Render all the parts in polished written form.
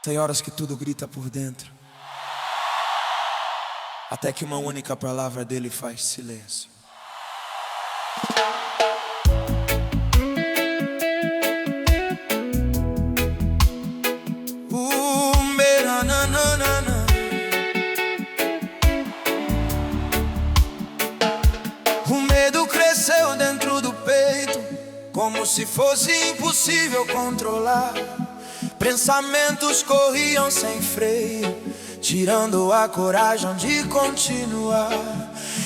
Tem horas que tudo grita por dentro, até que uma única palavra dele faz silêncio. O medo cresceu dentro do peito, como se fosse impossível controlar. Pensamentos corriam sem freio, tirando a coragem de continuar.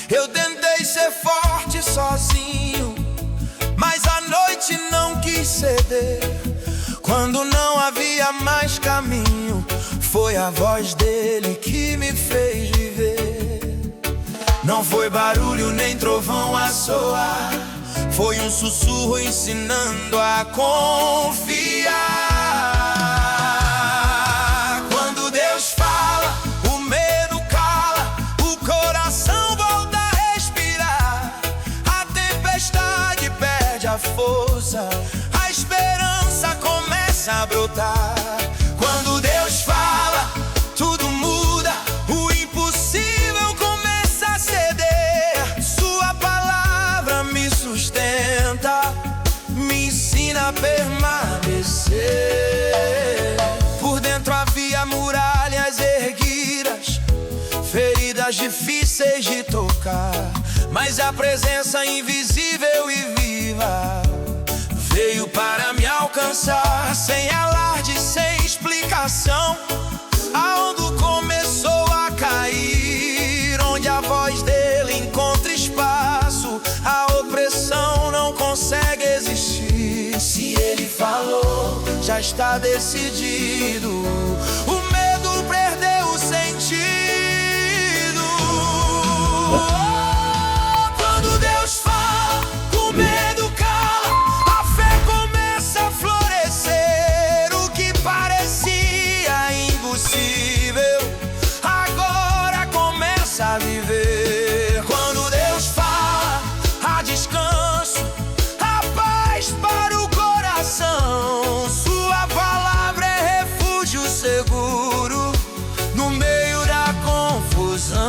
Eu tentei ser forte sozinho, mas a noite não quis ceder. Quando não havia mais caminho, foi a voz dele que me fez viver. Não foi barulho nem trovão a soar, foi um sussurro ensinando a confiar. Quando Deus fala, o medo cala, o coração volta a respirar. A tempestade perde a força, a esperança começa a brotar. Quando Deus fala, tudo muda, o impossível começa a ceder. Sua palavra me sustenta, me ensina a permanecer. Por dentro havia muralhas erguidas, feridas difíceis de tocar, mas a presença invisível e viva veio para me alcançar. Sem alarde, sem explicação, algo começou a cair. Onde a voz dele encontra espaço, a opressão não consegue existir. Se ele falou, já está decidido. O medo perdeu o sentido. Quando Deus fala, o medo cala, a fé começa a florescer. O que parecia impossível agora começa a viver. Quando Deus fala, há descanso, há paz para o coração. Sua palavra é refúgio seguro no meio da confusão.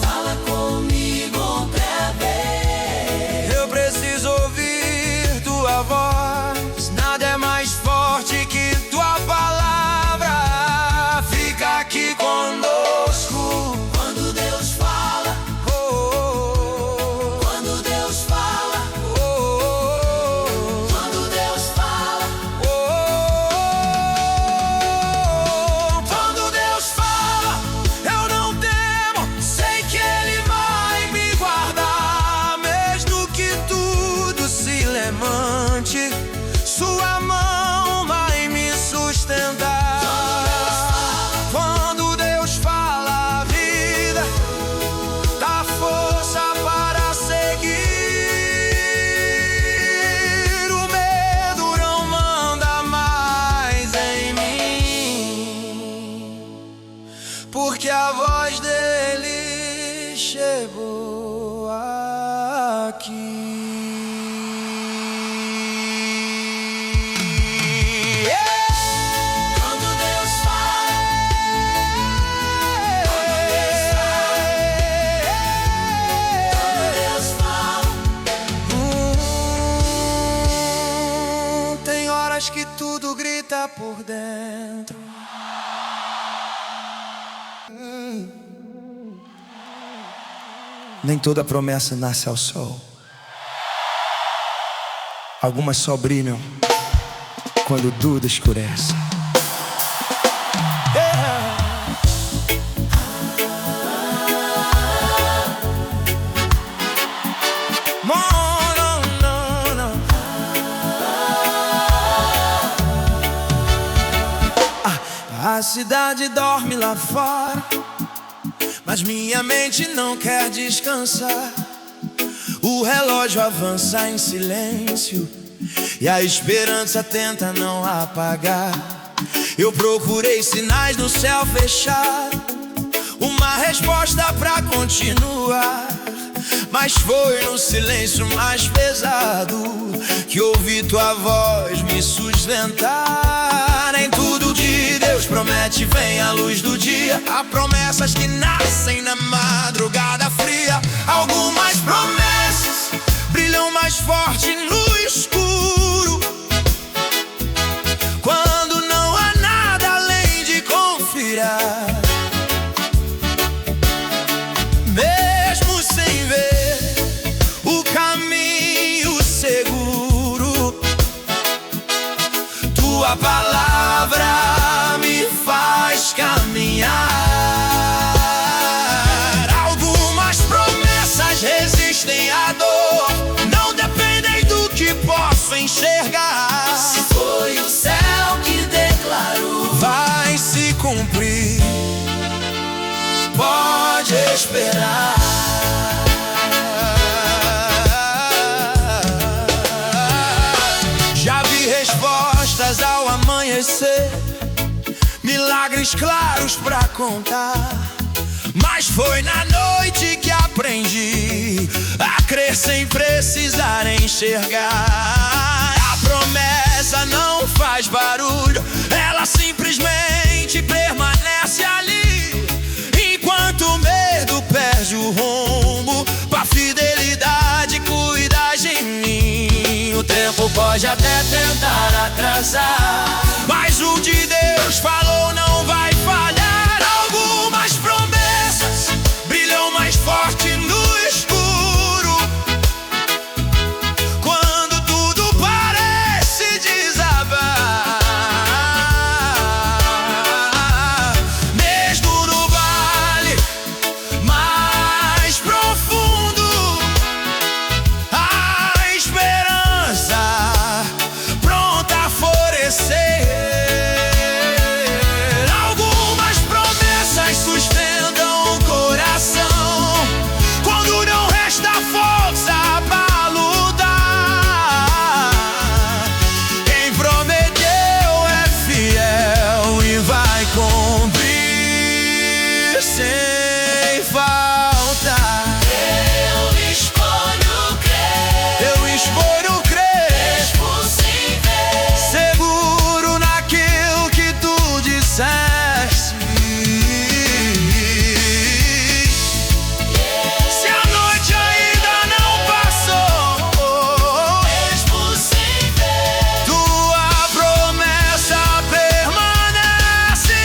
Fala comigo outra vez, eu preciso ouvir tua voz. Nada é mais forte que tua palavra. Fica aqui conosco. Quando Deus fala, quando Deus fala, quando Deus fala, quando Deus fala, eu não temo, sei que Ele vai me guardar. Mesmo que tudo se levante, sua mão vai me sustentar. Quando Deus fala, a vida dá força para seguir. O medo não manda mais em mim, porque a voz dele chegou aqui. Quando Deus fala, quando Deus fala, tem horas que tudo grita por dentro. Nem toda promessa nasce ao sol. Algumas só brilham quando tudo escurece. A cidade dorme lá fora, mas minha mente não quer descansar. O relógio avança em silêncio e a esperança tenta não apagar. Eu procurei sinais no céu fechado, uma resposta pra continuar, mas foi no silêncio mais pesado que ouvi tua voz me sustentar. internet vem a luz do dia. Há promessas que nascem na madrugada fria. Algumas promessas brilham mais forte no escuro, quando não há nada além de confiar. Mesmo sem ver o caminho seguro, tua palavra me faz caminhar. Algumas promessas resistem à dor, não dependem do que posso enxergar. Se foi o céu que declarou, vai se cumprir, pode esperar. Já vi respostas ao amanhecer, milagres claros pra contar, mas foi na noite que aprendi a crer sem precisar enxergar. A promessa não faz barulho, ela simplesmente permanece ali. Enquanto o medo perde o rumo, a fidelidade cuida de mim. O tempo pode até tentar atrasar, mas o de Deus falou não vai falhar. Algumas promessas brilham mais forte no escuro, quando tudo parece desabar. Mesmo no vale mais profundo, a esperança pronta a florescer. Algumas promessas sustentam o coração, quando não resta força pra lutar. Quem prometeu é fiel e vai cumprir sem falta. eu escolho crer, Eu escolho crer, mesmo sem ver. seguro naquilo que tu disseste. Se a noite ainda não passou, Mesmo sem ver, tua promessa permanece.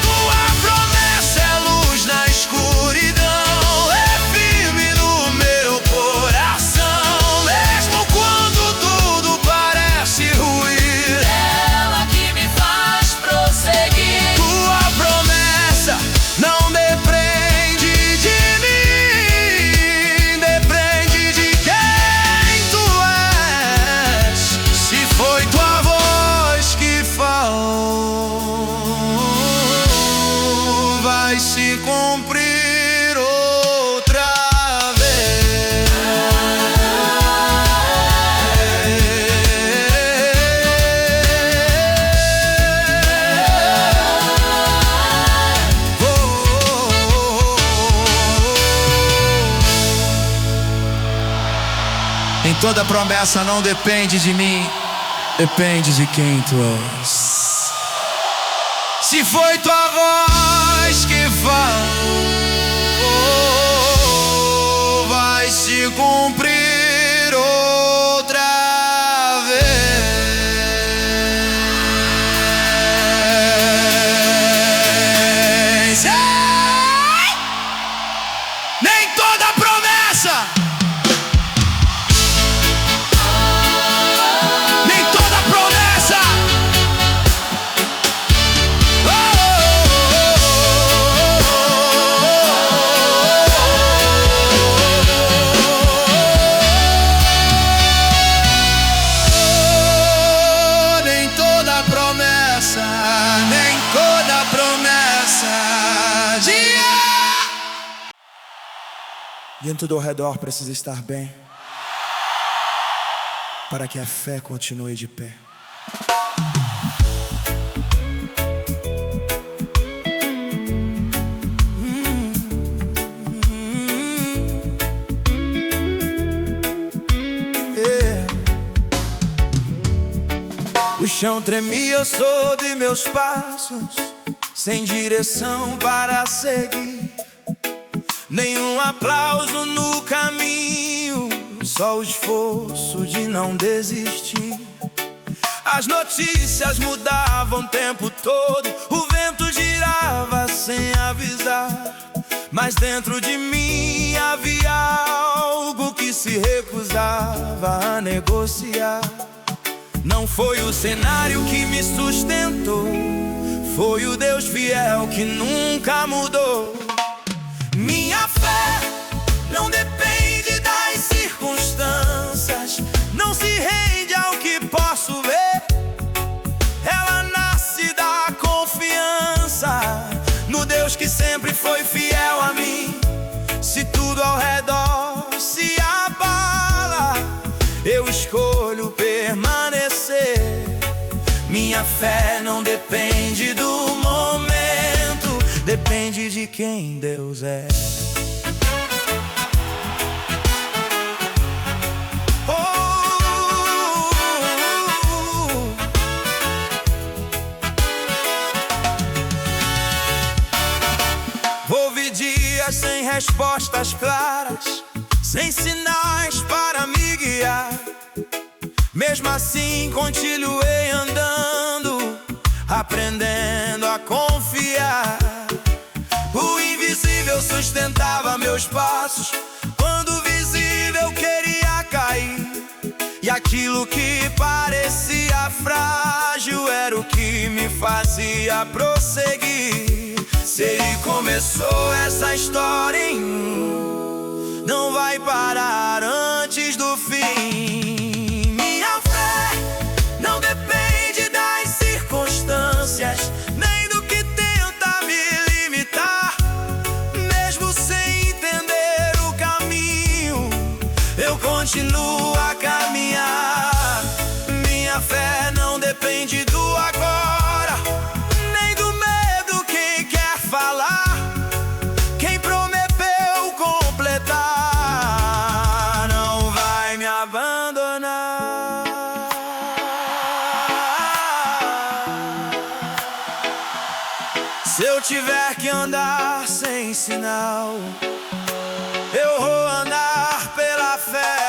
Tua promessa é luz na escuridão, é firme no meu coração. Mesmo quando tudo parece ruir, ela que me faz prosseguir. tua promessa não depende de mim, depende de quem tu és. Se foi tua voz que falou, vai se cumprir outra vez. Nem toda promessa não depende de mim, depende de quem tu és. Se foi tua voz que falou, vai se cumprir outra vez. Ei! Nem toda promessa, nem toda promessa, nem toda promessa, nem toda promessa. E em tudo ao redor precisa estar bem, para que a fé continue de pé. chão tremia sob meus passos, sem direção para seguir. Nenhum aplauso no caminho, só o esforço de não desistir. As notícias mudavam o tempo todo, o vento girava sem avisar. Mas dentro de mim havia algo que se recusava a negociar. Não foi o cenário que me sustentou, foi o Deus fiel que nunca mudou. Minha fé não depende das circunstâncias, não se rende ao que posso ver. Ela nasce da confiança no Deus que sempre foi fiel a mim. Se tudo ao redor se abala, eu escolho permanecer. Minha fé não depende do momento, depende de quem Deus é. Houve dias sem respostas claras, sem sinais para me guiar. Mesmo assim continuei andando, aprendendo a confiar. O invisível sustentava meus passos quando o visível queria cair. E aquilo que parecia frágil era o que me fazia prosseguir. Se ele começou essa história em mim, não vai parar antes do fim. Minha fé não depende das circunstâncias, nem do que tenta me limitar. Mesmo sem entender o caminho, eu continuo a caminhar. Minha fé não depende do agora, nem do medo quem quer falar. Quem prometeu completar não vai me abandonar. Se eu tiver que andar sem sinal, eu vou andar pela fé.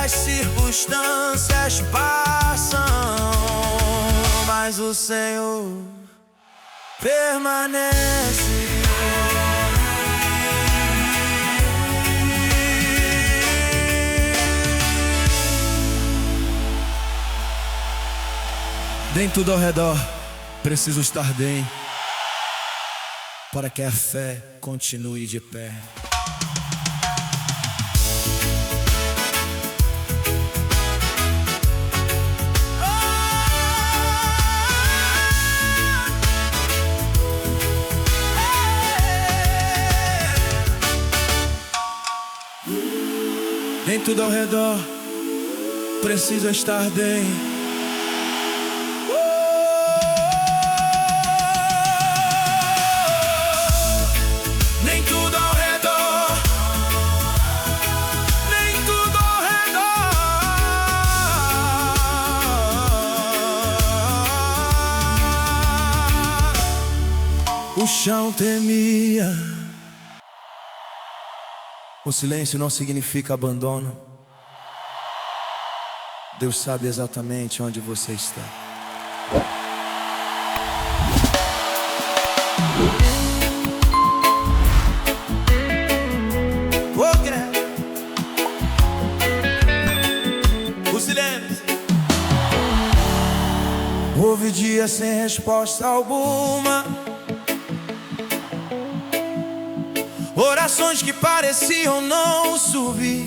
Circunstâncias passam, mas o Senhor permanece. Nem tudo ao redor preciso estar bem para que a fé continue de pé. Nem tudo ao redor precisa estar bem. Nem tudo ao redor, nem tudo ao redor. O chão tremia. O silêncio não significa abandono. Deus sabe exatamente onde você está. O silêncio. Houve dias sem resposta alguma, orações que pareciam não subir.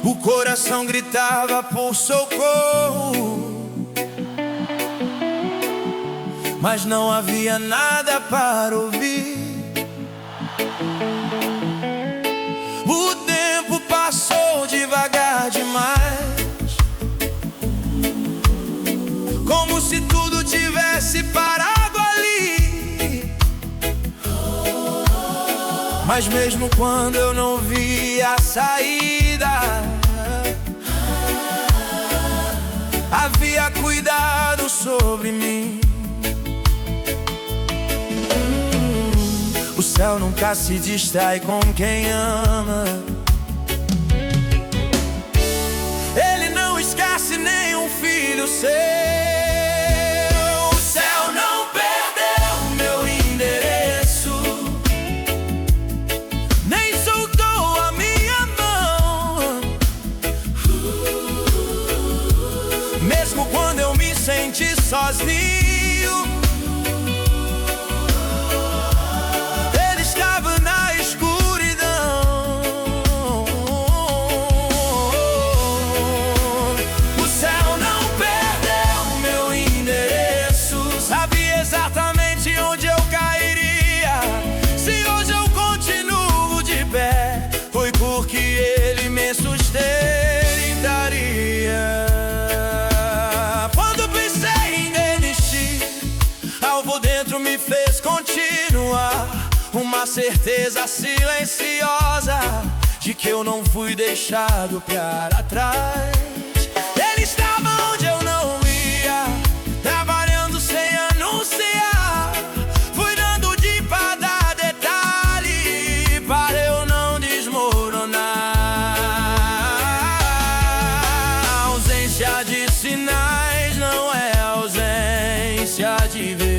O coração gritava por socorro, mas não havia nada para ouvir. O tempo passou devagar demais, como se tudo tivesse parado ali. Mas mesmo quando eu não via a saída, havia cuidado sobre mim. O céu nunca se distrai com quem ama. Ele não esquece nenhum filho seu. O céu não perdeu meu endereço, nem soltou a minha mão. Mesmo quando eu me senti sozinho, me fez continuar. Uma certeza silenciosa de que eu não fui deixado para trás. Ele estava onde eu não ia, trabalhando sem anunciar, cuidando de cada detalhe para eu não desmoronar. A ausência de sinais não é ausência de vez.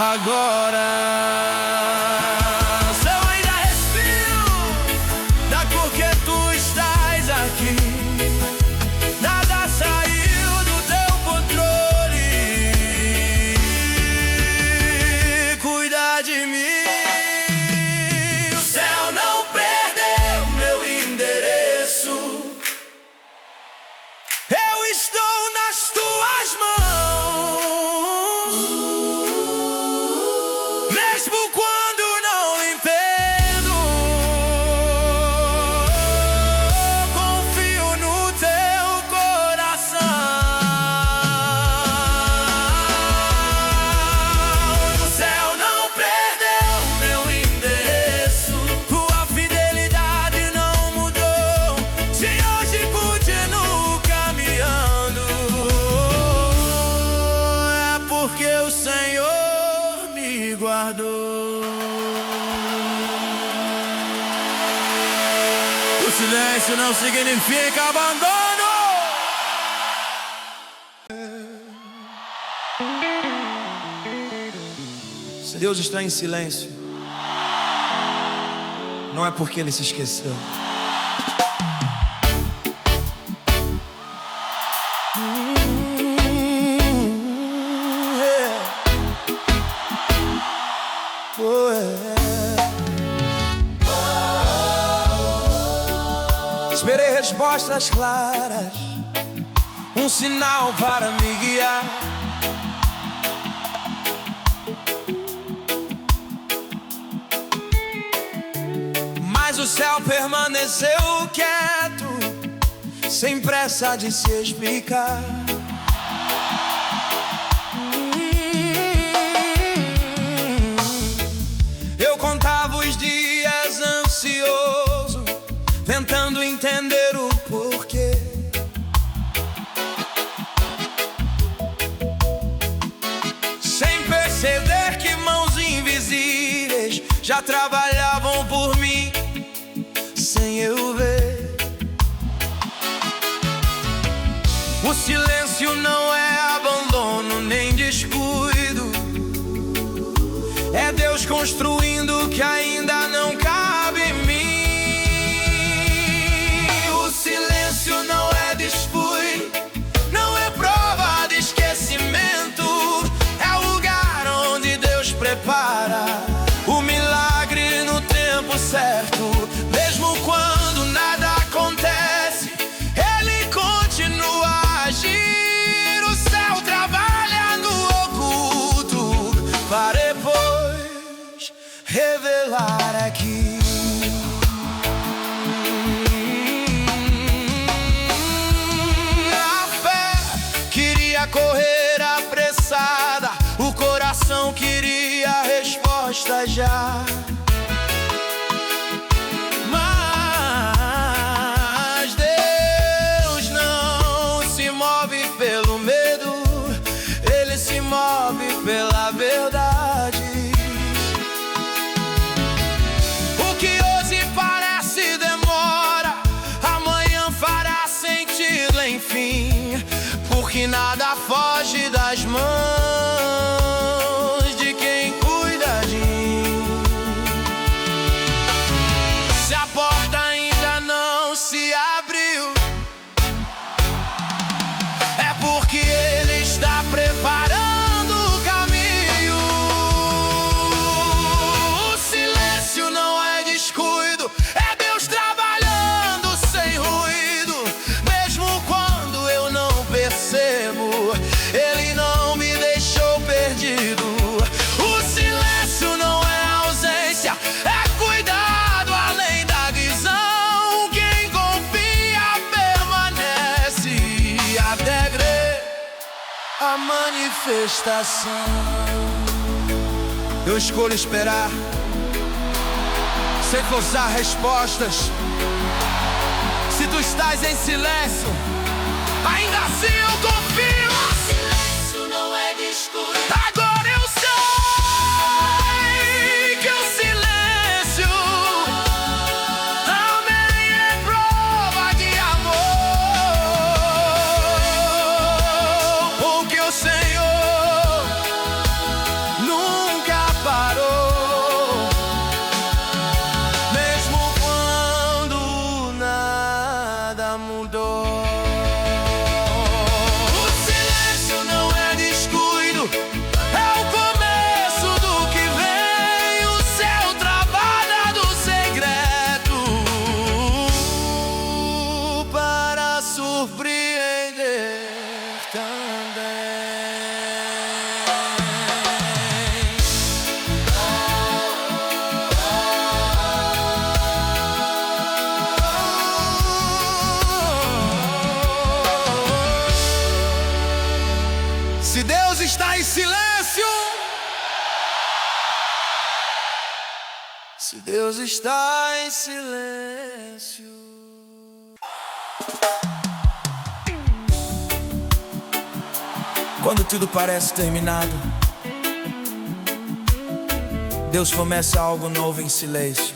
Agora, se eu ainda respiro, da porque tu estás aqui, nada saiu do teu controle. Cuida de mim. O céu não perdeu meu endereço. Eu estou nas tuas mãos. Porque o Senhor me guardou. O silêncio não significa abandono. Se Deus está em silêncio, não é porque Ele se esqueceu. Esperei respostas claras, um sinal para me guiar. Mas o céu permaneceu quieto, sem pressa de se explicar. já trabalhavam por mim sem eu ver. O silêncio não é abandono nem descuido, é Deus construindo o que ainda não cabe em mim. O silêncio não é descuido, não é prova de esquecimento, é o lugar onde Deus prepara o milagre no tempo certo. Mesmo quando nada acontece, Ele continua a agir. O céu trabalha no oculto para depois revelar aqui. A fé queria correr apressada, o coração queria a resposta já. Mas Deus não se move pelo medo, Ele se move pela verdade. O que hoje parece demora, amanhã fará sentido, enfim, porque nada foge das mãos de quem cuida de mim. Se a porta ainda não se abriu, é porque Ele está preparando o caminho. O silêncio não é descuido, é Deus trabalhando sem ruído. Mesmo quando eu não percebo, Ele não me deixou perdido. O silêncio não é ausência, é cuidado além da visão. Quem confia permanece até crer a manifestação. Eu escolho esperar, sem forçar respostas. Se tu estás em silêncio, ainda assim eu confio. O silêncio não é desculpa. Agora eu sei que o silêncio também é prova de amor, porque o Senhor nunca parou, mesmo quando nada mudou. O silêncio não é descuido, é o começo do que vem. O céu trabalha do secreto para surpreender também. Se Deus está em silêncio, se Deus está em silêncio. Quando tudo parece terminado, Deus começa algo novo em silêncio.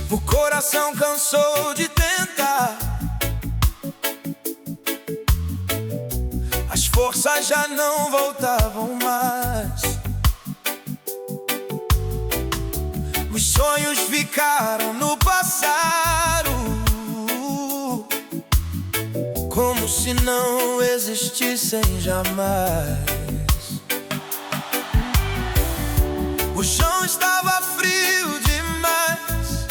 O coração cansou de tentar, as forças já não voltavam mais, os sonhos ficaram no passado, como se não existissem jamais. O chão estava frio demais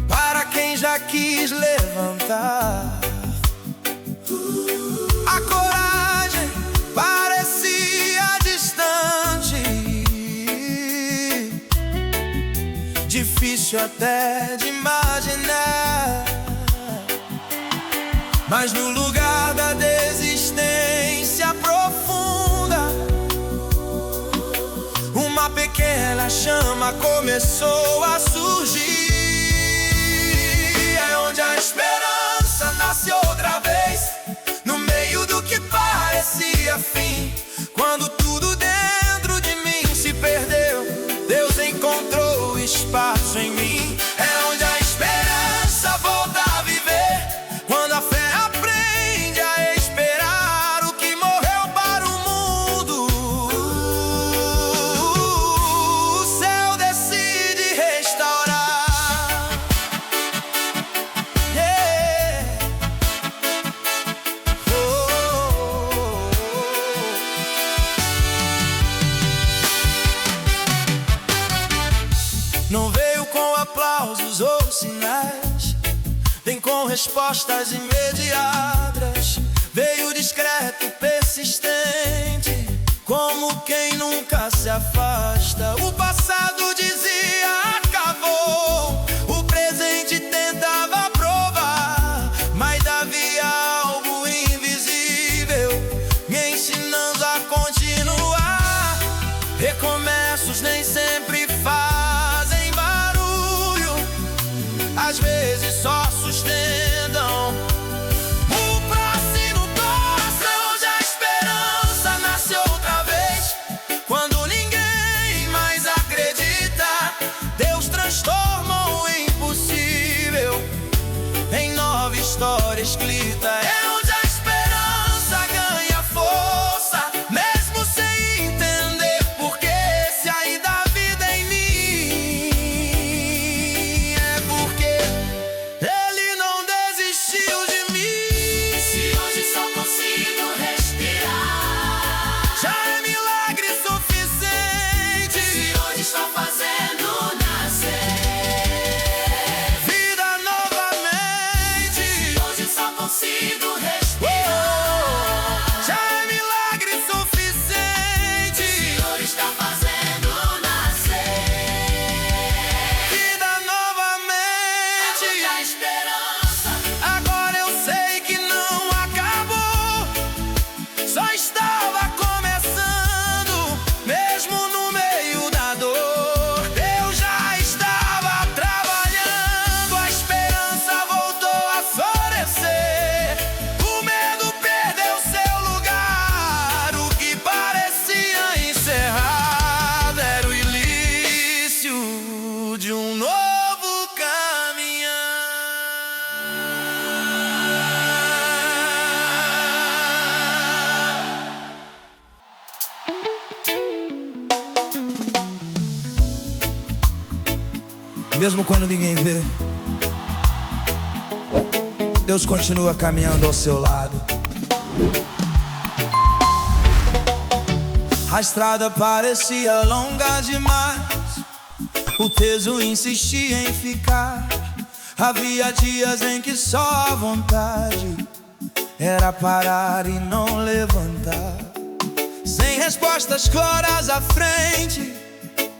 para quem já quis levantar. A coragem parecia distante, difícil até de imaginar. Mas no lugar da desistência profunda, uma pequena chama começou a surgir. É onde a esperança nasce outra vez, no meio do que parece com respostas imediatas. Veio discreto e persistente, como quem nunca se afasta. O passado dizia acabou, o presente tentava provar, mas havia algo invisível me ensinando a continuar. Recomeços nem sempre fazem barulho, às vezes só sustentam. O próximo passo é onde a esperança nasce outra vez. Quando ninguém mais acredita, Deus transforma o impossível em nova história escrita. É onde a esperança ganha força, mesmo sem entender porquê. Se ainda há vida em mim, é porque Ele não desistiu de mim. Se hoje só consigo respirar, Já é milagre suficiente. se hoje está fazendo nascer Vida novamente. se hoje só consigo respirar, Já é milagre suficiente. se hoje está fazendo nascer Vida novamente. a esperança. Agora eu sei que não acabou, só estava começando. Mesmo no meio da dor, eu já estava trabalhando. A esperança voltou a florescer, o medo perdeu seu lugar. O que parecia encerrado era o início de um novo caminhar. Mesmo quando ninguém vê, Deus continua caminhando ao seu lado. A estrada parecia longa demais, o peso insistia em ficar. Havia dias em que só a vontade era parar e não levantar. Sem respostas claras à frente,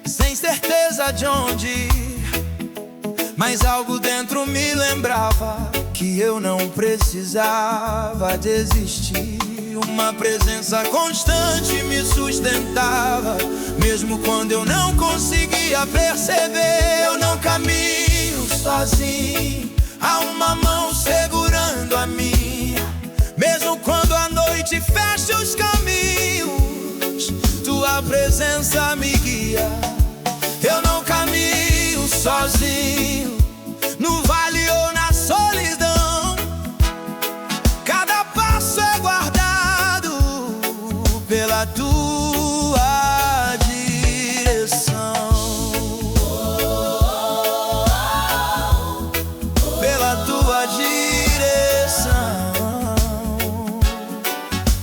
sem certeza de onde ir, mas algo dentro me lembrava que eu não precisava desistir. Uma presença constante me sustentava, mesmo quando eu não conseguia perceber. Eu não caminho sozinho, há uma mão segurando a minha. Mesmo quando a noite fecha os caminhos, tua presença me guia. Eu não caminho sozinho, no vale ou na solidão. Cada passo é guardado pela tua direção, pela tua direção.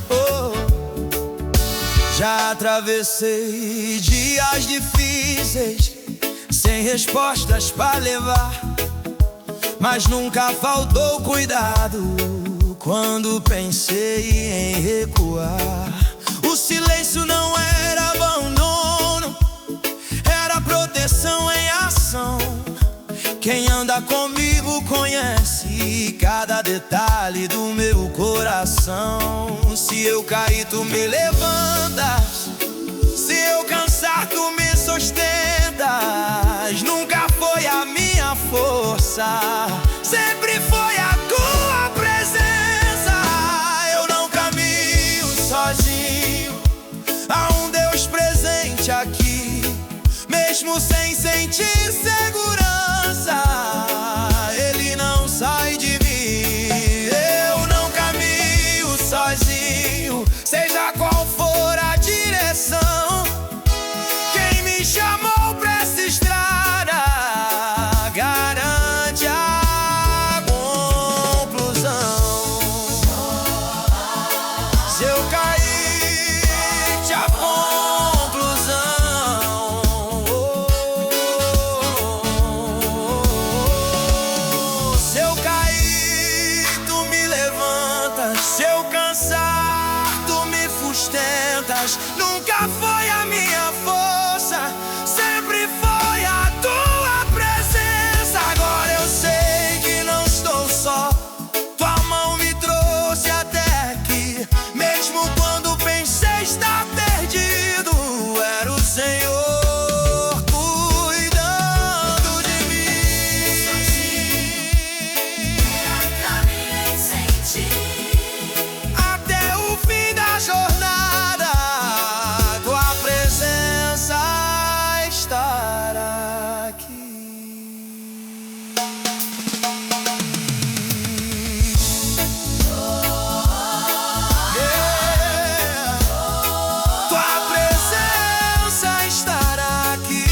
Oh. Já atravessei dias difíceis, sem respostas pra levar, mas nunca faltou cuidado quando pensei em recuar. O silêncio não era abandono, era proteção em ação. Quem anda comigo conhece cada detalhe do meu coração. Se eu cair, tu me levantas, se eu cansar, tu me sustentas. Nunca foi a minha força, sempre foi a tua presença. Eu não caminho sozinho, há um Deus presente aqui. Mesmo sem sentir segurança, Ele não sai de mim. Eu não caminho sozinho, seja qual for a direção. Quem me chamou pra essa estrada garante a conclusão. Se eu cair, te a conclusão. ferramentas, nunca foi a minha força, sempre foi a tua presença. Agora eu sei que não estou só, tua mão me trouxe até aqui. Mesmo quando pensei estar perdido, era o Senhor cuidando de mim. Caminhei sem ti. Até o fim da jornada, tua presença estará aqui. Tua presença estará aqui.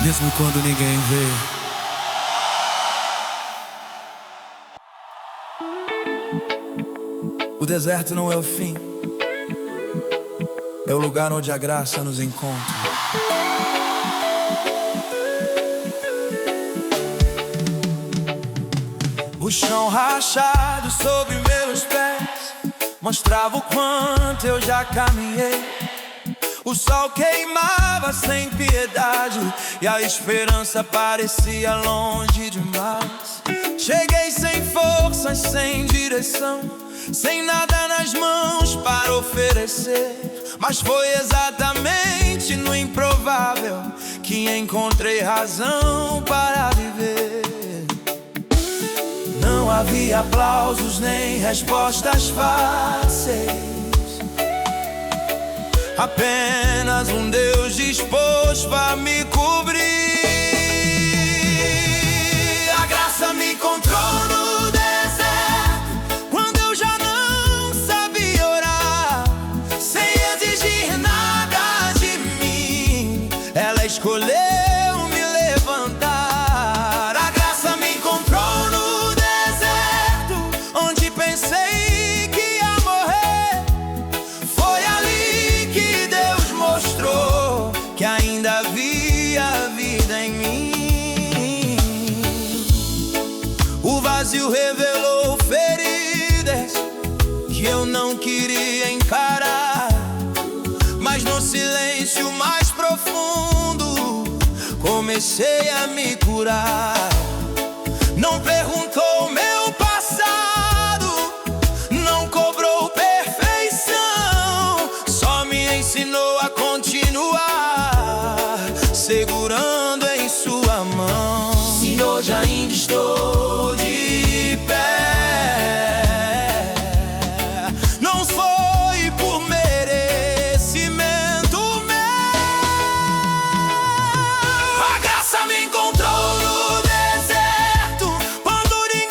Mesmo quando ninguém vê. O deserto não é o fim, é o lugar onde a graça nos encontra. O chão rachado sob meus pés mostrava o quanto eu já caminhei. O sol queimava sem piedade e a esperança parecia longe demais. Cheguei sem forças, sem direção, sem nada nas mãos para oferecer. Mas foi exatamente no improvável que encontrei razão para viver. Não havia aplausos nem respostas fáceis, apenas um Deus disposto a me cobrir. A graça me encontrou no deserto, quando eu já não sabia orar. Sem exigir nada de mim, ela escolheu me levantar. A graça me encontrou no deserto, onde pensei que ia morrer. Foi ali que Deus mostrou que ainda havia vida em mim. O vazio revelou feridas que eu não queria encarar, mas no silêncio mais profundo comecei a me curar. Não perguntou meu passado, não cobrou perfeição, só me ensinou a continuar, segurando em sua mão. Se hoje ainda estou de pé, não foi por merecimento meu. A graça me encontrou no deserto, quando ninguém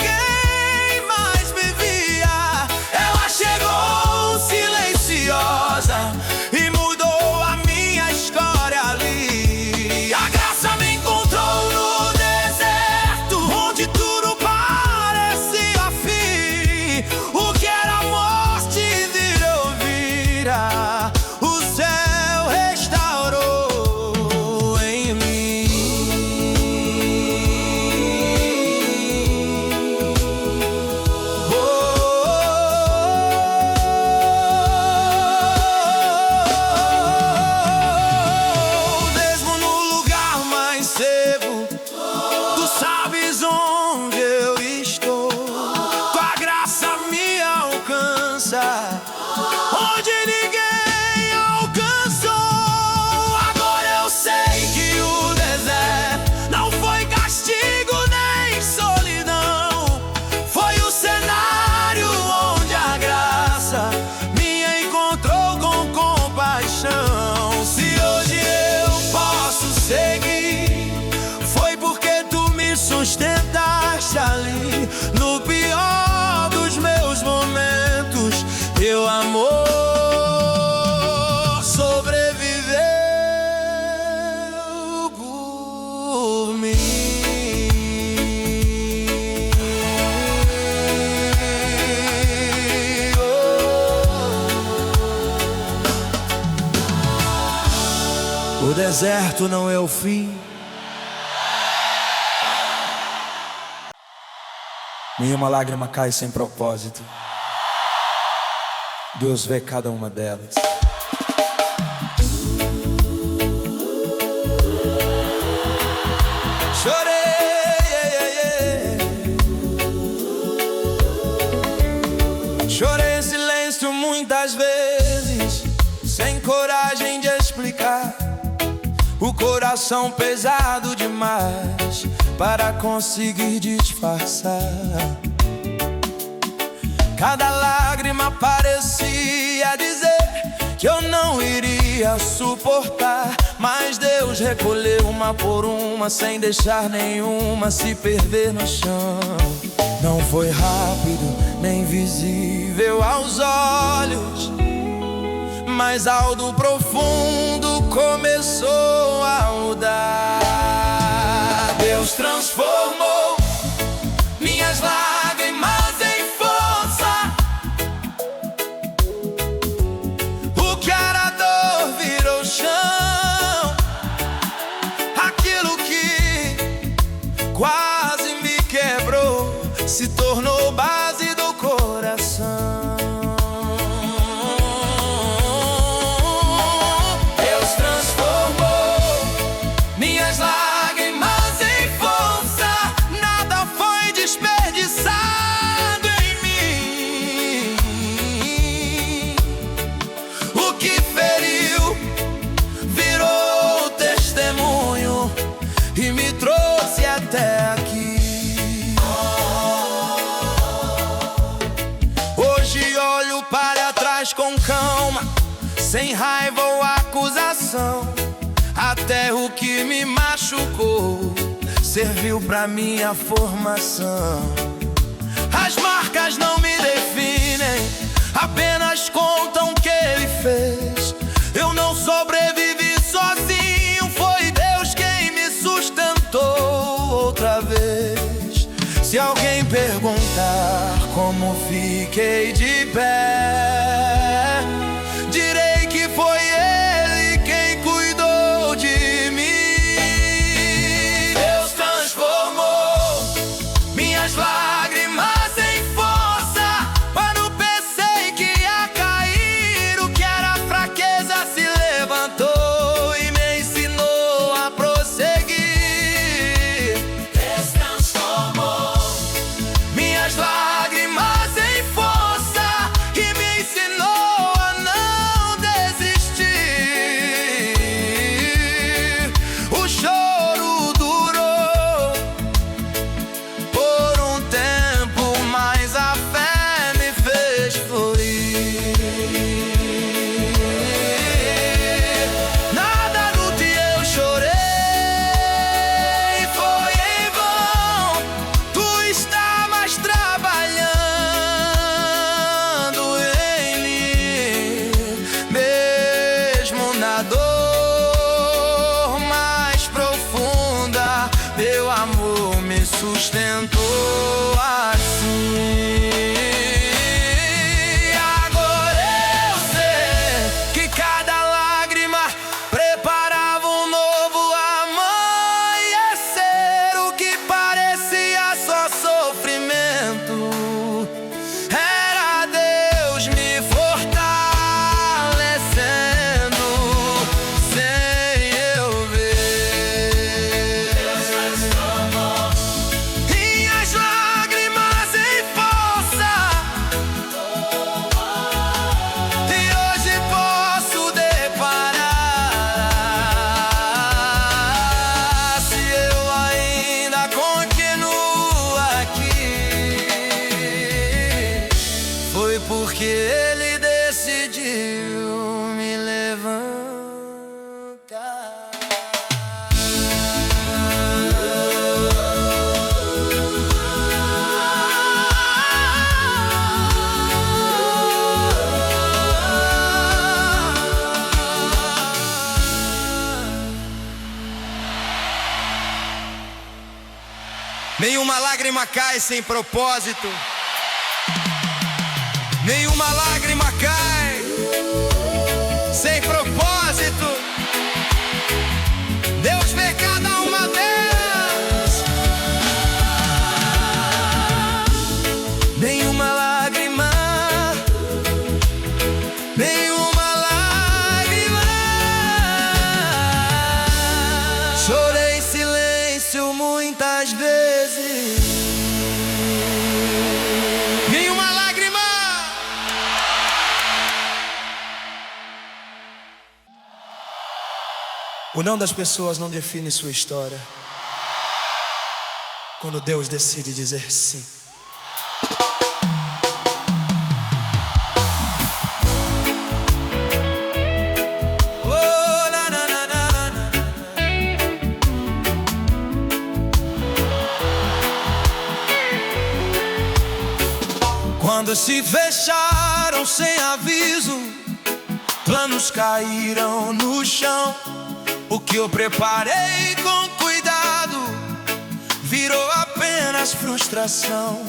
deserto não é o fim. Nenhuma lágrima cai sem propósito. Deus vê cada uma delas. Chorei em silêncio muitas vezes, sem coragem de explicar. O coração pesado demais para conseguir disfarçar. Cada lágrima parecia dizer que eu não iria suportar, mas Deus recolheu uma por uma, sem deixar nenhuma se perder no chão. Não foi rápido nem visível aos olhos, mas ao do profundo começou a mudar. Deus transformou minhas lágrimas em força. O que era dor virou chão. Aquilo que quase me quebrou se tornou base do coração. Até aqui. Hoje olho para trás com calma, sem raiva ou acusação. Até o que me machucou serviu pra minha formação. As marcas não me definem, apenas contam o que ele fez. Eu não sobrevivi sozinho, foi Deus quem me sustentou outra vez. Se alguém perguntar como fiquei de pé, direi que foi Ele quem cuidou de mim. Deus transformou minhas lágrimas em força. Quando pensei que ia cair, o que era fraqueza se levantou e me ensinou a prosseguir. Lágrimas em força e me ensinou a não desistir. O choro durou por um tempo, mas a fé me fez florir. Nada do que eu chorei foi em vão. Tu estavas trabalhando em mim, mesmo na dor mais profunda, teu amor me sustentou assim. Agora eu sei que cada lágrima preparava um novo amanhecer. O que parecia só sofrimento era Deus me fortalecendo sem eu ver. Deus transformou minhas lágrimas em força, e hoje posso deparar. Se eu ainda continuo aqui, foi porque Ele decidiu me levantar. Nenhuma lágrima cai sem propósito. Nenhuma lágrima cai sem propósito. O não das pessoas não define sua história. Quando Deus decide dizer sim. Quando se fecharam sem aviso, planos caíram no chão. O que eu preparei com cuidado virou apenas frustração.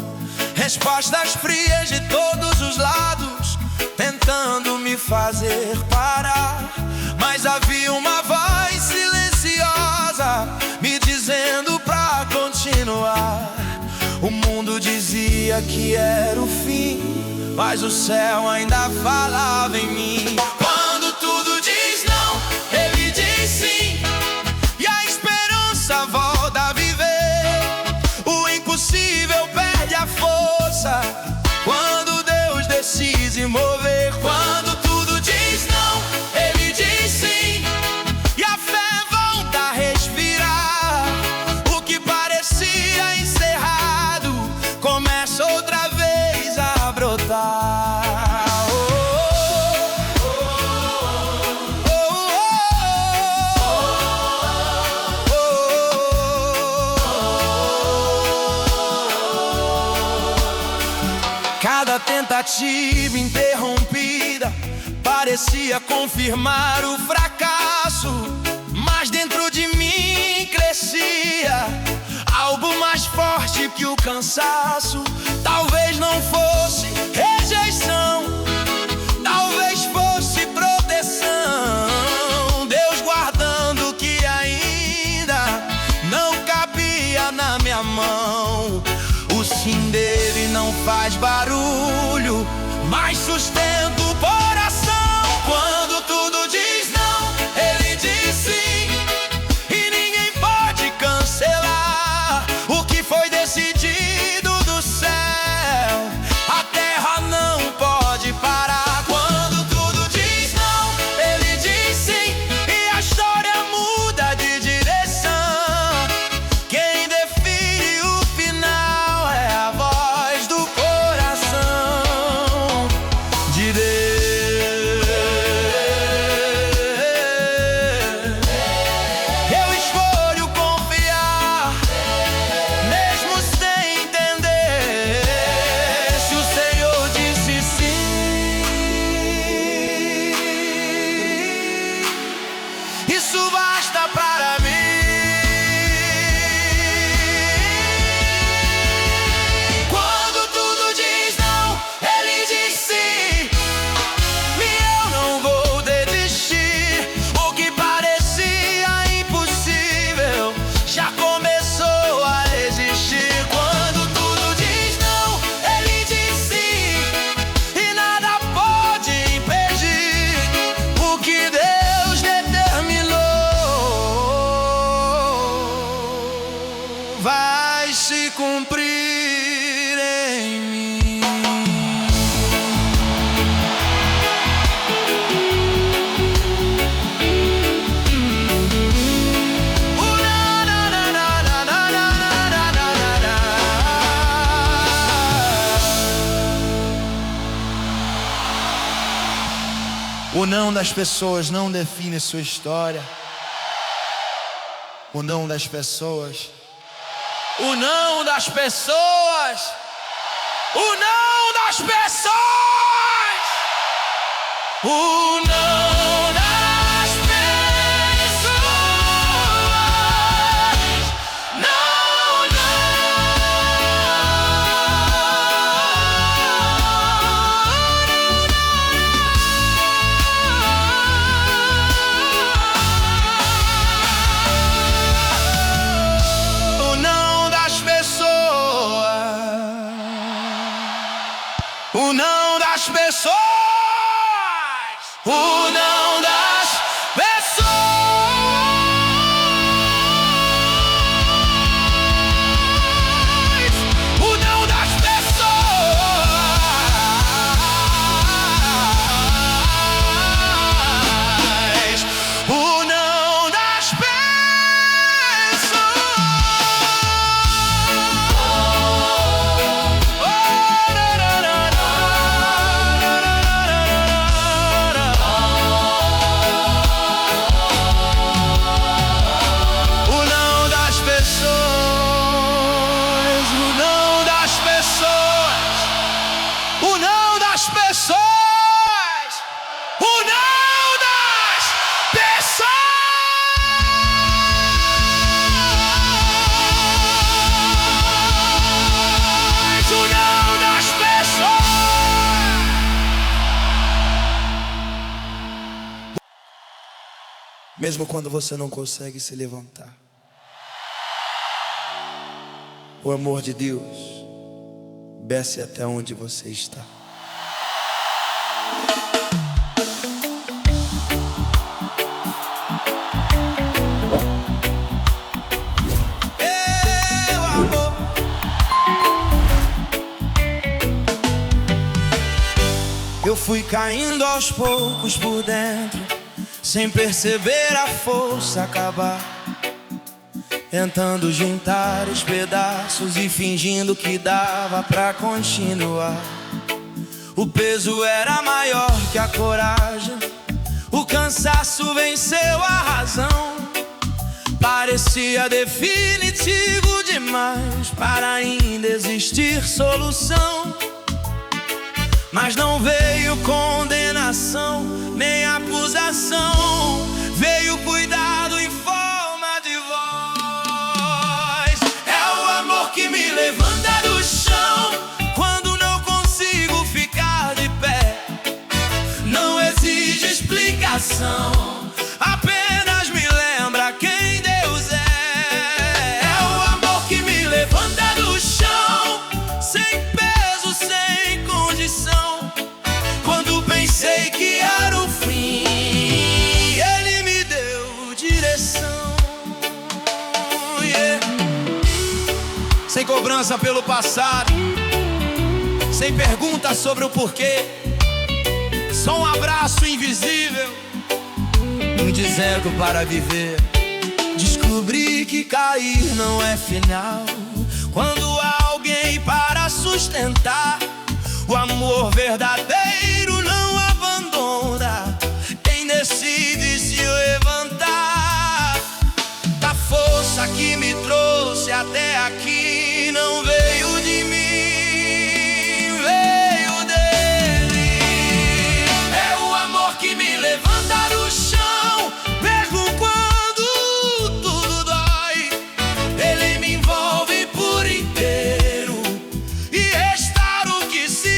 Respostas frias de todos os lados, tentando me fazer parar. Mas havia uma voz silenciosa me dizendo pra continuar. O mundo dizia que era o fim, mas o céu ainda falava em mim. Quando tudo diz não, Ele diz sim, e a esperança volta a viver. O impossível perde a força quando Deus decide mover. Quando tudo diz não, Ele diz sim, e a fé volta a respirar. O que parecia encerrado começa outra vez a brotar. Cada tentativa interrompida parecia confirmar o fracasso, mas dentro de mim crescia algo mais forte que o cansaço. Talvez não fosse rejeição, talvez fosse proteção. Deus guardando o que ainda não cabia na minha mão. O sim dele não faz barulho, mas sustenta o coração. Quando tudo diz não, Ele diz sim, e ninguém pode cancelar o que foi decidido do céu. A terra não pode parar. Quando tudo diz não, Ele diz sim, e a história muda de direção. Quem define o final é a voz do coração de Deus. Eu escolho confiar, mesmo sem entender. Se o Senhor disse sim, isso basta para mim. Quando tudo diz não, Ele diz sim, e eu não vou desistir. O que parecia impossível já começou a existir. Quando tudo diz não, Ele diz sim, e nada pode impedir o que Deus determinou. Vai se cumprir em mim. O não das pessoas não define sua história. O não das pessoas. O não das pessoas. O não das pessoas. O não das pessoas. Não, não. O não das pessoas. O não das pessoas. O não das pessoas. O não das pessoas. O não das mesmo quando você não consegue se levantar. O amor de Deus desce até onde você está. Eu fui caindo aos poucos por dentro, sem perceber a força acabar, tentando juntar os pedaços e fingindo que dava pra continuar. O peso era maior que a coragem, o cansaço venceu a razão. Parecia definitivo demais para ainda existir solução. Mas não veio condenação, nem acusação. Veio cuidado em forma de voz. É o amor que me levanta do chão quando não consigo ficar de pé. Não exige explicação, apenas me lembra quem Deus é. É o amor que me levanta do chão, sem peso, sem condição. Pensei que era o fim, Ele me deu direção. Sem cobrança pelo passado, sem pergunta sobre o porquê, só um abraço invisível, um deserto para viver. Descobri que cair não é final, quando há alguém para sustentar. O amor verdadeiro não abandona quem decide se levantar. A força que me trouxe até aqui não veio de mim, veio dele. É o amor que me levanta do chão, mesmo quando tudo dói. Ele me envolve por inteiro e restaura o que se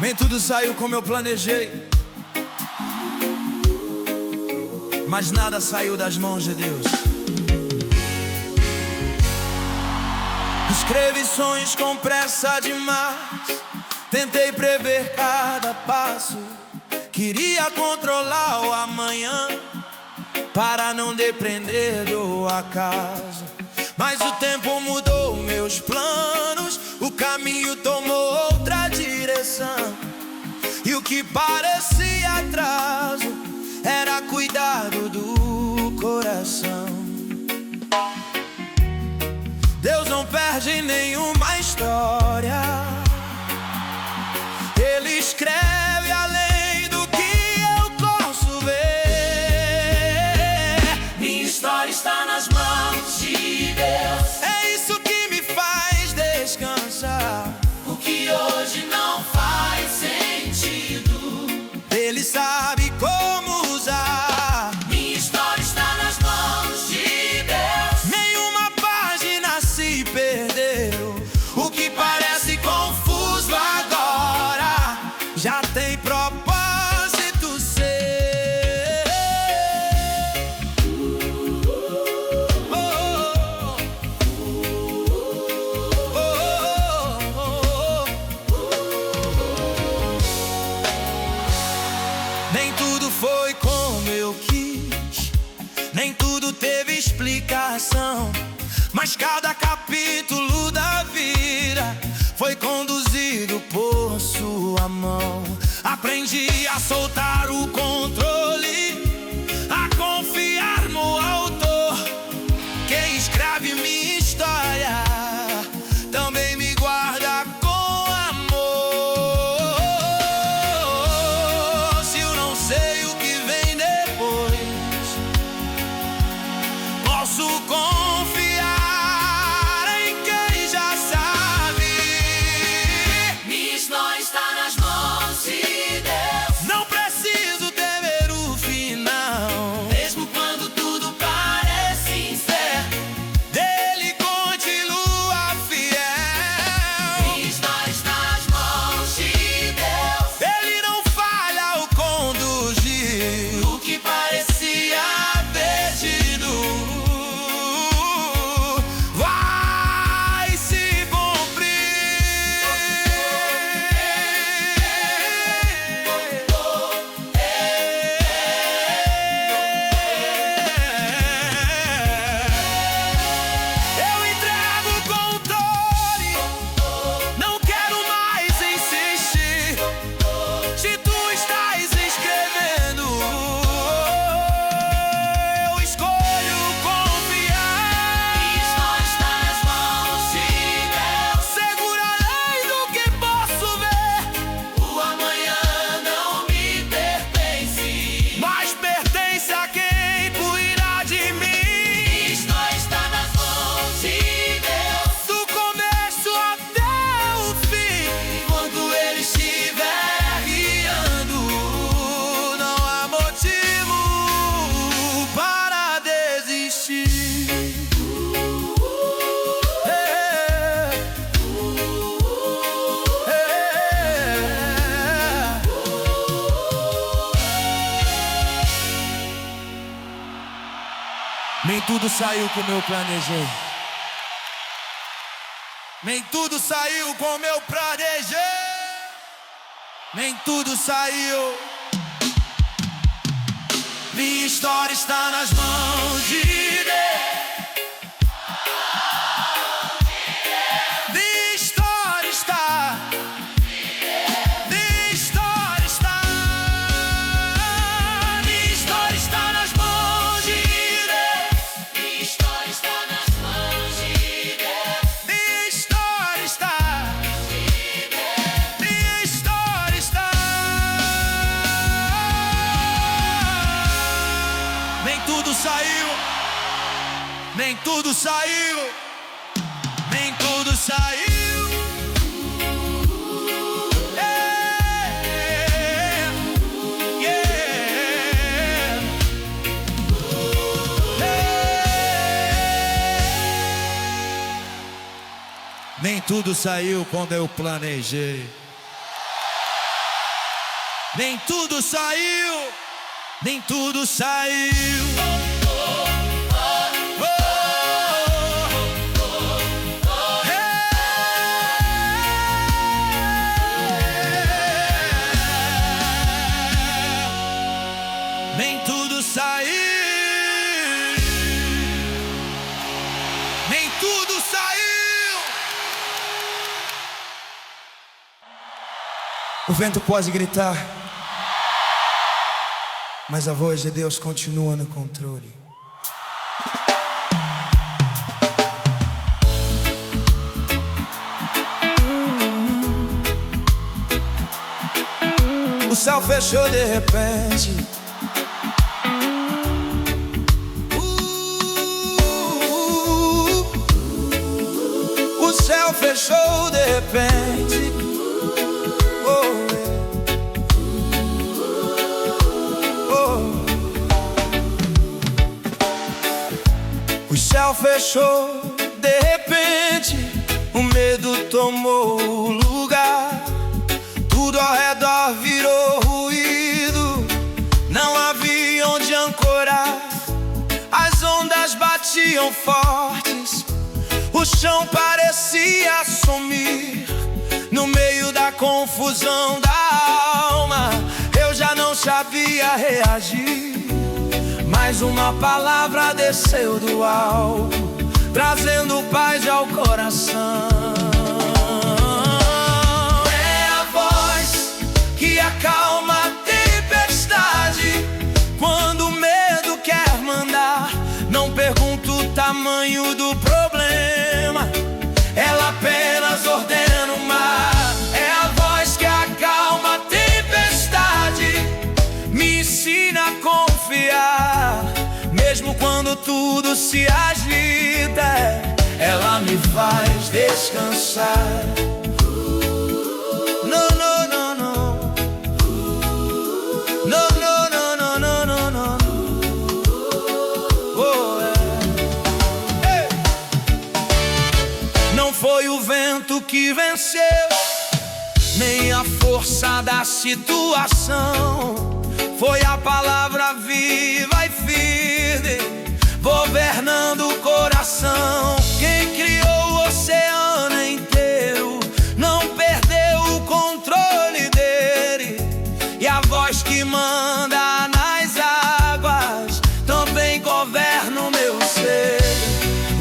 nem tudo saiu como eu planejei, mas nada saiu das mãos de Deus. Escrevi sonhos com pressa demais, tentei prever cada passo, queria controlar o amanhã para não depender do acaso. Mas o tempo mudou meus planos, o caminho tomou outra direção, e o que parecia atraso era cuidado do coração. Deus não perde nenhuma história, Ele escreve além do que eu posso ver. Minha história está nas mãos de Deus. É isso que me faz descansar. O que hoje não faz sentido, Ele sabe como usar. minha história está nas mãos já tem propósito seu. Nem tudo foi como eu quis, nem tudo teve explicação, mas cada capítulo da vida foi conduzido por sua mão. Aprendi a soltar o controle, a confiar no autor. Quem escreve minha história também me guarda com amor. Se eu não sei o que vem depois, posso confiar em quem já sabe. Minha história está nas mãos de Deus. Não preciso temer o final, Mesmo quando tudo parece incerto, dele continua fiel. minha história está nas mãos de Deus. Ele não falha ao conduzir O que parecia perdido vai se Eu entrego o controle, não quero mais insistir. Se tu estás escrevendo, eu escolho confiar. Minha história está nas mãos de Deus. Segura além do que posso ver, O amanhã não me pertence. mas pertence a quem cuidará de mim. Minha história está nas mãos de Deus. Do começo até o fim, Enquanto Ele estiver guiando, não há motivo para desistir. Nem tudo saiu como eu planejei. Nem tudo saiu como eu planejei. Nem tudo saiu. Minha história está nas mãos de Deus. Minha história está. Minha história está. Minha história está nas mãos de Deus. Minha história está nas mãos de Deus. Minha história está. Minha história está. Nem tudo saiu. Nem tudo saiu. Nem tudo saiu. Yeah. Nem tudo saiu quando eu planejei. Nem tudo saiu. Nem tudo saiu. Nem tudo saiu. Nem tudo saiu. O vento pode gritar, mas a voz de Deus continua no controle. O céu fechou de repente. O céu fechou de repente. O céu fechou de repente. O medo tomou o lugar. Tudo ao redor batiam fortes, o chão parecia sumir. No meio da confusão da alma, eu já não sabia reagir. Mas uma palavra desceu do alto, trazendo paz ao coração. É a voz que acalma a tempestade. Quando o medo quer mandar, não pergunto o tamanho do problema, ela apenas ordena o mar. É a voz que acalma a tempestade, me ensina a confiar. Mesmo quando tudo se agita, ela me faz descansar. Não, não, não, não. Não, não, não, não, não, não, não. Oh, é. Não foi o vento que venceu, nem a força da situação. Foi a palavra viva e firme, governando o coração. Quem criou o oceano inteiro não perdeu o controle dele. E a voz que manda nas águas também governa o meu ser.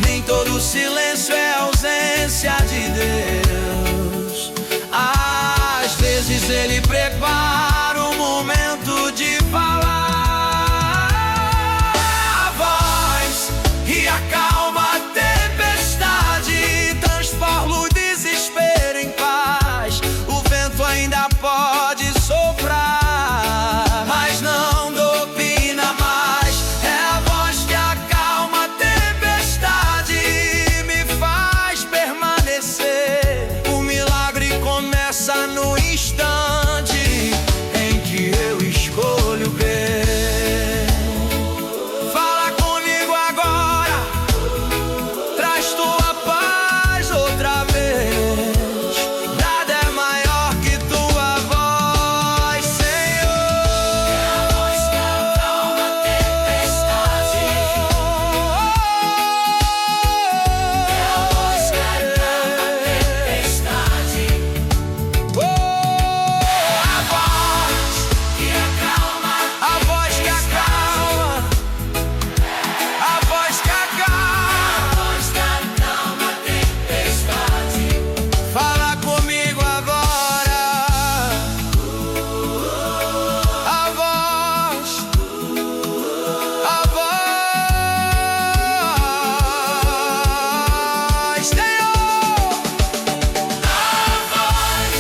Nem todo silêncio é ausência de Deus. Às vezes ele prepara o momento de falar. A voz que acalma a tempestade, transforma o desespero em paz. O vento ainda pode soprar, mas não domina mais. É a voz que acalma a tempestade, me faz permanecer. O milagre começa no instante em que eu escolho ver. Fala comigo agora, traz tua paz outra vez. Nada é maior que tua voz, Senhor. É a voz que acalma a tempestade. É a voz que acalma a tempestade. A voz que acalma, a voz que acalma, a voz que acalma a tempestade. Fala comigo agora. A voz, Senhor. A voz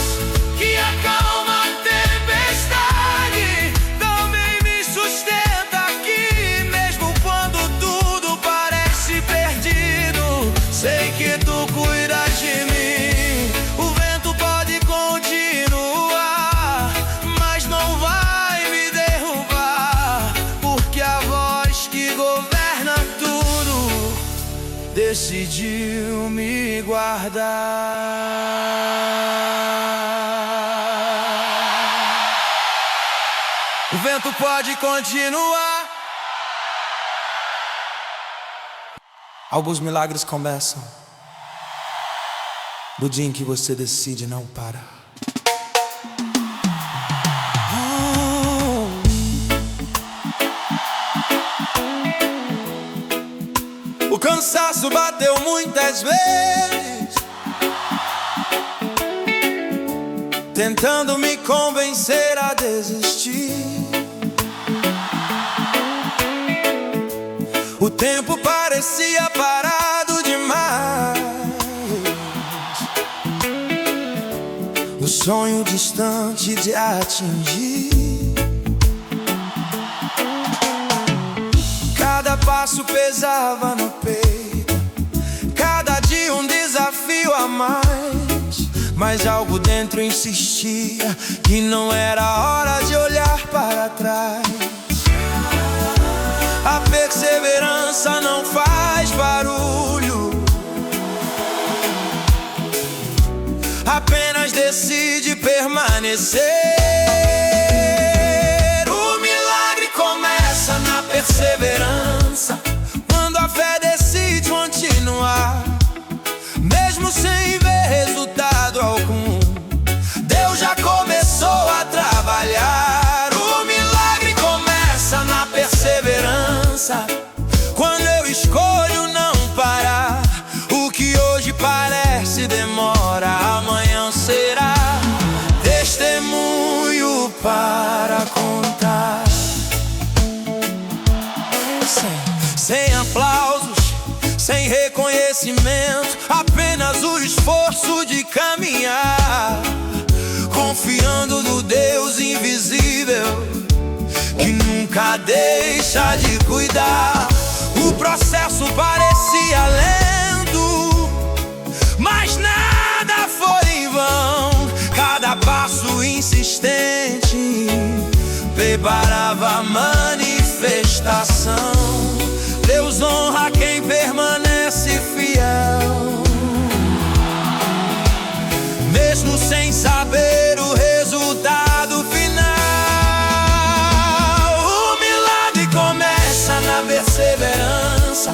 que acalma a tempestade também me sustenta aqui, mesmo quando tudo parece perdido. Sei que tu cuidas de mim. O vento pode continuar, mas não vai me derrubar, porque a voz que governa tudo decidiu me guardar. O vento pode continuar. Alguns milagres começam no dia em que você decide não parar. O cansaço bateu muitas vezes, tentando me convencer a desistir. O tempo parecia parado demais, o sonho distante de atingir. Cada passo pesava no peito, cada dia um desafio a mais. Mas algo dentro insistia que não era hora de olhar para trás. A perseverança não faz barulho, apenas decide permanecer. O milagre começa na perseverança, quando a fé decide para contar. Sem aplausos, sem reconhecimento, apenas o esforço de caminhar, confiando no Deus invisível que nunca deixa de cuidar. O processo parecia lento, mas nada foi em vão. Cada passo insistente preparava a manifestação. Deus honra quem permanece fiel, mesmo sem saber o resultado final. O milagre começa na perseverança,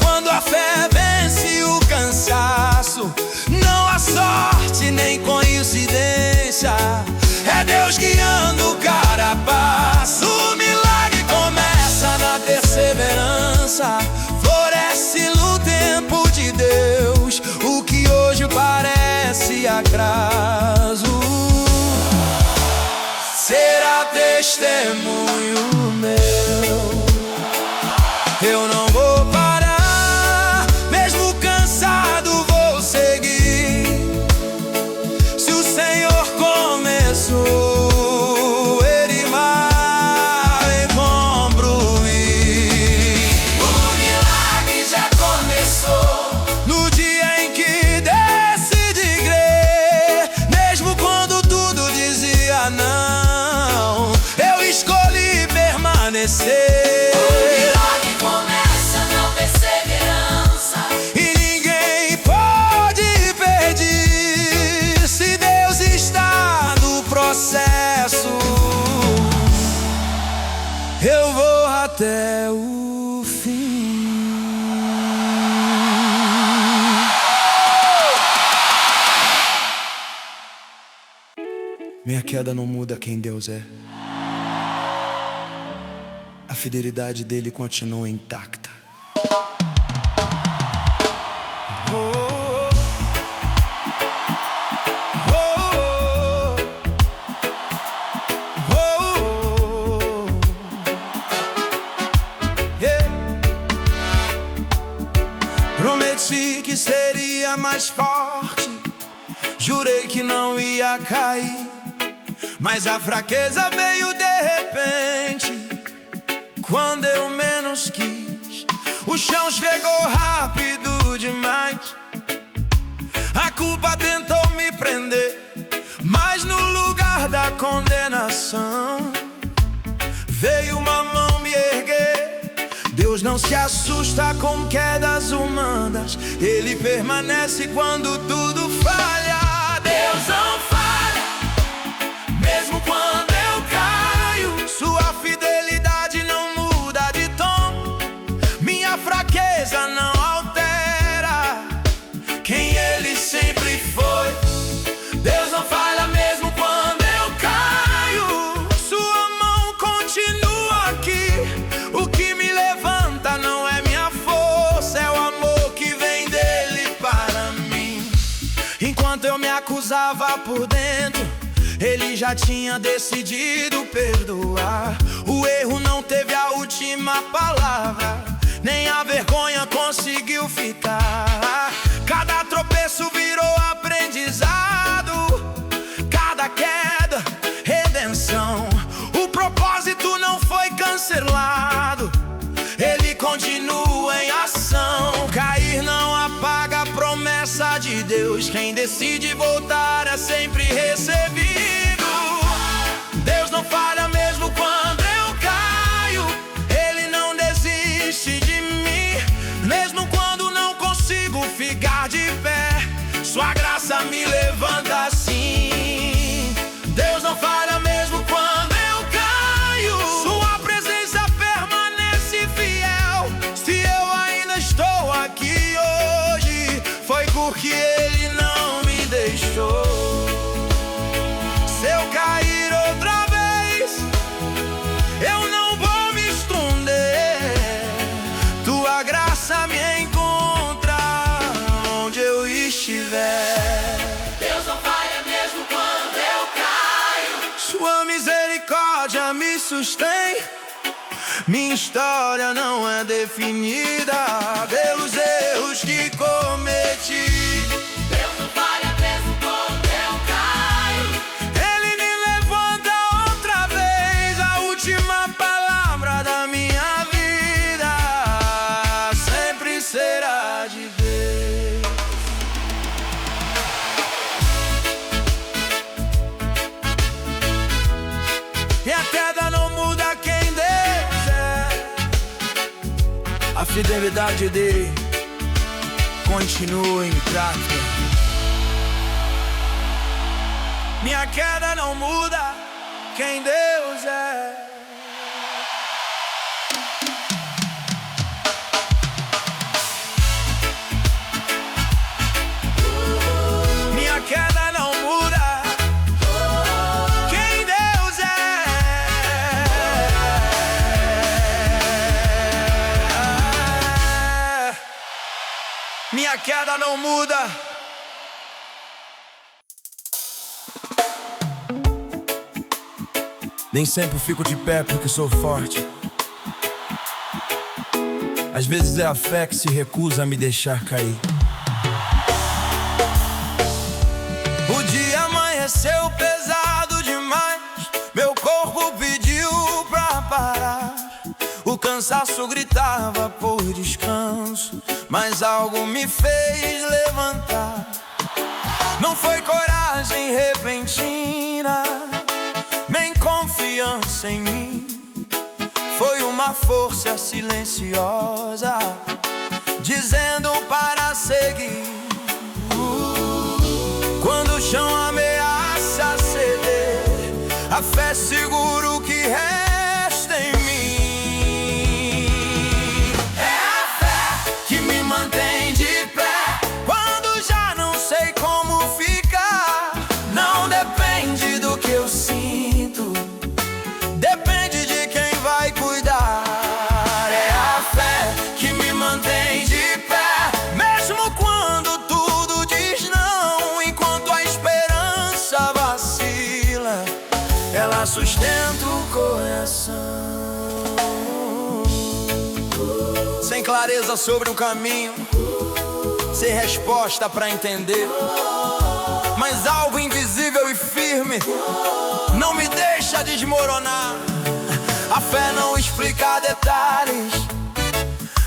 quando a fé vence o cansaço. Não há sorte nem coincidência, é Deus guiando cada passo. O milagre começa na perseverança, floresce no tempo de Deus o que hoje parece acaso. Será testemunho meu. Eu não vou parar, mesmo cansado vou seguir. Se o Senhor começou, Ele vai concluir. O milagre já começou No dia em que decidi crer, mesmo quando tudo dizia não, eu escolhi permanecer. Eu vou até o fim. Minha queda não muda quem Deus é. A fidelidade dele continua intacta. Prometi que seria mais forte, jurei que não ia cair, mas a fraqueza veio de repente, quando eu menos quis. O chão chegou rápido demais, a culpa tentou me prender, mas no lugar da condenação veio uma mão me erguer. Deus não se assusta com quedas humanas, Ele permanece quando tudo falha. Deus não falha, mesmo quando eu caio. Sua fidelidade não muda de tom, minha fraqueza não altera quem Ele sempre foi. Deus não falha mesmo quando eu caio, sua mão continua aqui. O que me levanta não é minha força, é o amor que vem dele para mim. Enquanto eu me acusava por dentro, Ele já tinha decidido perdoar. O erro não teve a última palavra, nem a vergonha conseguiu ficar. Cada tropeço virou aprendizado, cada queda, redenção. O propósito não foi cancelado, Ele continua em ação. Cair não apaga a promessa de Deus, quem decide voltar é sempre recebido. Deus não falha mesmo quando eu caio, Ele não desiste de mim, mesmo quando não consigo ficar de pé, sua graça me levanta assim. Deus não falha mesmo quando eu caio, sua presença permanece fiel. Se eu ainda estou aqui hoje, foi porque Ele não me deixou. Se eu cair outra vez, eu não vou me esconder, tua graça me encontra onde eu estiver. Deus não falha mesmo quando eu caio, Sua misericórdia já me sustém. Minha história não é definida pelos erros que cometi. Deus não falha mesmo quando eu caio. Ele me levanta outra vez. A última palavra da minha vida sempre será de Deus. E a queda não muda quem Deus é. A fidelidade dele continua intacta. Minha queda não muda quem Deus é. Minha queda não muda quem Deus é. Minha queda não muda. Nem sempre fico de pé porque sou forte. Às vezes é a fé que se recusa a me deixar cair. O dia amanheceu pesado demais. Meu corpo pediu pra parar. O cansaço gritava por descanso, mas algo me fez levantar. Não foi coragem repentina, nem confiança em mim. Foi uma força silenciosa dizendo para seguir. Quando o chão ameaça ceder, a fé segura o que resta em mim. É a fé que me mantém de pé quando já não sei como ficar. Não depende do que eu sinto, depende de quem vai cuidar. É a fé que me mantém de pé, mesmo quando tudo diz não. Enquanto a esperança vacila, ela sustenta o coração. Sem clareza sobre o caminho, sem resposta pra entender, mas algo invisível e firme não me deixa desmoronar. A fé não explica detalhes,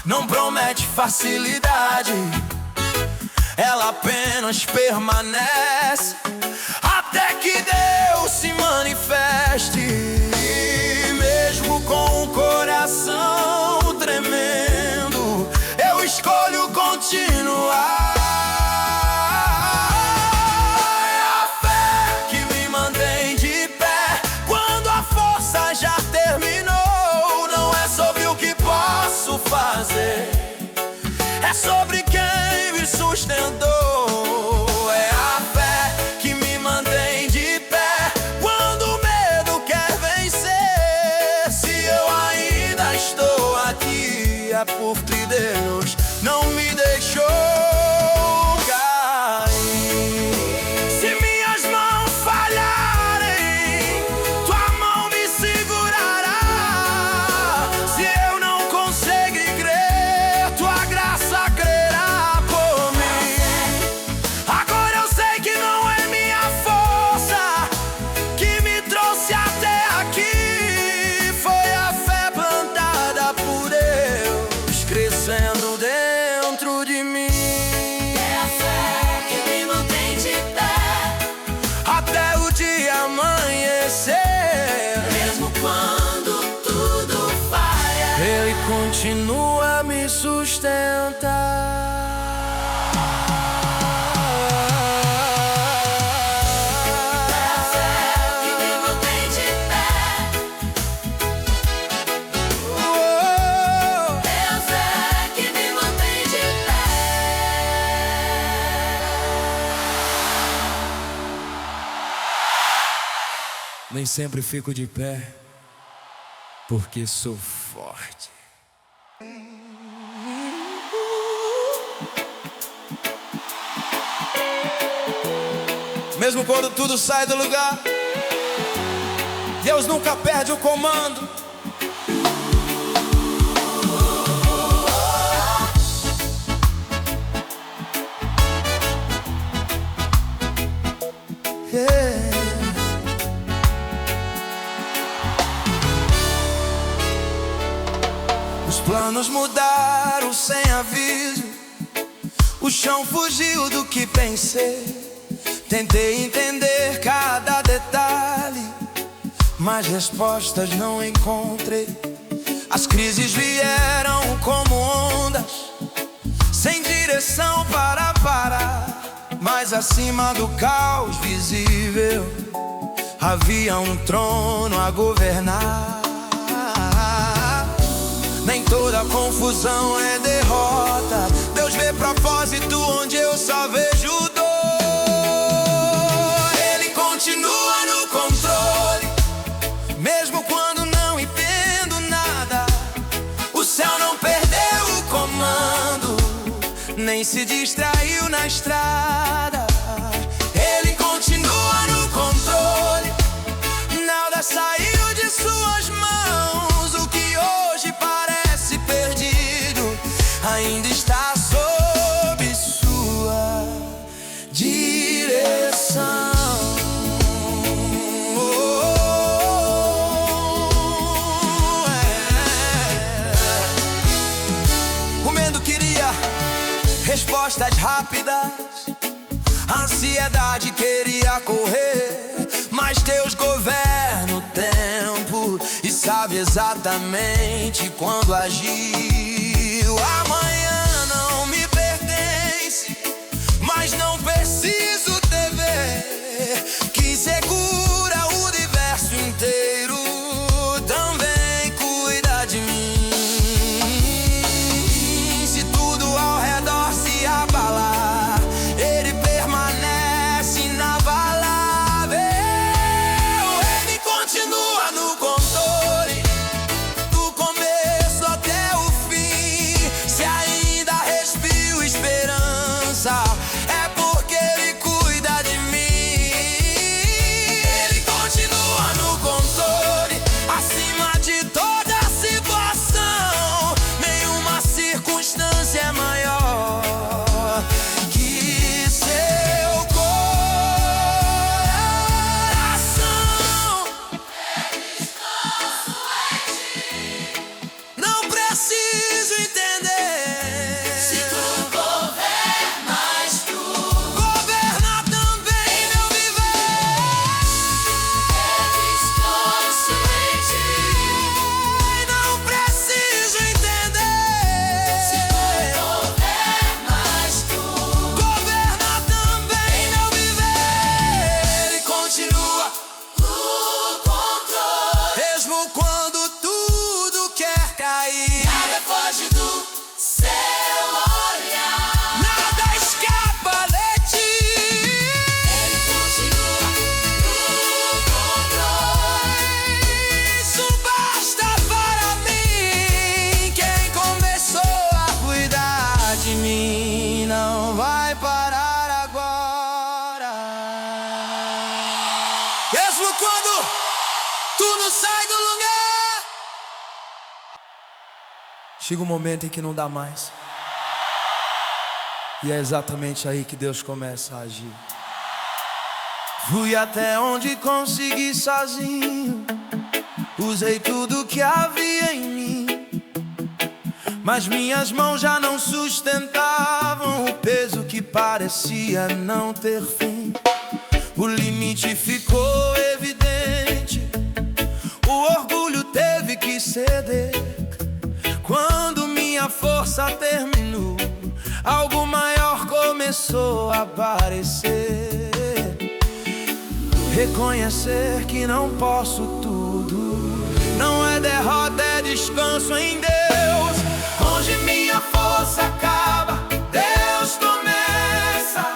não promete facilidade. Ela apenas permanece até que Deus se manifeste. E mesmo com o coração tremendo, eu escolho continuar. É a fé que me mantém de pé quando a força já terminou. Não é sobre o que posso fazer, é sobre quem me sustentou. É a fé que me mantém de pé quando o medo quer vencer. Se eu ainda estou aqui, é porque Deus não me deixou cair. Se minhas mãos falharem, tua mão me segurará. Se eu não conseguir crer, tua graça crerá por mim. Agora eu sei que não é minha força que me trouxe até aqui. Foi a fé plantada por Deus crescendo dentro de mim. É a fé que me mantém de pé, Até o dia amanhecer, mesmo quando tudo falha. Ele continua a me sustentar. Que me mantém de pé. Deus é que me mantém de pé. Nem sempre fico de pé porque sou forte. Mesmo quando tudo sai do lugar e eu Deus nunca perde o comando. Os planos mudaram sem aviso, o chão fugiu do que pensei. Tentei entender cada detalhe, mas respostas não encontrei. As crises vieram como ondas, sem direção para parar. Mas acima do caos visível havia um trono a governar. Nem toda confusão é derrota. Deus vê propósito onde eu só vejo dor. Ele continua no controle, mesmo quando não entendo nada. O céu não perdeu o comando, nem se distraiu na estrada. Ele continua no controle, nada saiu de suas mãos. O que hoje parece perdido ainda está sob sua direção. O medo queria respostas rápidas, a ansiedade queria correr, mas Deus governa o tempo e sabe exatamente quando agir. O amanhã não me pertence, mas não preciso temer que segura o universo inteiro, também cuida de mim. Se tudo ao redor se abalar, Ele permanece inabalável. Ele continua no controle, do começo até o fim. Se ainda respiro esperança, é porque Ele cuida de mim. Ele continua no controle, acima de toda situação. Nenhuma circunstância é maior que seu coração. Não preciso entender. Se tu governas, tu Governa também meu viver. descanso em ti. Não preciso entender. Se tu governas, tu Governa também meu viver. Ele continua no controle. mesmo quando tudo quer cair. Nada foge do seu olhar. Nada escapa de ti. Ele continua no controle. Isso basta para mim. Quem começou a cuidar de mim não vai parar agora. Mesmo quando tudo sai do lugar, chega um momento em que não dá mais. E é exatamente aí que Deus começa a agir. Fui até onde consegui sozinho, usei tudo que havia em mim, mas minhas mãos já não sustentavam o peso que parecia não ter fim. O limite ficou evidente, o orgulho teve que ceder. Quando minha força terminou, algo maior começou a aparecer. Reconhecer que não posso tudo não é derrota, é descanso em Deus. Onde minha força acaba, Deus começa.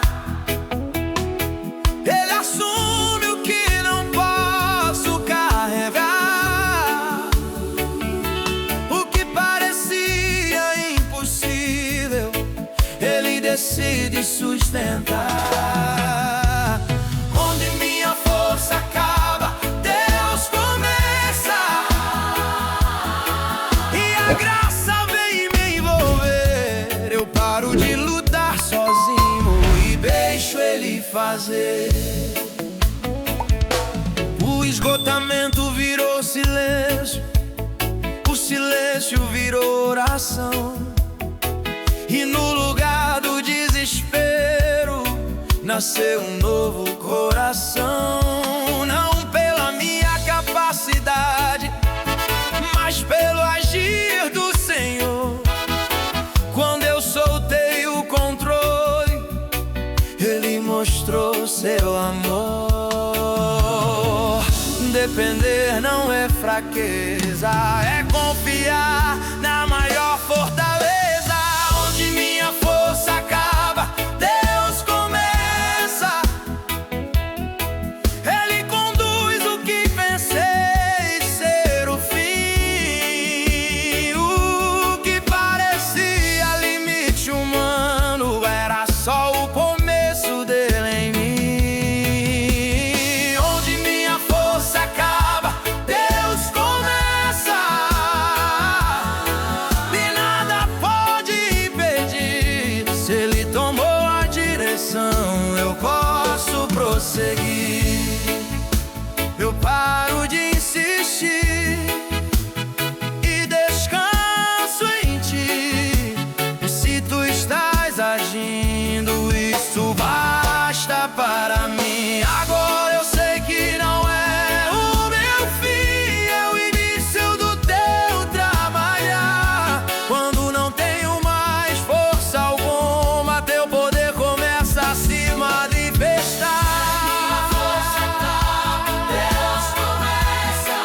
Ele assume o que não posso carregar. O que parecia impossível, Ele decide sustentar. Onde minha força acaba, Deus começa. a graça vem me envolver, eu paro de lutar sozinho e deixo Ele fazer. O esgotamento virou silêncio, o silêncio virou oração, e no lugar do desespero nasceu um novo coração. Não pela minha capacidade, mas pelo agir do Senhor. Quando eu soltei o controle, Ele mostrou seu amor. Depender não é fraqueza, é confiar na maior fortaleza. Onde minha força acaba, Deus começa. Ele conduz o que pensei ser o fim. O que parecia limite humano era só o começo dele em mim. Onde minha força acaba, Deus começa. E nada pode impedir. Se Ele tomou a direção, eu posso prosseguir. Eu paro de insistir e descanso em Ti. E se Tu estás agindo, isso basta para mim. Agora eu sei que não é o meu fim, é o início do Teu trabalhar. Quando não tenho mais força alguma, Teu poder começa a se manifestar.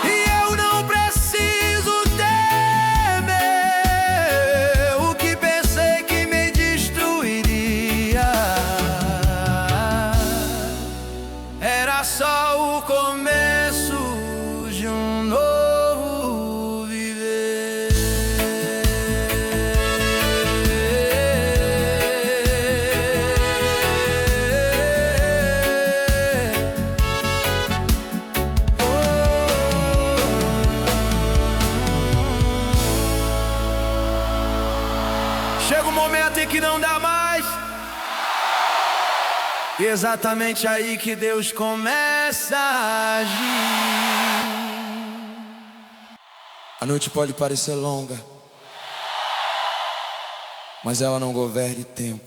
E eu não preciso temer o que pensei que me destruiria. Era só o começo de um novo viver. Chega um momento em que não dá mais, e é exatamente aí que Deus começa a agir. A noite pode parecer longa, mas ela não governa tempo.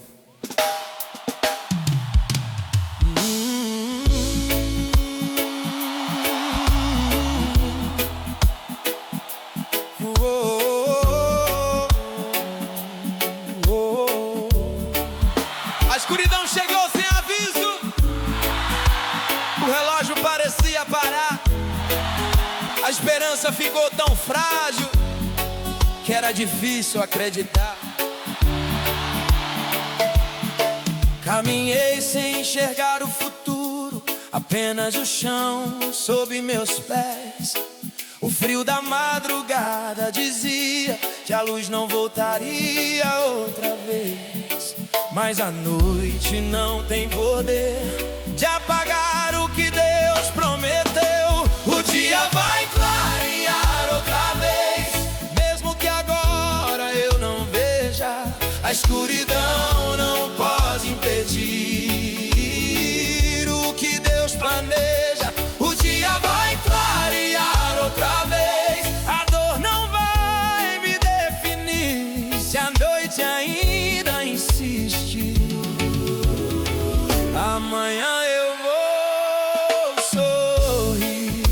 A escuridão chegou sem aviso, o relógio parecia parar, a esperança ficou tão frágil que era difícil acreditar. Caminhei sem enxergar o futuro, apenas o chão sob meus pés. O frio da madrugada dizia que a luz não voltaria outra vez. Mas a noite não tem poder de apagar o que Deus prometeu. O dia vai clarear outra vez, mesmo que agora eu não veja. A escuridão não pode impedir o que Deus planeja. O dia vai clarear outra vez, a dor não vai me definir. Se a noite ainda insiste, amanhã eu vou sorrir.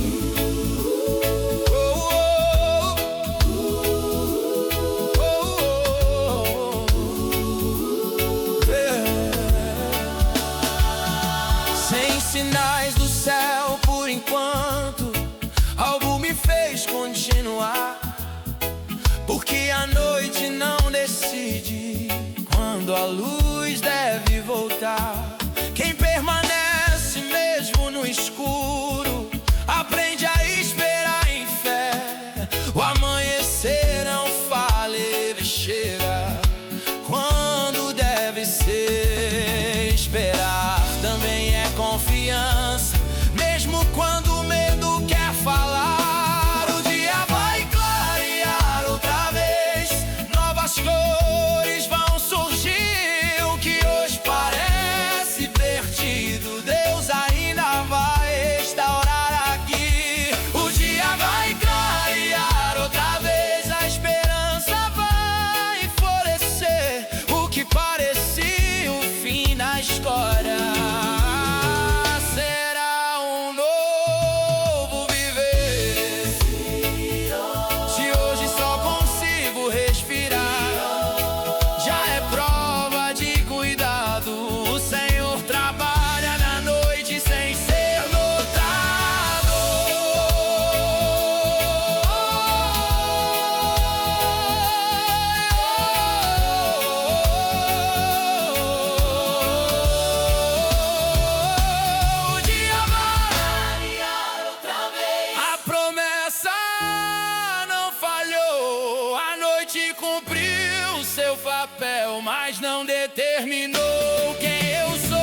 papel, mas não determinou quem eu sou.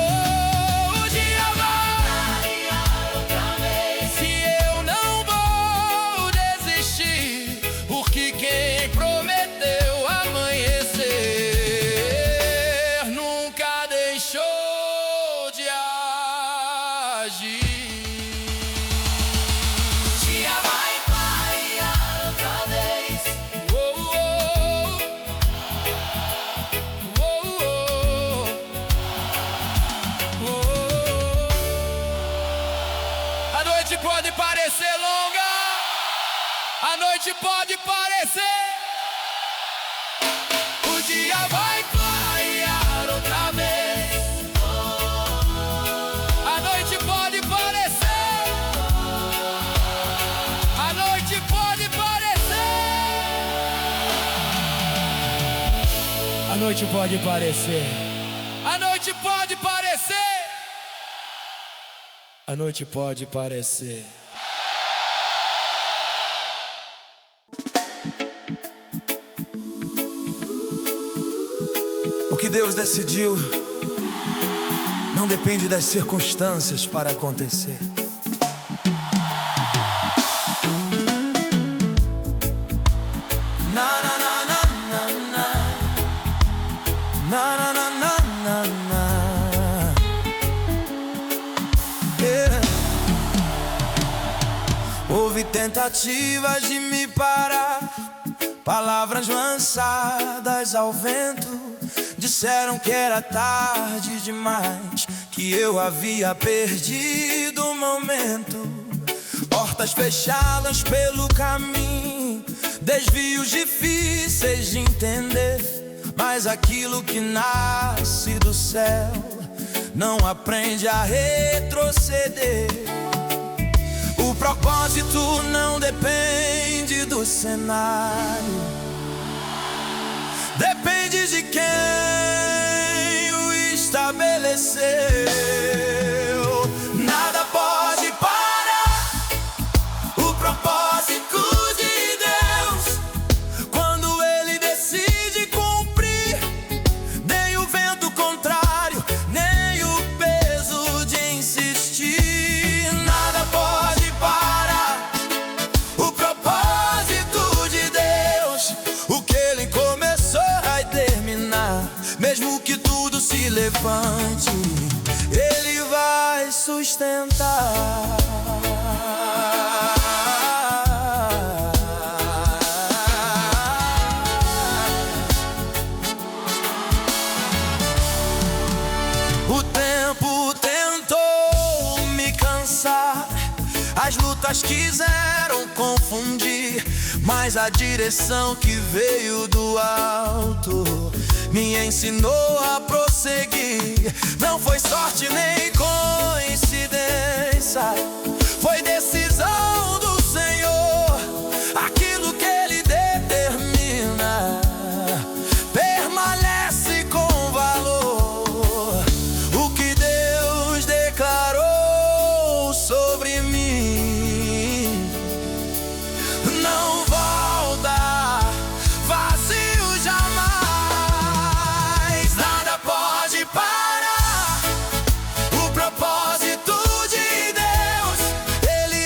O dia vai outra vez. Se eu não vou desistir, porque quem prometeu amanhecer nunca deixou de agir. A noite pode parecer longa, a noite pode parecer. O dia vai clarear outra vez. A noite pode parecer, a noite pode parecer. A noite pode parecer, a noite pode parecer. A noite pode parecer. O que Deus decidiu não depende das circunstâncias para acontecer. Na na na na na na. Na na na na na na. Houve tentativas de me parar, palavras lançadas ao vento. Disseram que era tarde demais, que eu havia perdido o momento. Portas fechadas pelo caminho, desvios difíceis de entender. Mas aquilo que nasce do céu não aprende a retroceder. O propósito não depende do cenário, depende de quem o estabeleceu. Nada pode parar o propósito de Deus quando Ele decide cumprir. Nem o vento contrário, nem o peso de insistir. Nada pode parar o propósito de Deus. O que Ele começou vai terminar. Mesmo que tudo se levante, Ele vai sustentar. O tempo tentou me cansar, as lutas quiseram confundir, mas a direção que veio do alto me ensinou a prosseguir. Não foi sorte nem coincidência, foi decisão do Senhor. Aquilo que Ele determina permanece com valor. O que Deus declarou sobre mim não volta vazio jamais. Nada pode parar o propósito de Deus. Ele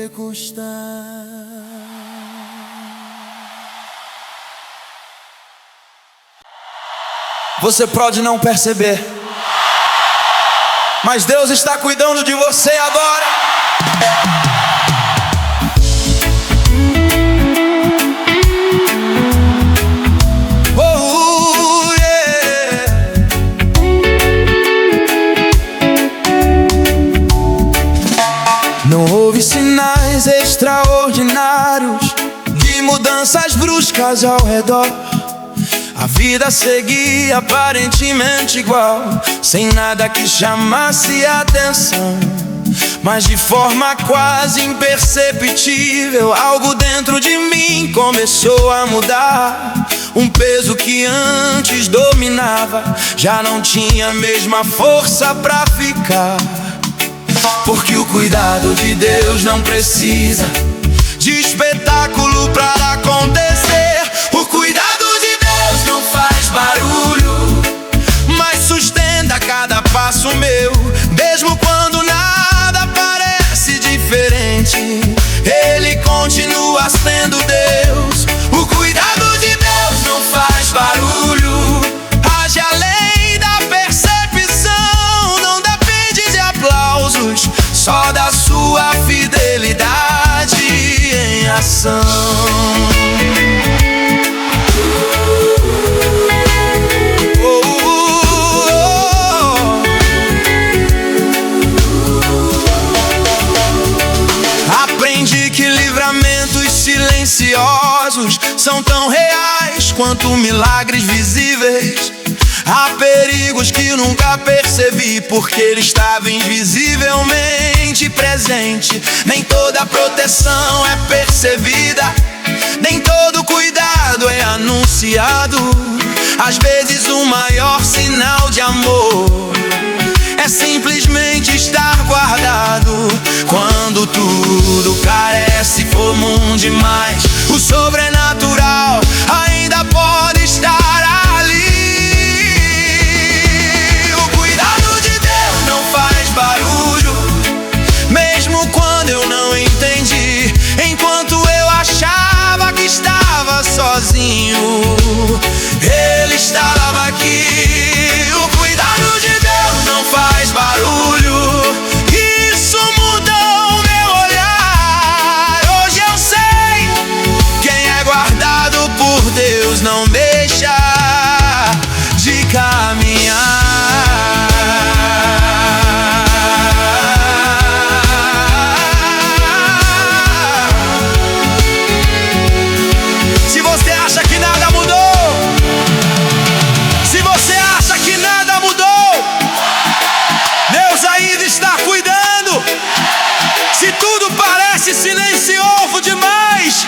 você custar. Você pode não perceber, mas Deus está cuidando de você agora. Oh, yeah. Não houve sinais extraordinários de mudanças bruscas ao redor. A vida seguia aparentemente igual, sem nada que chamasse atenção. Mas de forma quase imperceptível, algo dentro de mim começou a mudar. Um peso que antes dominava já não tinha a mesma força pra ficar. Porque o cuidado de Deus não precisa de espetáculo pra acontecer. O cuidado de Deus não faz barulho, mas sustenta cada passo meu. Mesmo quando nada parece diferente, Ele continua sendo Deus. O cuidado de Deus não faz barulho, age além da percepção. Não depende de aplausos, só da sua fidelidade em ação. Aprendi que livramentos silenciosos são tão reais quanto milagres visíveis. Há perigos que nunca percebi, porque Ele estava invisivelmente presente. Nem toda proteção é percebida, nem todo cuidado é anunciado. Às vezes o maior sinal de amor é simplesmente estar guardado. Quando tudo carece comum demais, o sobrenatural ainda pode estar ali. O cuidado de Deus não faz barulho, mesmo quando eu não entendi. Enquanto eu achava que estava sozinho, Ele estava aqui. O cuidado de Deus não faz barulho, isso mudou meu olhar. Hoje eu sei, quem é guardado por Deus não deixa de caminhar. Se você acha que nada mudou, se você acha que nada mudou, Deus ainda está cuidando. Se tudo parece silencioso demais,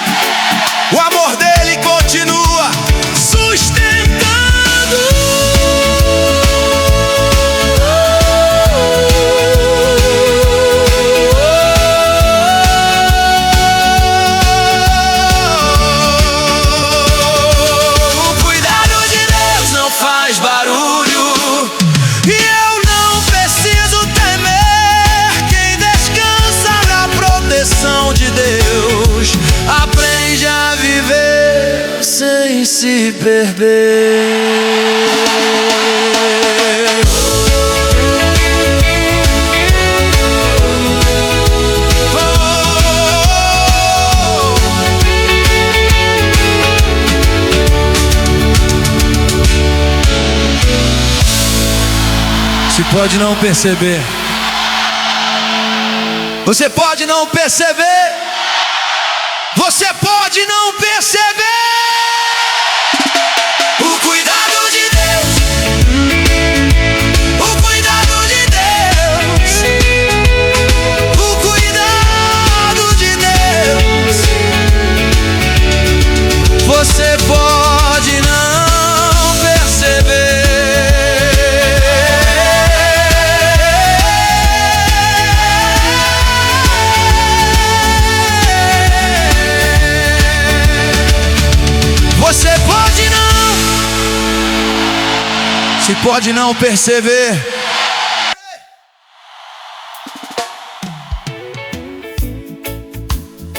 o amor dele continua sustentando. O cuidado de Deus não faz barulho, e eu não preciso temer. Quem descansa na proteção de Deus aprende a viver sem se perder. Se pode não perceber, Você pode não perceber, você pode não perceber. O cuidado de Deus, o cuidado de Deus, o cuidado de Deus. Você pode não perceber. Você pode não, se pode não perceber.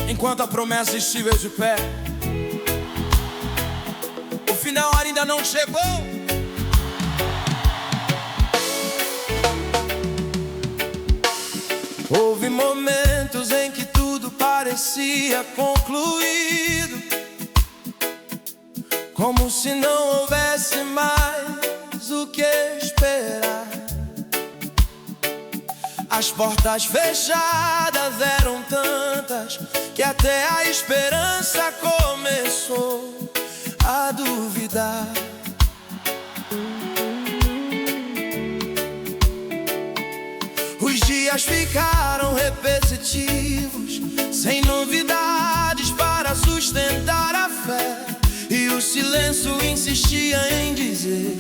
enquanto a promessa estiver de pé. O final ainda não chegou. Houve momentos em que tudo parecia concluído, como se não houvesse mais o que esperar. As portas fechadas eram tantas que até a esperança começou a duvidar. Os dias ficaram repetitivos, sem novidades para sustentar a fé. E o silêncio insistia em dizer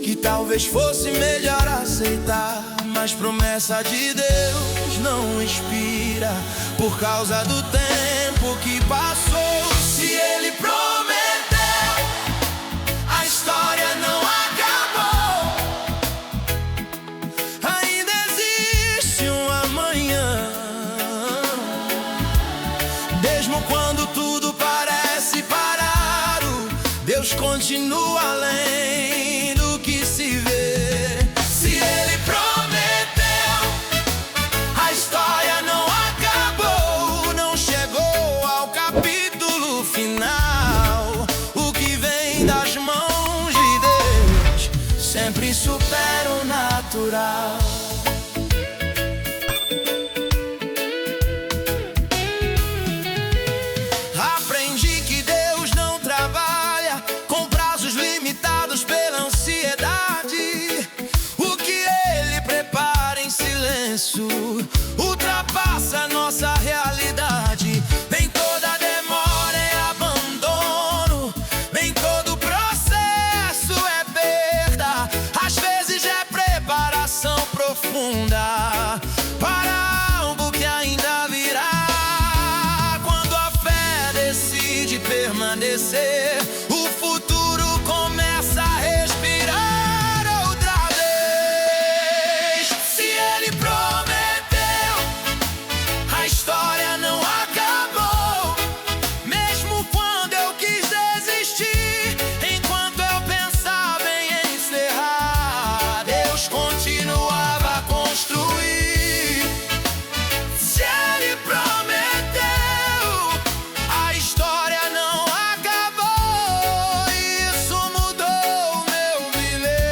que talvez fosse melhor aceitar. Mas promessa de Deus não expira por causa do tempo que passou. Se Ele prometeu, a história não acabou. Ainda existe um amanhã. Mesmo quando tudo parece parado, Deus continua além do que se vê. Se Ele prometeu, a história não acabou, não chegou ao capítulo final. O que vem das mãos de Deus sempre supera o natural. Aprendi que Deus não trabalha com prazos limitados pela ansiedade. O que Ele prepara em silêncio ultrapassa nossa realidade. Nem toda demora é abandono, nem todo processo é perda. Às vezes é preparação profunda para algo que ainda virá. Quando a fé decide permanecer, o futuro começa a respirar outra vez. Se Ele prometeu, a história não acabou. Mesmo quando eu quis desistir, enquanto eu pensava em encerrar, Deus continuava a construir. Se Ele prometeu, a história não acabou. Isso mudou meu viver.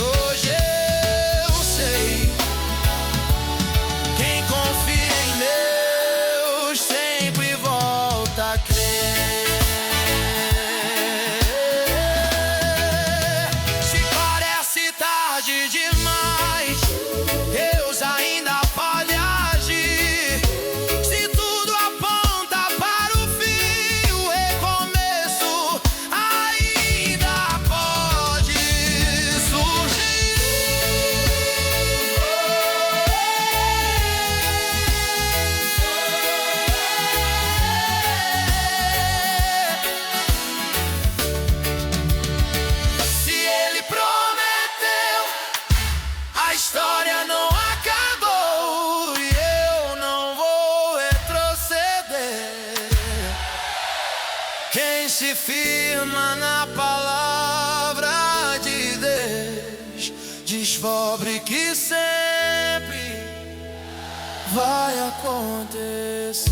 Hoje eu sei, quem confia em Deus sempre volta a crer. Se parece tarde demais, Deus ainda pode agir. Se tudo aponta para o fim, o recomeço ainda pode surgir. Se Ele prometeu, a história não acabou e eu não vou retroceder. Quem se firma na palavra de Deus descobre que sempre vai acontecer.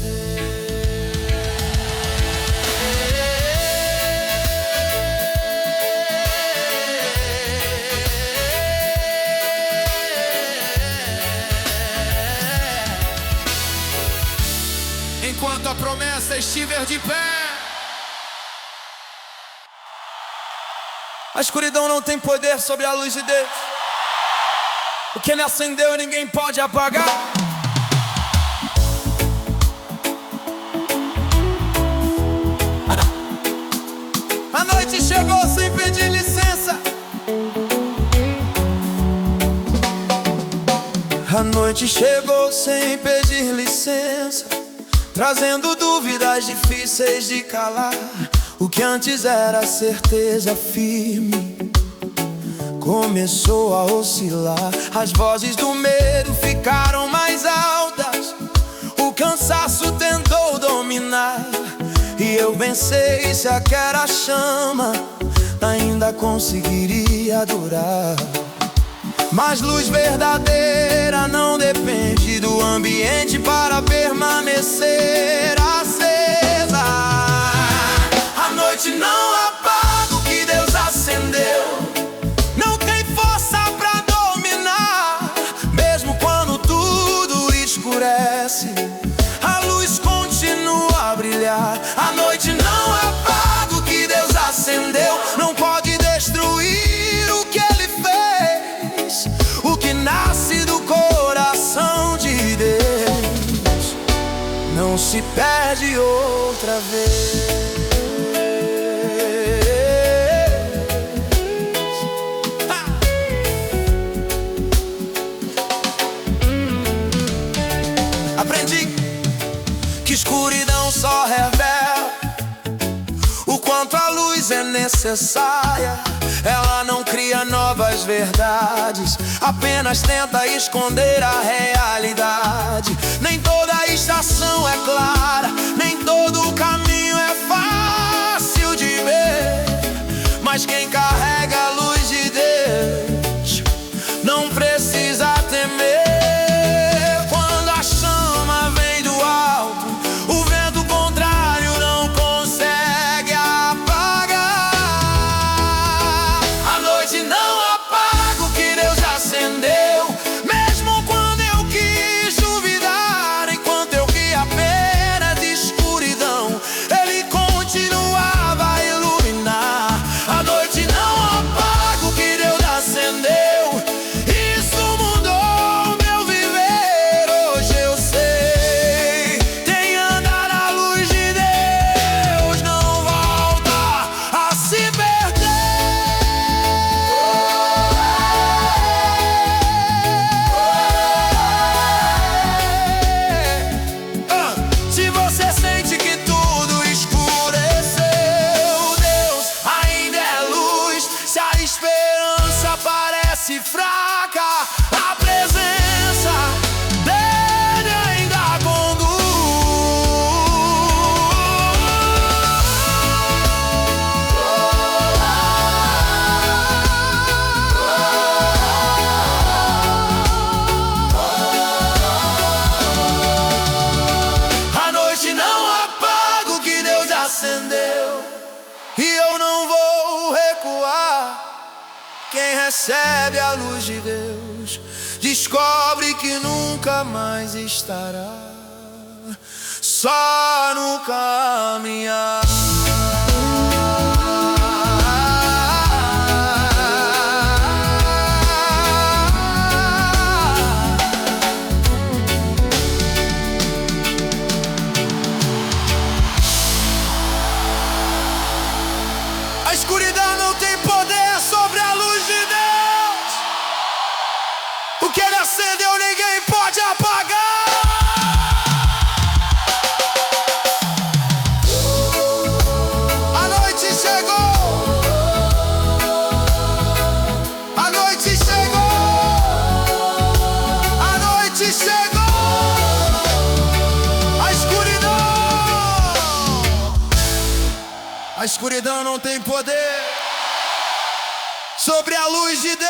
Enquanto a promessa estiver de pé. A escuridão não tem poder sobre a luz de Deus. O que Ele acendeu ninguém pode apagar. A noite chegou sem pedir licença. A noite chegou sem pedir licença, trazendo dúvidas difíceis de calar. O que antes era certeza firme começou a oscilar. As vozes do medo ficaram mais altas, o cansaço eu pensei se aquela chama ainda conseguiria durar. Mas luz verdadeira não depende do ambiente para permanecer acesa. A noite não apaga o que Deus acendeu, não tem força pra dominar. Mesmo quando tudo escurece, a luz continua a brilhar. A noite não apaga o que Deus acendeu, não pode destruir o que Ele fez. O que nasce do coração de Deus não se perde outra vez. Aprendi que escuridão só revela o quanto a luz é necessária. Ela não cria novas verdades, apenas tenta esconder a realidade. Nem toda estação é clara, nem todo caminho é fácil de ver, mas quem carrega a luz de Deus não precisa temer. Quando a chama vem do alto, o vento contrário não consegue apagar. A noite não apaga o que Deus acendeu, mesmo quando eu quis duvidar, enquanto eu vi apenas escuridão, Ele continuava a iluminar. A noite não apaga o que Deus acendeu, isso mudou meu viver. Hoje eu sei, quem anda na luz de Deus não volta a se perder. Se você sente que tudo escureceu, Deus ainda é luz. Se a esperança parece fraca, a presença dele ainda conduz. A noite não apaga o que Deus acendeu, e eu não vou recuar. Quem recebe a luz de Deus descobre que nunca mais estará só no caminhar. A escuridão não tem poder sobre a luz de Deus. O que Ele acendeu ninguém pode apagar. A noite chegou, a noite chegou, a noite chegou. A escuridão não tem poder sobre a luz de Deus.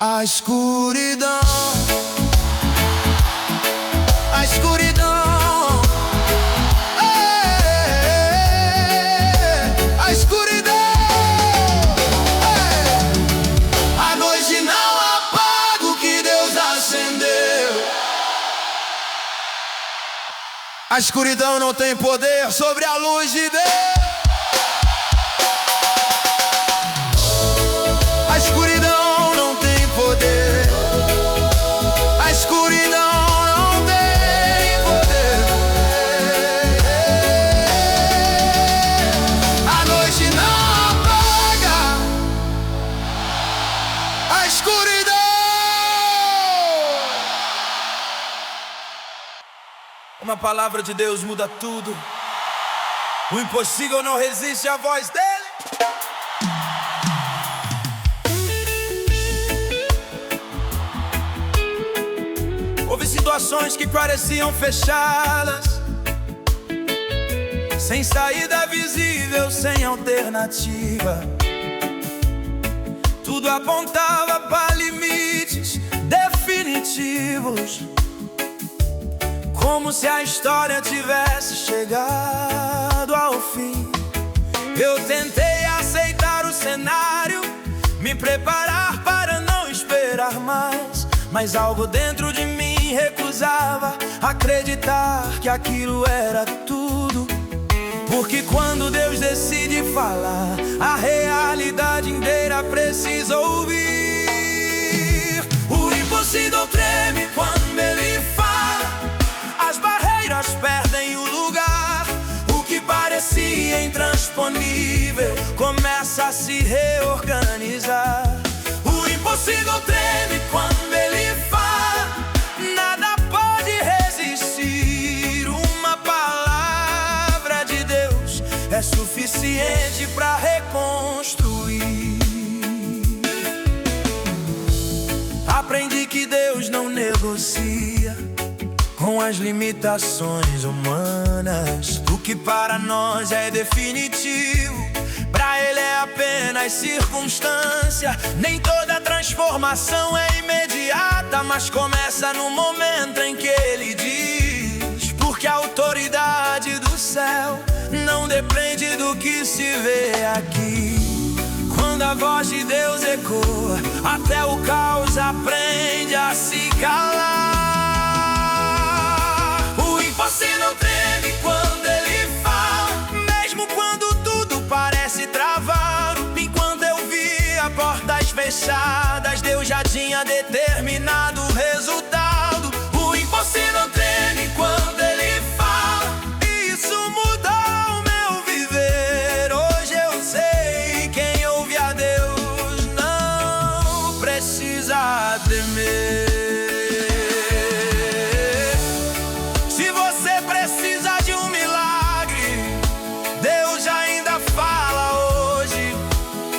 A escuridão, a escuridão, a escuridão. A noite não apaga o que Deus acendeu. A escuridão não tem poder sobre a luz de Deus. A escuridão não tem poder. A escuridão não tem poder. A noite não apaga a escuridão. Uma palavra de Deus muda tudo. O impossível não resiste à voz dele. Houve situações que pareciam fechadas, sem saída visível, sem alternativa. Tudo apontava para limites definitivos, como se a história tivesse chegado ao fim. Eu tentei aceitar o cenário, me preparar para não esperar mais, mas algo dentro de mim recusava acreditar que aquilo era tudo. Porque quando Deus decide falar, a realidade inteira precisa ouvir. O impossível treme quando Ele fala, as barreiras perdem o lugar. O que parecia intransponível começa a se reorganizar. O impossível treme quando Ele fala, nada pode resistir. Uma palavra de Deus é suficiente para reconstruir. Aprendi que Deus não negocia com as limitações humanas. O que para nós é definitivo, pra Ele é apenas circunstância. Nem toda transformação é imediata, mas começa no momento em que Ele diz. Porque a autoridade do céu não depende do que se vê aqui. Quando a voz de Deus ecoa, até o caos aprende a se calar. O impossível treme quando Ele fala, mesmo quando tudo parece travado. Enquanto eu via portas fechadas, Deus já tinha determinado o resultado. O impossível treme quando Ele fala, e isso mudou o meu viver. Hoje eu sei, quem ouve a Deus não precisa temer. Se você precisa de um milagre, Deus ainda fala hoje.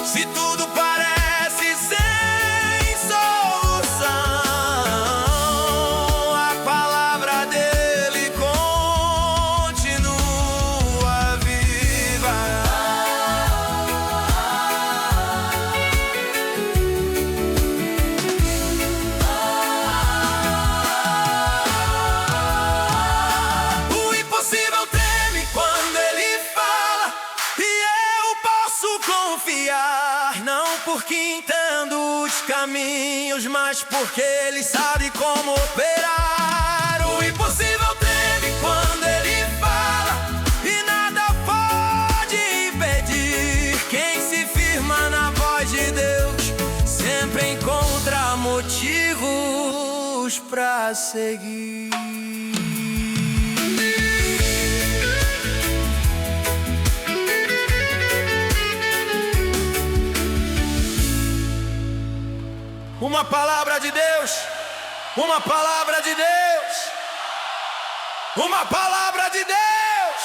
Se tudo parece sem solução, a palavra dele continua viva. O impossível treme quando Ele fala, e eu posso confiar. Não porque entendo os caminhos, mas porque Ele sabe como operar. O impossível treme quando Ele fala, e nada pode impedir. Quem se firma na voz de Deus sempre encontra motivos pra seguir. Uma palavra de Deus, uma palavra de Deus, uma palavra de Deus,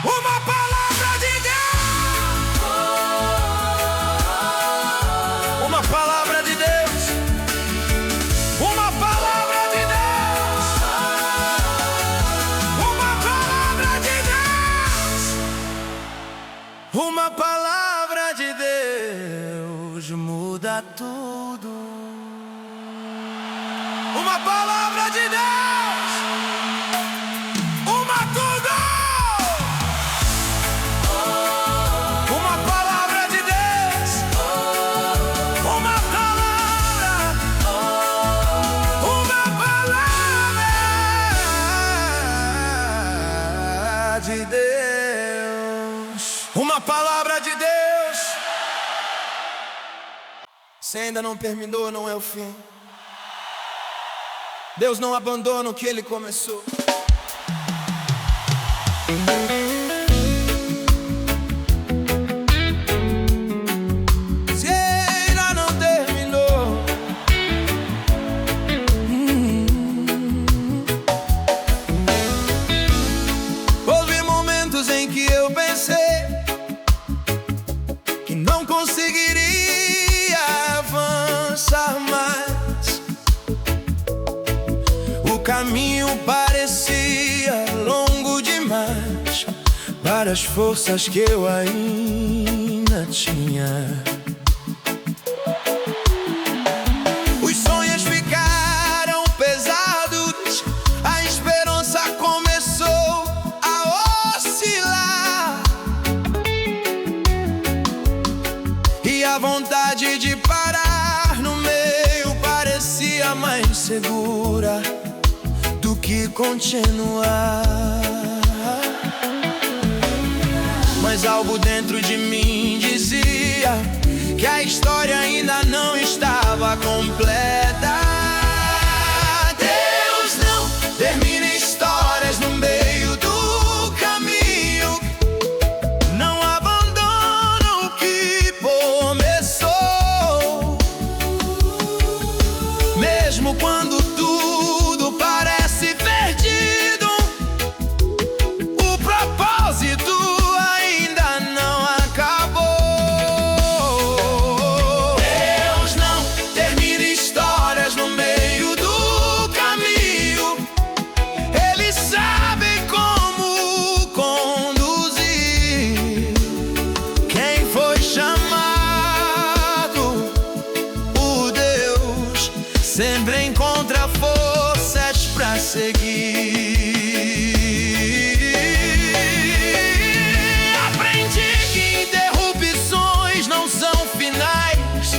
uma palavra de Deus, uma palavra de Deus, uma palavra de Deus, uma palavra de Deus, uma palavra de Deus muda tudo. Uma palavra de Deus, uma tudo. Uma palavra de Deus, uma palavra, uma palavra de Deus, uma palavra de Deus. Se ainda não terminou, não é o fim. Deus não abandona o que Ele começou. Se ainda não terminou, houve momentos em que eu pensei que não conseguiria avançar mais. O caminho parecia longo demais. recuperar as forças que eu ainda tinha. Os sonhos ficaram pesados, a esperança começou a oscilar, e a vontade de parar no meio parecia mais segura do que continuar. Mas algo dentro de mim dizia que a história ainda não estava completa. Deus não termina histórias no meio do caminho, não abandona o que começou. Mesmo quando tudo parece perdido, o propósito ainda não acabou. Deus não termina histórias no meio do caminho, Ele sabe como conduzir quem foi chamado por Deus. Sempre encontra forças pra seguir. Aprendi que interrupções não são finais,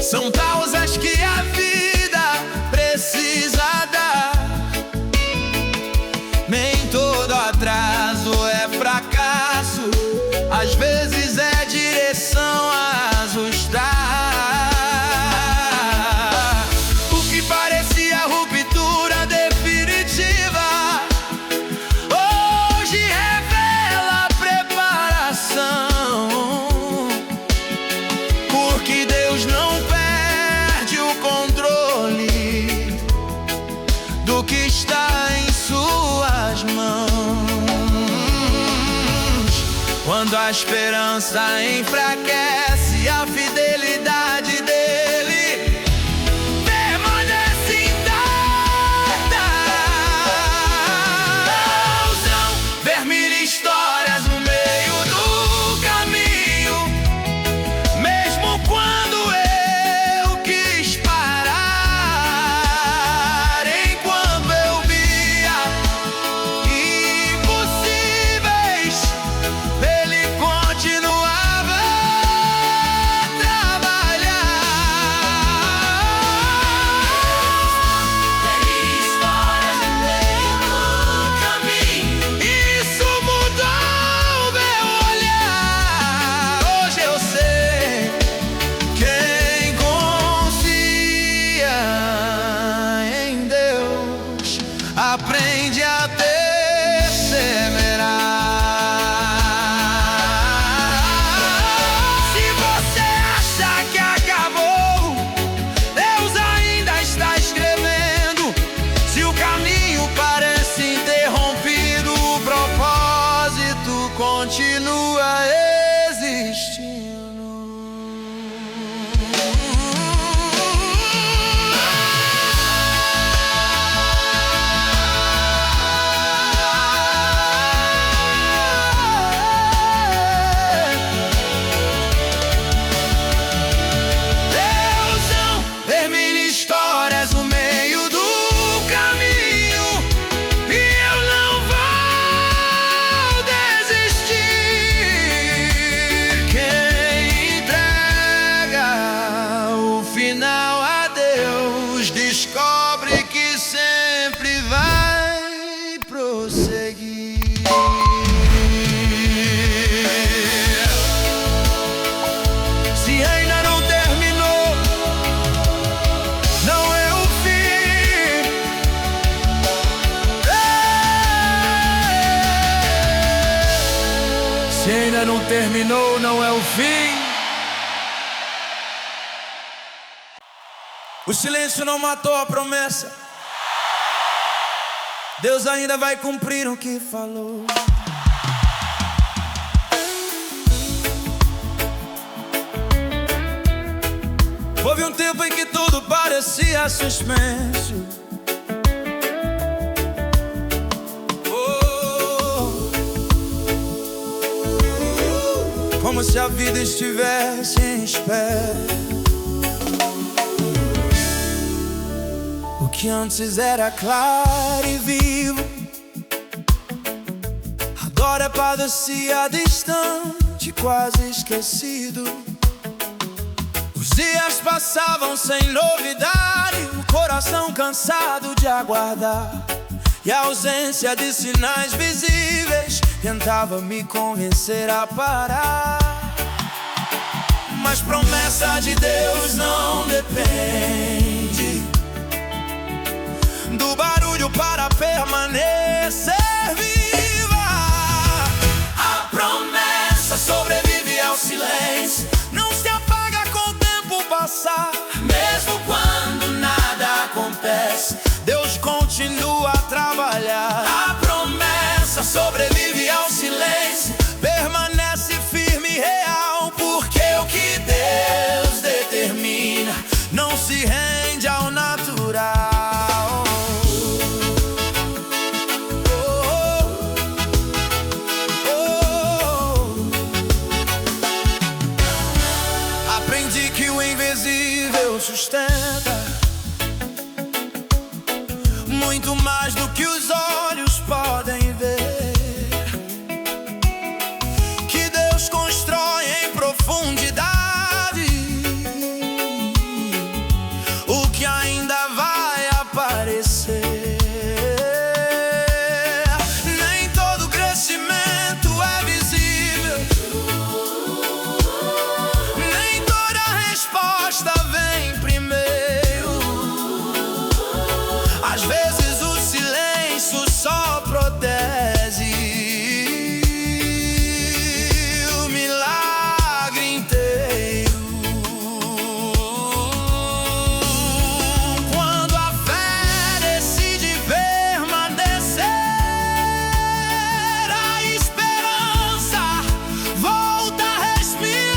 são pausas que a vida precisa dar. Nem todo atraso é fracasso, às vezes é direção a ajustar. Do que está em suas mãos. Quando a esperança enfraquece, a fidelidade dele permanece intacta. Deus não termina histórias no meio do caminho, mesmo quando eu quis parar, enquanto eu via impossíveis, Ele continuava a trabalhar. Tem histórias no meio do caminho, isso mudou meu olhar. Hoje eu sei, quem confia em Deus aprende a perseverar. Se você acha que acabou, Deus ainda está escrevendo. Se o caminho parece interrompido, o propósito continua existindo. Deus não termina histórias no meio do caminho, e eu não vou desistir. Quem entrega o final a Deus descobre que sempre vai prosseguir. Se ainda não terminou, não é o fim. Se ainda não terminou, não é o fim. O silêncio não matou a promessa, Deus ainda vai cumprir o que falou. Houve um tempo em que tudo parecia suspenso. como se a vida estivesse em espera. O que antes era claro e vivo agora parecia distante, quase esquecido. Os dias passavam sem novidade, o coração cansado de aguardar, e a ausência de sinais visíveis tentava me convencer a parar. Mas promessa de Deus não depende do barulho para permanecer viva. A promessa sobrevive ao silêncio, não se apaga com o tempo passar. Mesmo quando nada acontece, Deus continua a trabalhar. A promessa sobrevive ao silêncio, permanece firme e real, porque o que Deus determina não se rende ao natural. Aprendi que o invisível sustenta muito mais do que os olhos podem ver, que Deus constrói em profundidade o que ainda vai aparecer. Nem todo crescimento é visível, nem toda resposta vem primeiro. Às vezes o silêncio só protege o milagre inteiro. Quando a fé decide permanecer, a esperança volta a respirar.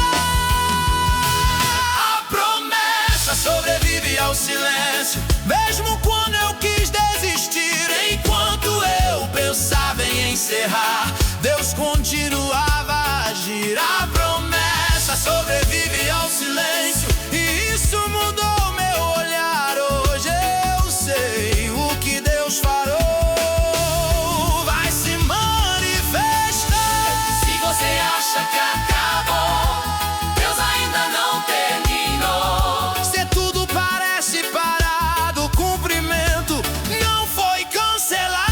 A promessa sobrevive ao silêncio, mesmo quando eu quis desistir. Enquanto eu pensava em encerrar, Deus continuava a agir. A promessa sobrevive ao silêncio, e isso mudou meu olhar. Hoje eu sei o que Deus falou vai se manifestar. Se você acha que acabou, Deus ainda não terminou. Se tudo parece parado, o cumprimento não foi cancelado.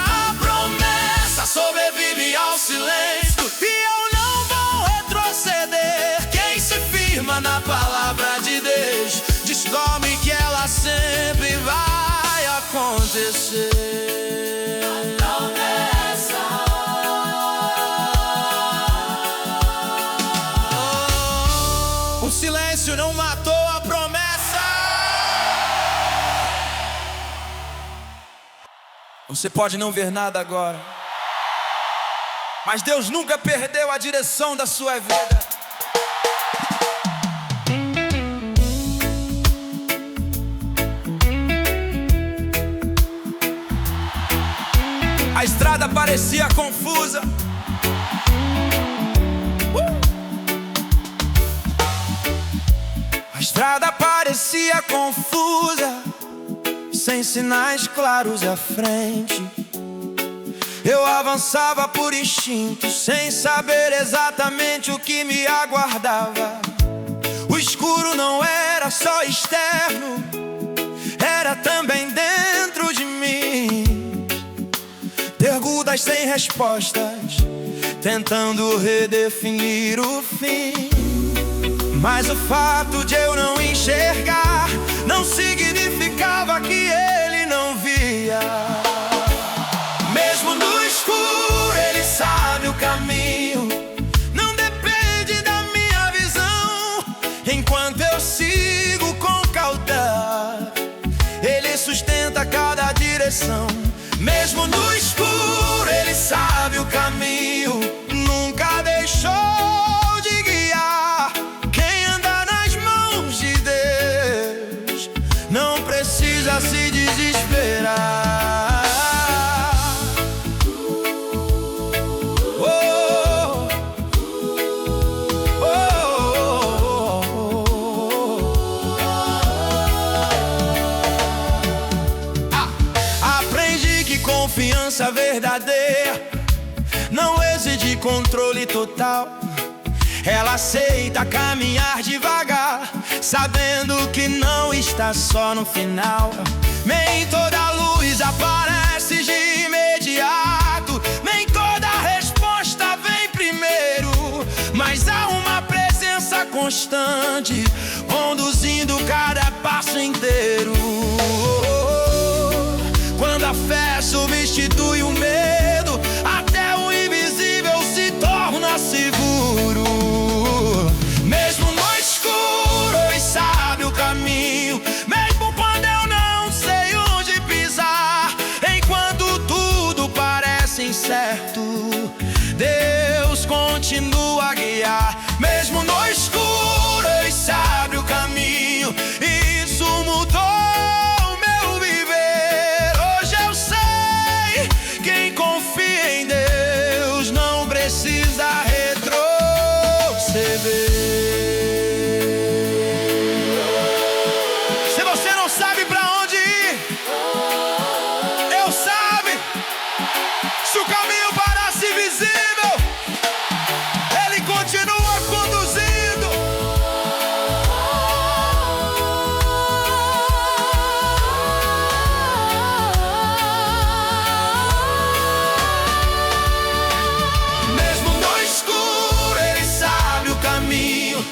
A promessa sobrevive ao silêncio, e eu não vou retroceder. Quem se firma na palavra de Deus descobre que ela sempre vai acontecer. O silêncio não matou a promessa. Você pode não ver nada agora, mas Deus nunca perdeu a direção da sua vida. A estrada parecia confusa, a estrada parecia confusa, sem sinais claros à frente. Eu avançava por instinto, sem saber exatamente o que me aguardava. O escuro não era só externo, era também dentro de mim. Perguntas sem respostas, tentando redefinir o fim. Mas o fato de eu não enxergar não significava que ele não via. Mesmo no escuro ele sabe o caminho, não depende da minha visão. Enquanto eu sigo com cautela, ele sustenta cada direção. Mesmo no escuro ele sabe o caminho, nunca deixou de guiar. Quem anda nas mãos de Deus confiança verdadeira não exige controle total. Ela aceita caminhar devagar, sabendo que não está só no final. Nem toda luz aparece de imediato, nem toda resposta vem primeiro, mas há uma presença constante, conduzindo cada passo inteiro. Quando a fé substitui o medo, até o invisível se torna seguro. Mesmo no escuro, Ele sabe o caminho, mesmo quando eu não sei onde pisar. Enquanto tudo parece incerto, Deus continua a guiar. Mesmo no escuro, Ele sabe o caminho, e isso mudou o meu viver. Hoje eu sei, quem confia em Deus não precisa retroceder. Se você não sabe pra onde ir, Deus sabe. Se o caminho parece visível, Ele continua conduzindo. Mesmo no escuro, Ele sabe o caminho,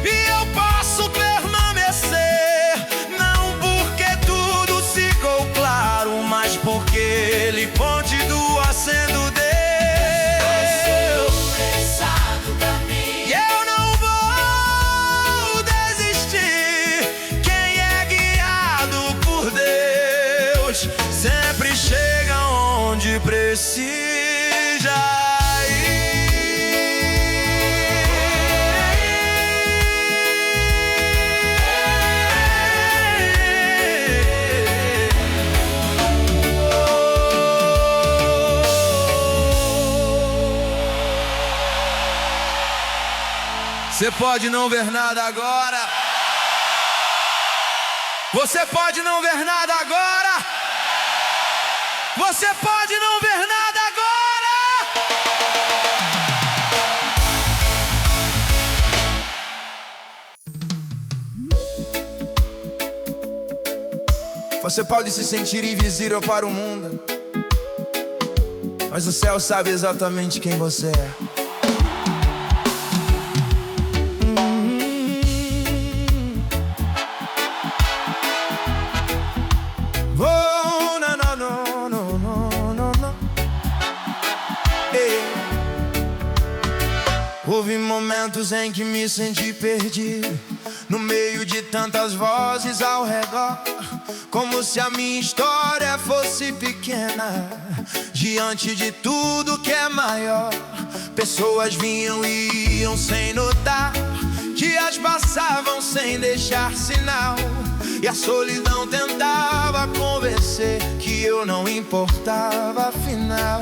e eu posso permanecer, não porque tudo ficou claro, mas porque Ele continua sendo Deus. Ele sabe o caminho. E eu não vou desistir. Quem é guiado por Deus sempre chega onde precisa ir. Você pode não ver nada agora. Você pode não ver nada agora. Você pode não ver nada agora. Você pode se sentir invisível para o mundo, mas o céu sabe exatamente quem você é. Oh, no, no, no, no, no, no, no. Ei. Houve momentos em que me senti perdido, no meio de tantas vozes ao redor, como se a minha história fosse pequena diante de tudo que é maior. Pessoas vinham e iam sem notar, dias passavam sem deixar sinal, e a solidão tentava convencer que eu não importava afinal.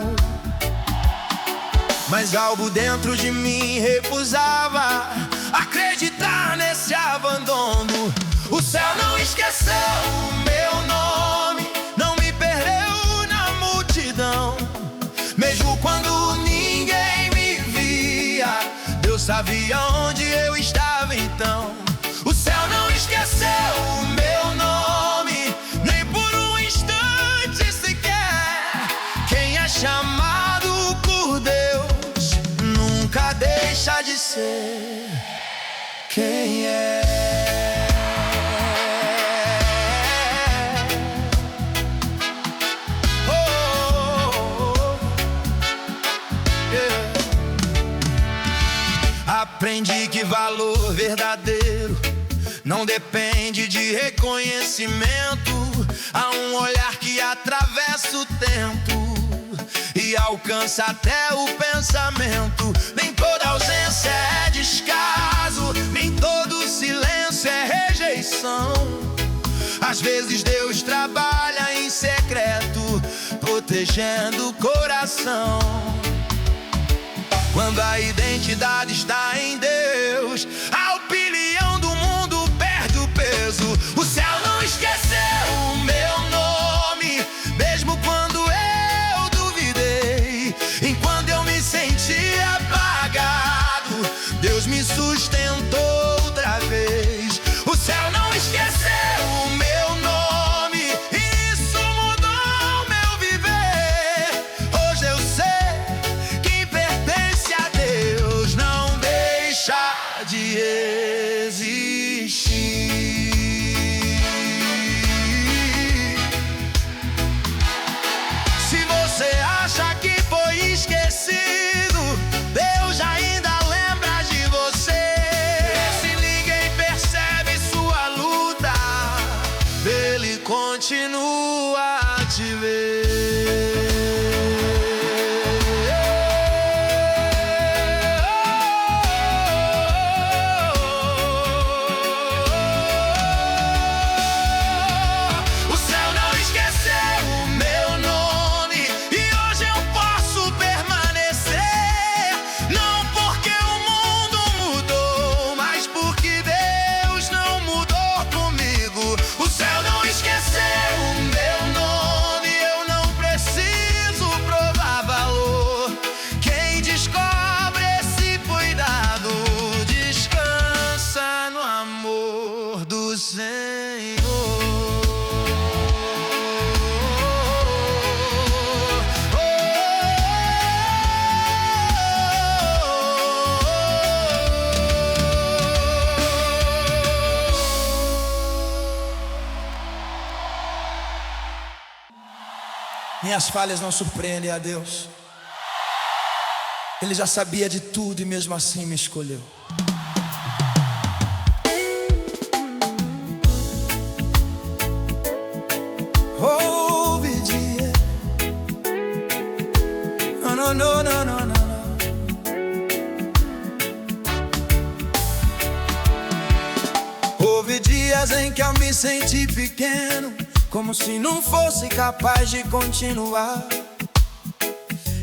Mas algo dentro de mim recusava acreditar nesse abandono. O céu não esqueceu o meu nome, não me perdeu na multidão. Mesmo quando ninguém me via, Deus sabia onde eu estava então. O céu não esqueceu o meu nome, nem por um instante sequer. Quem é chamado por Deus nunca deixa de ser quem é. Aprendi que valor verdadeiro não depende de reconhecimento. Há um olhar que atravessa o tempo e alcança até o pensamento. Nem toda ausência é descaso, nem todo silêncio é rejeição. Às vezes Deus trabalha em secreto, protegendo o coração. Quando a identidade está em Deus, a opinião do mundo perde o peso. O céu não esqueceu o meu nome, mesmo quando Minhas falhas não surpreendem a Deus. Ele já sabia de tudo e mesmo assim me escolheu. Houve dia, não, não, não, não, não. Houve dias em que eu me senti pequeno, como se não fosse capaz de continuar.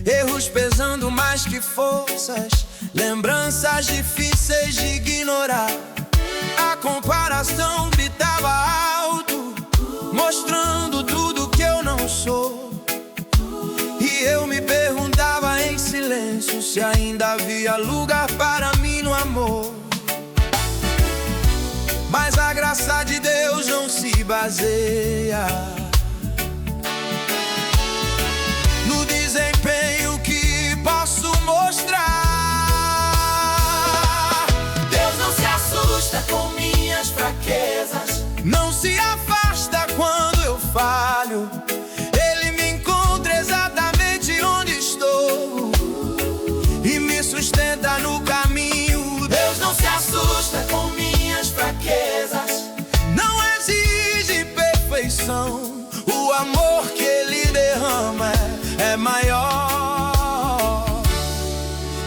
Erros pesando mais que forças, lembranças difíceis de ignorar. A comparação gritava alto, mostrando tudo que eu não sou. E eu me perguntava em silêncio se ainda havia lugar para mim no amor. Mas a graça de Deus não se baseia no desempenho que posso mostrar. Deus não se assusta com minhas fraquezas, não se afasta quando eu falho. Ele me encontra exatamente onde estou e me sustenta no caminho. Deus não se assusta com minhas fraquezas, não exige perfeição. O amor que Ele derrama é maior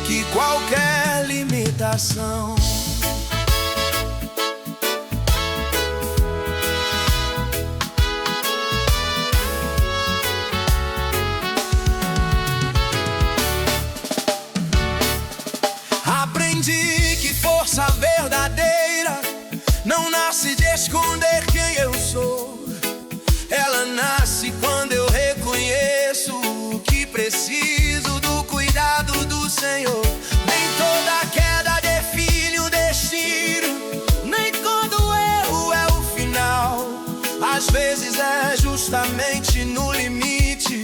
que qualquer limitação. Aprendi que força verdadeira não nasce de esconder quem eu sou. Ela nasce quando eu reconheço que preciso do cuidado do Senhor. Nem toda queda define o destino, nem todo erro é o final. Às vezes é justamente no limite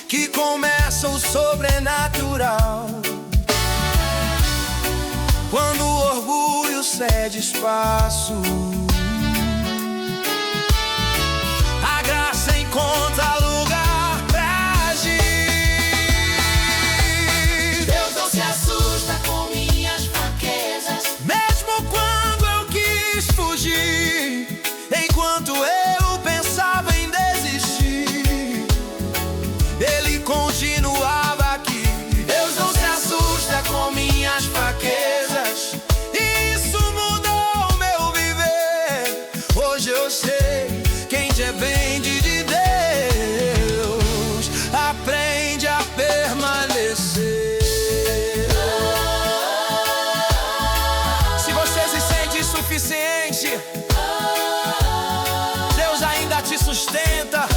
que começa o sobrenatural. Quando o orgulho cede espaço, a graça encontra lugar pra agir. Deus não se assusta com minhas fraquezas, Mesmo quando eu quis fugir, enquanto eu pensava em desistir, Ele continuava aqui. Deus não se assusta com minhas fraquezas, e isso mudou meu viver. Hoje eu sei, quem depende de Deus aprende a permanecer. Se você se sente insuficiente, Deus ainda te sustenta.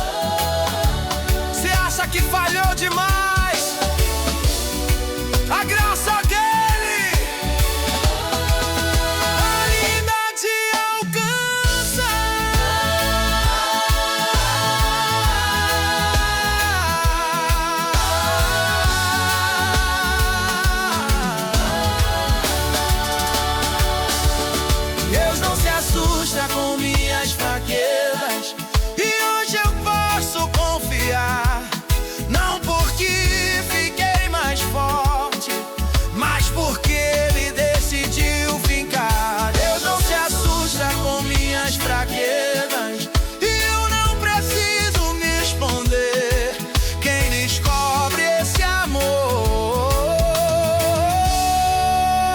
Se acha que falhou demais, a graça dele ainda te alcança. Deus não se assusta com minhas fraquezas, e hoje eu posso confiar. Não porque fiquei mais forte, mas porque Ele decidiu ficar. Deus não se assusta com minhas fraquezas, e eu não preciso me esconder. Quem descobre esse amor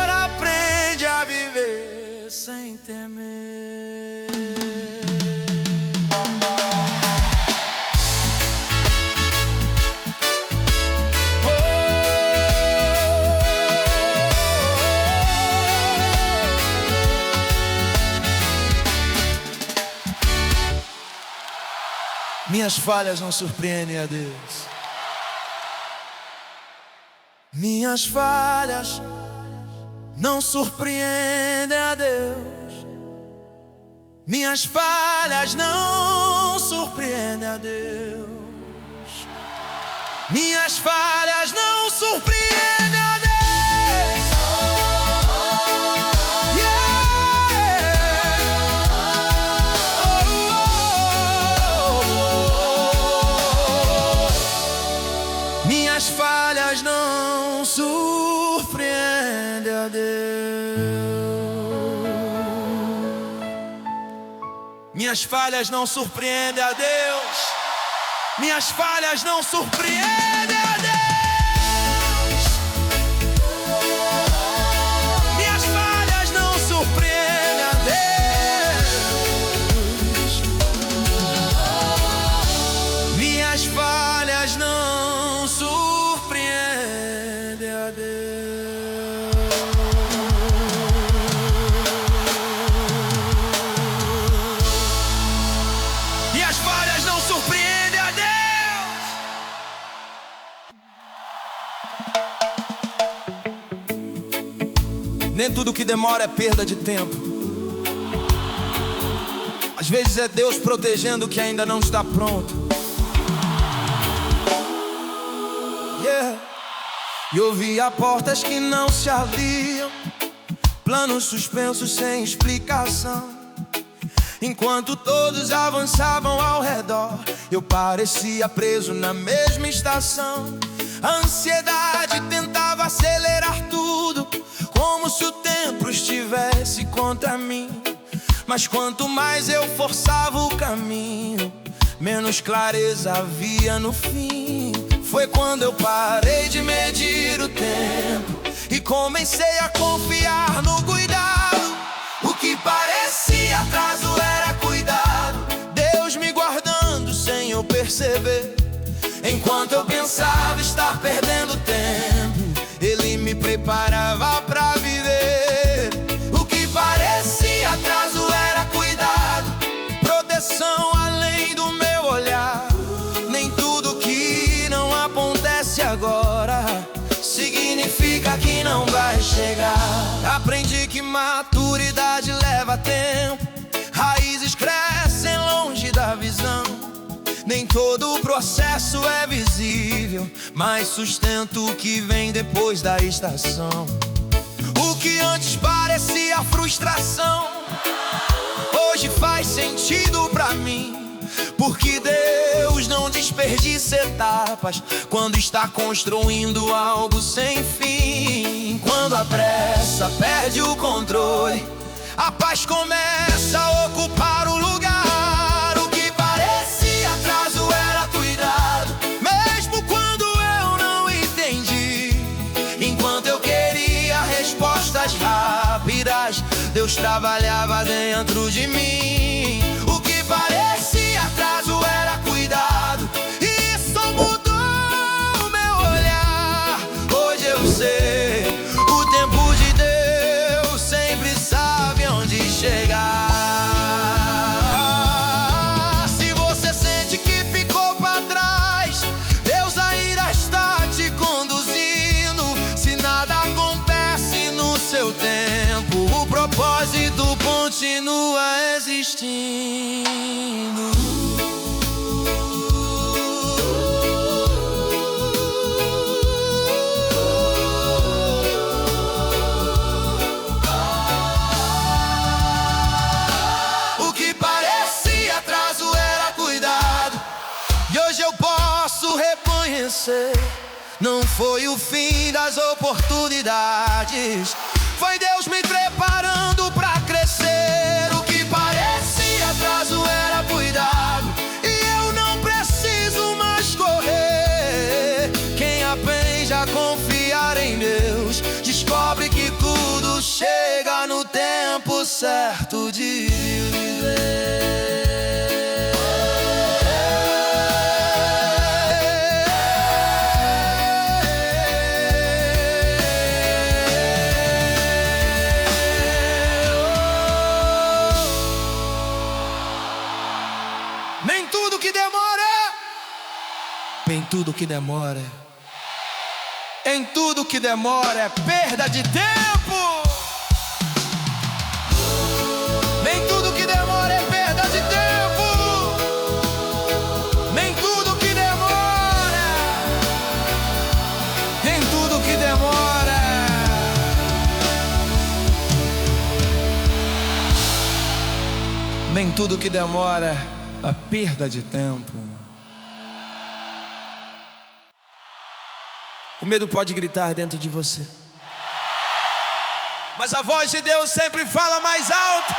aprende a viver sem temer. Minhas falhas não surpreendem a Deus. Minhas falhas não surpreendem a Deus. Minhas falhas não surpreendem a Deus. Minhas falhas não surpreendem a Deus. Minhas falhas não surpreendem a Deus. Minhas falhas não surpreendem a Deus. Minhas falhas não surpreendem a Deus. Minhas falhas não surpreendem a Deus. Minhas falhas não surpreendem a Deus. Minhas falhas não surpreendem a Deus. Nem tudo que demora é perda de tempo. Às vezes é Deus protegendo o que ainda não está pronto. E ouvia portas que não se abriam, planos suspensos sem explicação. Enquanto todos avançavam ao redor, eu parecia preso na mesma estação. A ansiedade tentava acelerar tudo, como se o tempo estivesse contra mim. Mas quanto mais eu forçava o caminho, menos clareza havia no fim. Foi quando eu parei de medir o tempo e comecei a confiar no cuidado. O que parecia atraso era cuidado, Deus me guardando sem eu perceber. Enquanto eu pensava estar perdendo tempo, Ele me preparava pra viver. O que parecia atraso era cuidado, proteção além do meu olhar. Nem tudo que não acontece agora significa que não vai chegar. Aprendi que maturidade leva tempo, raízes crescem longe da visão. Nem todo o processo é visível, mas sustenta o que vem depois da estação. O que antes parecia frustração, hoje faz sentido pra mim, porque Deus não desperdiça etapas quando está construindo algo sem fim. Quando a pressa perde o controle, a paz começa a ocupar o lugar. O que parecia atraso era cuidado, mesmo quando eu não entendi. Enquanto eu queria respostas rápidas, Deus trabalhava dentro de mim. O que parecia atraso era cuidado, e isso mudou o meu olhar. Hoje eu sei, o tempo de Deus sempre sabe onde chegar. Se você sente que ficou pra trás, Deus ainda está te conduzindo. Se nada acontece no seu tempo, o propósito continua existindo. O que parecia atraso era cuidado, e hoje eu posso reconhecer, não foi o fim das oportunidades, foi Deus me preparando pra crescer. O que parecia atraso era cuidado, e eu não preciso mais correr. Quem aprende a confiar em Deus descobre que tudo chega no tempo certo de viver. Nem tudo que demora, em tudo que demora, em tudo que demora é perda de tempo. Nem tudo que demora é perda de tempo. Nem tudo que demora, nem tudo que demora. Nem tudo que demora é perda de tempo. O medo pode gritar dentro de você, mas a voz de Deus sempre fala mais alto.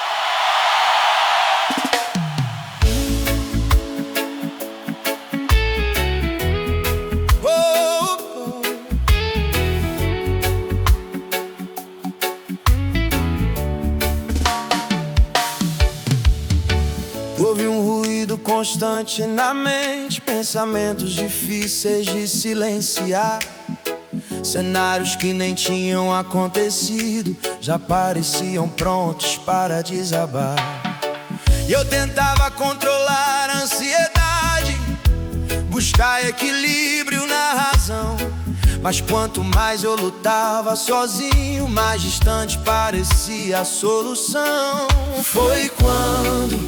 Houve um ruído constante na mente, pensamentos difíceis de silenciar. Cenários que nem tinham acontecido já pareciam prontos para desabar. E eu tentava controlar a ansiedade, buscar equilíbrio na razão. Mas quanto mais eu lutava sozinho, mais distante parecia a solução. Foi quando,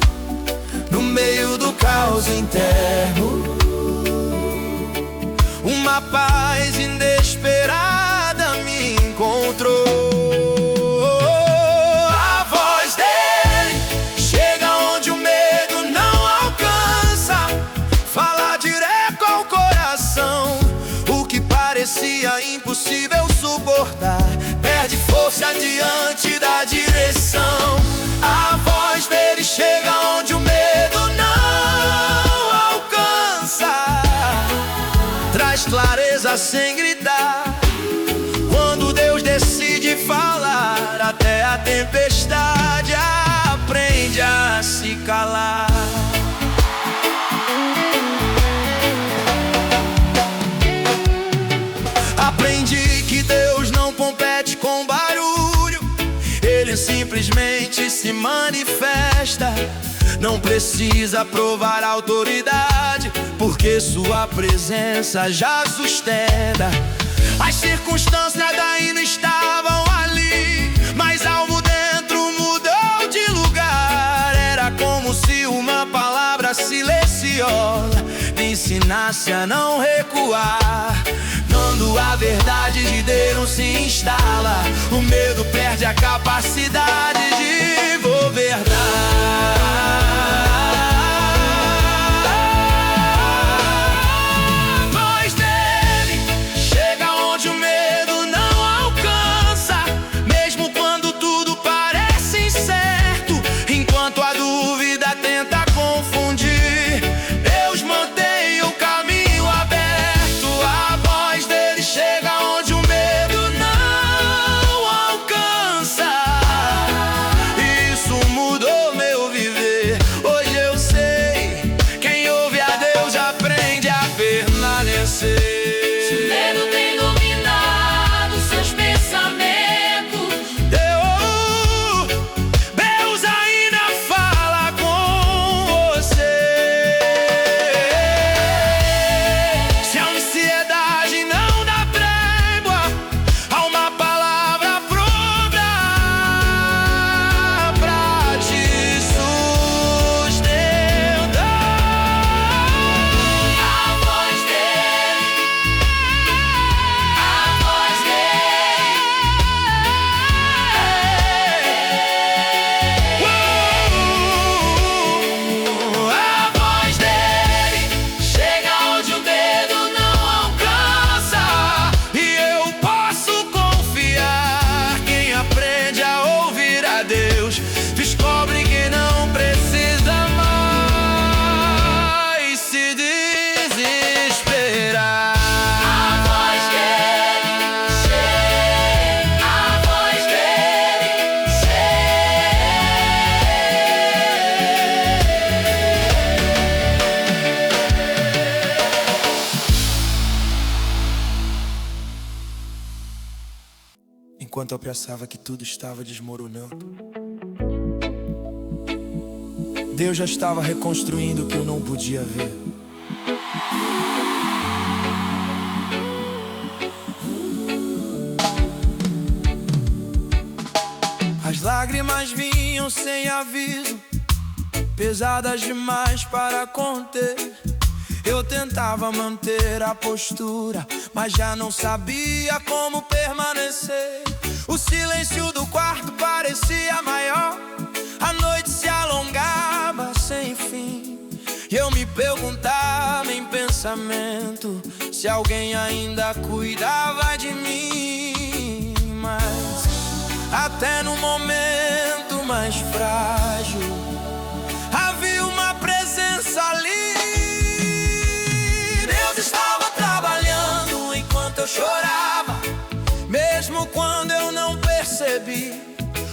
no meio do caos interno, uma paz inesperada me encontrou. A voz dele chega onde o medo não alcança, fala direto ao coração. O que parecia impossível suportar perde força diante da direção. A voz dele chega onde o medo não alcança, traz clareza sem gritar. Quando Deus decide falar, até a tempestade aprende a se calar. Aprendi que Deus não compete com barulho, Ele simplesmente se manifesta. Não precisa provar autoridade, porque sua presença já sustenta. As circunstâncias ainda estavam ali, mas algo dentro mudou de lugar. Era como se uma palavra silenciosa me ensinasse a não recuar. Quando a verdade de Deus se instala, o medo perde a capacidade de governar. Se o medo tem dominado seus pensamentos, Deus ainda fala com você. Se a ansiedade não dá trégua, há uma palavra pronta pra te sustentar. a voz dele, a voz A voz dele chega onde o medo não alcança, e eu posso confiar. Quem aprende a ouvir a Deus descobre que não precisa mais se desesperar. a voz dele chega, a voz dele Enquanto eu pensava que tudo estava desmoronando, Deus já estava reconstruindo o que eu não podia ver. As lágrimas vinham sem aviso, pesadas demais para conter. Eu tentava manter a postura, mas já não sabia como permanecer. O silêncio do quarto parecia maior, a noite se alongava sem fim, E eu me perguntava em pensamento se alguém ainda cuidava de mim. Mas até no momento mais frágil havia uma presença ali. Deus estava trabalhando enquanto eu chorava, mesmo quando eu não percebi.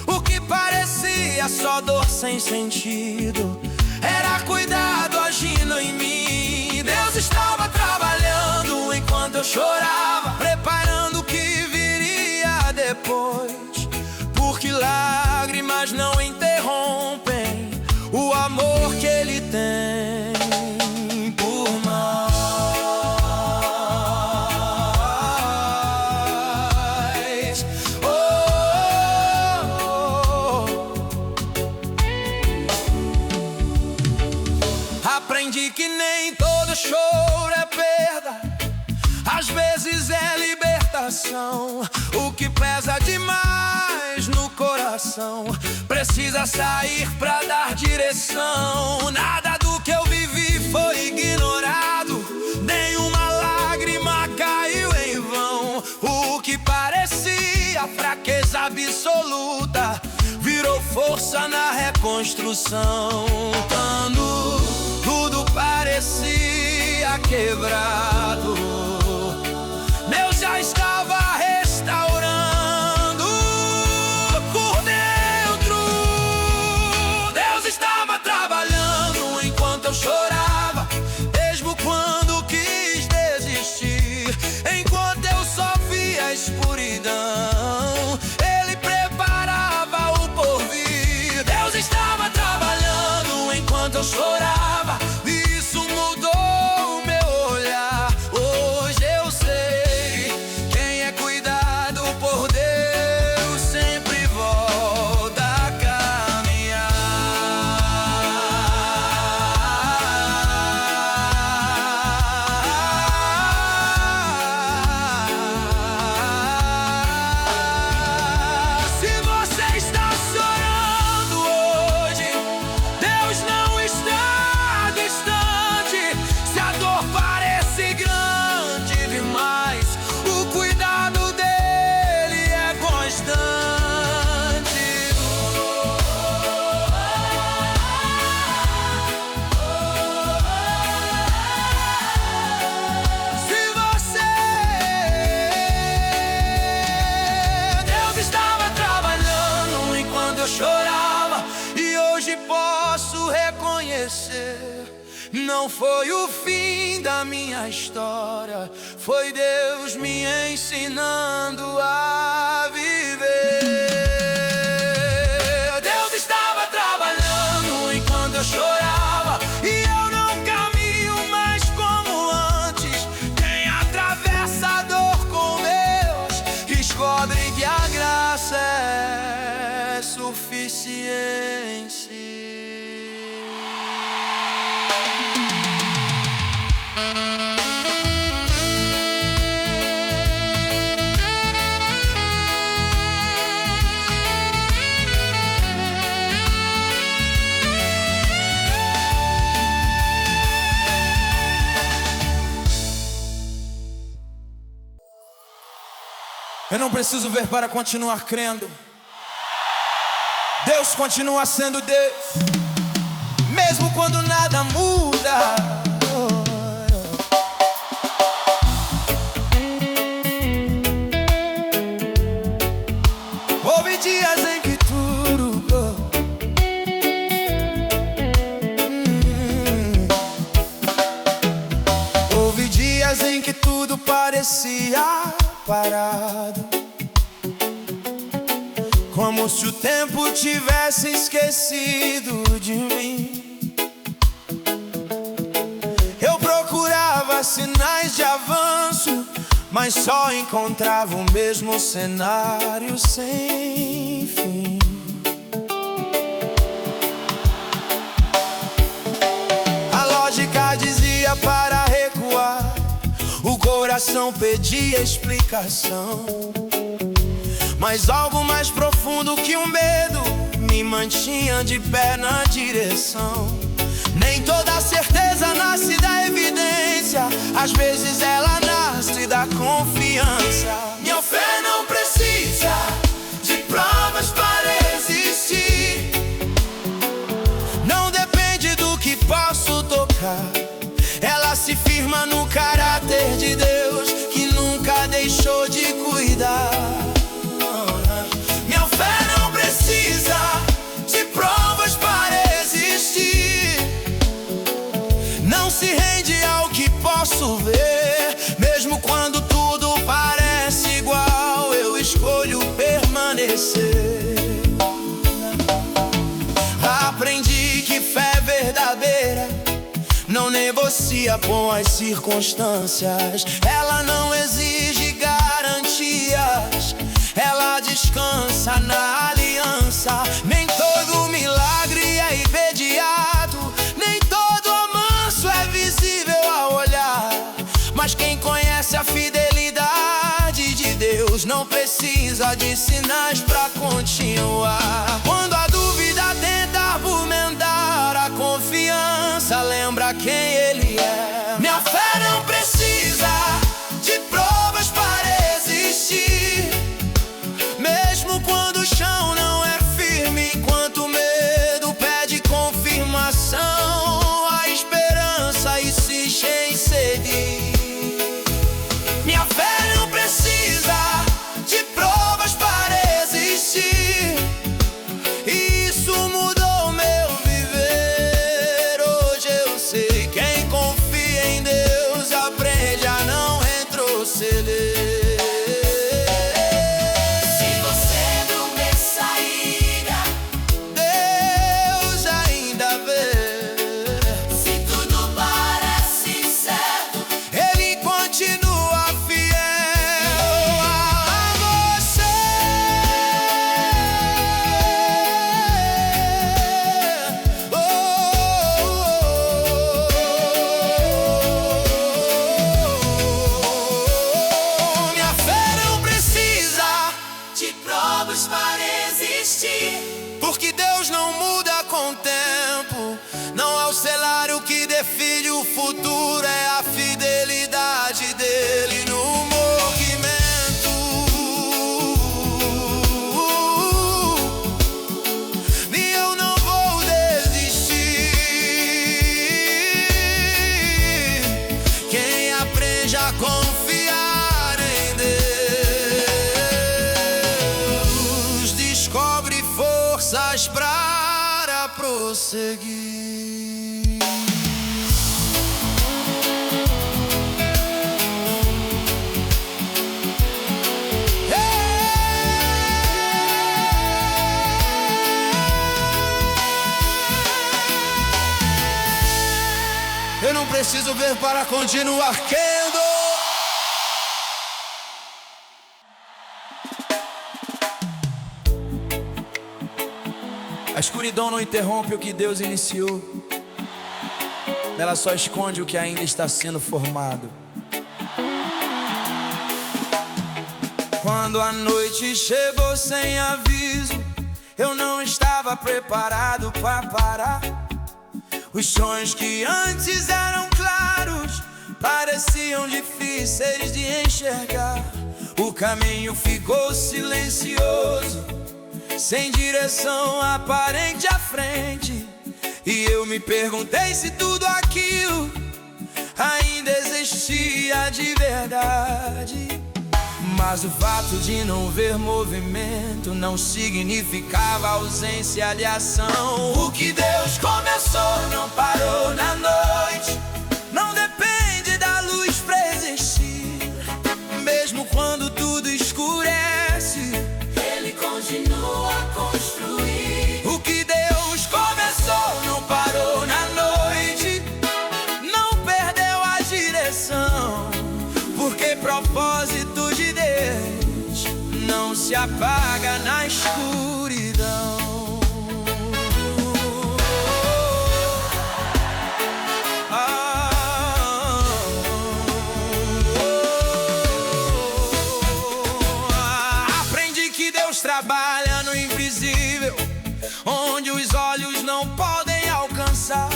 O que parecia só dor sem sentido era cuidado agindo em mim. Deus estava trabalhando enquanto eu chorava, preparando o que viria depois, porque lágrimas não interrompem o amor que Ele tem por nós. Aprendi que nem todo choro é perda, às vezes é libertação. O que pesa demais no coração precisa sair pra dar direção. Nada do que eu vivi foi ignorado, nenhuma lágrima caiu em vão. O que parecia fraqueza absoluta virou força na reconstrução. Quando tudo parecia quebrado, Deus já estava restaurando por dentro. Deus estava trabalhando enquanto eu chorava, mesmo quando quis desistir. Enquanto eu sofria a escuridão, Ele preparava o porvir. Deus estava trabalhando enquanto eu chorava, isso mudou o meu olhar. Hoje eu sei, quem é cuidado por Deus sempre volta a caminhar. Se você está chorando hoje, Deus não está distante. Se a dor parece grande demais, o cuidado dele é constante. Se você, Deus estava trabalhando enquanto eu chorava, e hoje posso reconhecer, não foi o fim da minha história, foi Deus me ensinando a viver. Deus estava trabalhando enquanto eu chorava, e eu não caminho mais como antes. Quem atravessa a dor com Deus descobre que a graça é suficiente. Eu não preciso ver para continuar crendo. Deus continua sendo Deus, mesmo quando nada muda. Houve dias em que tudo houve dias em que tudo parecia parado, como se o tempo tivesse esquecido de mim. Eu procurava sinais de avanço, mas só encontrava o mesmo cenário sem fim. A lógica dizia para recuar, o coração pedia explicação, mas algo mais profundo que o medo me mantinha de pé na direção. Nem toda certeza nasce da evidência, às vezes ela nasce da confiança. Minha fé não precisa de provas para existir. Não depende do que posso tocar, ela se firma no caráter de Deus, que nunca deixou de cuidar. Minha fé não precisa de provas para existir. Não se rende ao que posso ver, mesmo quando tudo parece igual, eu escolho permanecer. Aprendi que fé verdadeira não negocia com as circunstâncias, ela não exige garantias, ela descansa na aliança. Nem todo milagre é imediato, nem todo amanso é visível ao olhar, mas quem conhece a fidelidade de Deus não precisa de sinais pra continuar. Quando a dúvida tenta argumentar, a confiança lembra quem Ele é. Minha fé não precisa de provas para existir, mesmo quando o chão não é firme, enquanto o medo pede confirmação, a esperança insiste em seguir. Minha fé não precisa de provas para existir, isso mudou meu viver. Hoje eu sei, quem confia em Deus aprende a não retroceder. Se você não vê saída, Deus ainda vê. se tudo parece certo, Ele continua fiel a você. Oh, minha fé não precisa de provas para existir. porque Deus não muda com o tempo. Não é o cenário que define o futuro, é a fidelidade dele no movimento. E eu não vou desistir. Quem aprende a confiar em Deus descobre forças para prosseguir. Eu não preciso ver para continuar crendo. A escuridão não interrompe o que Deus iniciou, ela só esconde o que ainda está sendo formado. Quando a noite chegou sem aviso, eu não estava preparado para parar. Os sonhos que antes eram claros pareciam difíceis de enxergar. O caminho ficou silencioso, sem direção aparente à frente. E eu me perguntei se tudo aquilo ainda existia de verdade. Mas o fato de não ver movimento não significava ausência de ação. O que Deus começou não parou na noite, não depende da luz pra existir. Mesmo quando tudo escurece, Ele continua a construir. o que Deus começou não parou na noite, não perdeu a direção, porque propósito de Deus não se apaga na escuridão. Aprendi que Deus trabalha no invisível, onde os olhos não podem alcançar.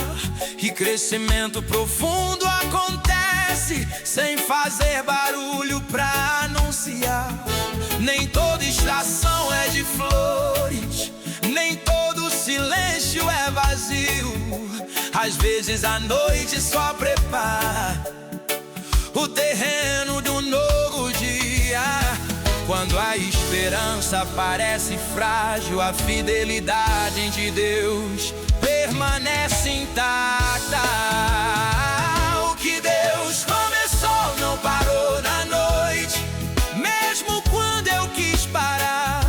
crescimento profundo acontece sem fazer barulho pra anunciar. Nem toda estação é de flores, nem todo silêncio é vazio. Às vezes a noite só prepara o terreno do novo dia. Quando a esperança parece frágil, a fidelidade de Deus permanece intacta. O que Deus começou não parou na noite, mesmo quando eu quis parar.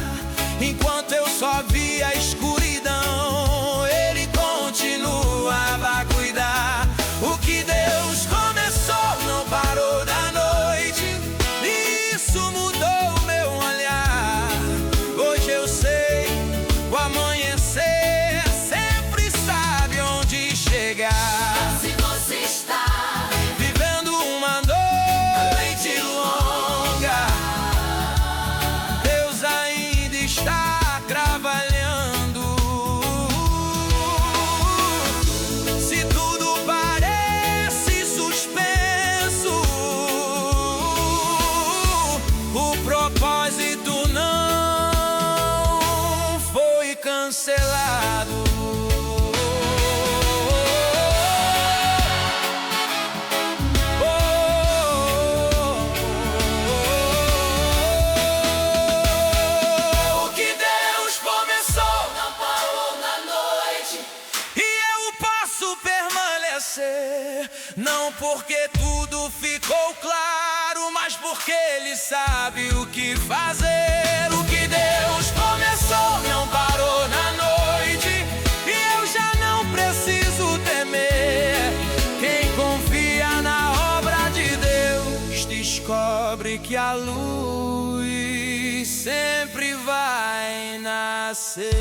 Enquanto eu só via a escuridão, Ele continuava a cuidar. O que Deus começou não parou na noite, e isso mudou meu olhar. Hoje eu sei, o amanhecer sempre sabe onde chegar. Se você está Vivendo uma noite longa, Deus ainda está trabalhando. Se tudo parece suspenso, o propósito não foi cancelado. O que Deus começou não parou na noite. e eu posso permanecer, não porque tudo ficou claro, mas porque Ele sabe o que fazer. O que Deus começou não parou na noite, e eu já não preciso temer. Quem confia na obra de Deus descobre que a luz sempre vai nascer.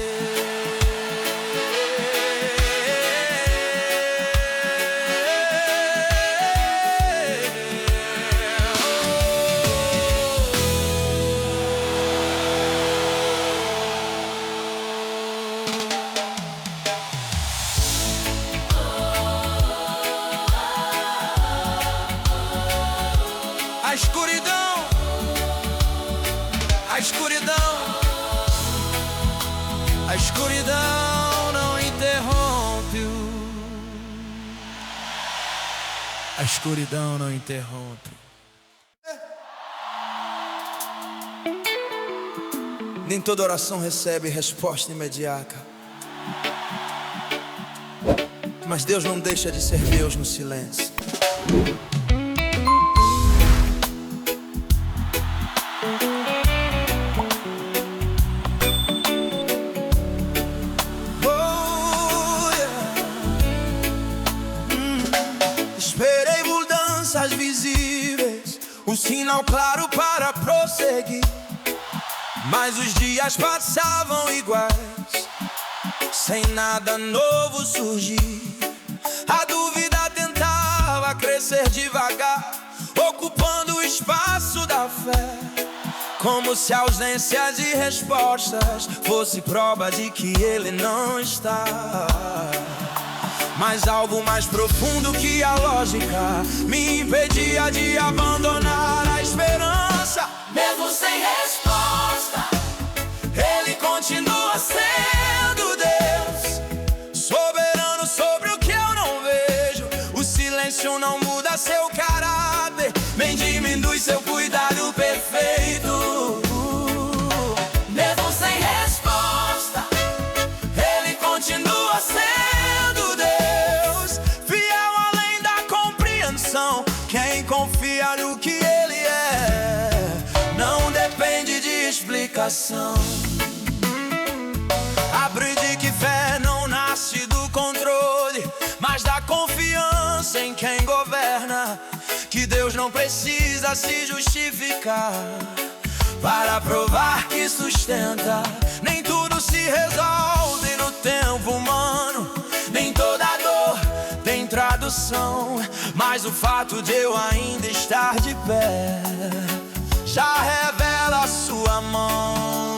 A escuridão, a escuridão, a escuridão não interrompe. A escuridão não interrompe. Nem toda oração recebe resposta imediata, mas Deus não deixa de ser Deus no silêncio. Esperei mudanças visíveis, um sinal claro para prosseguir, mas os dias passavam iguais, sem nada novo surgir. A dúvida tentava crescer devagar, ocupando o espaço da fé, como se a ausência de respostas fosse prova de que Ele não está. Mas algo mais profundo que a lógica me impedia de abandonar a esperança. Mesmo sem resposta, Ele continua sendo Deus, soberano sobre o que eu não vejo. O silêncio não muda seu caráter, nem diminui seu cuidado perfeito. mesmo sem resposta, Ele continua sendo Deus, fiel além da compreensão. Quem confia no que Ele é não depende de explicação. Aprende que fé não nasce do controle, mas da confiança em quem governa. Que Deus não precisa se justificar para provar que sustenta. Nem tudo se resolve no tempo humano, nem toda dor tem tradução, mas o fato de eu ainda estar de pé já revela a sua mão.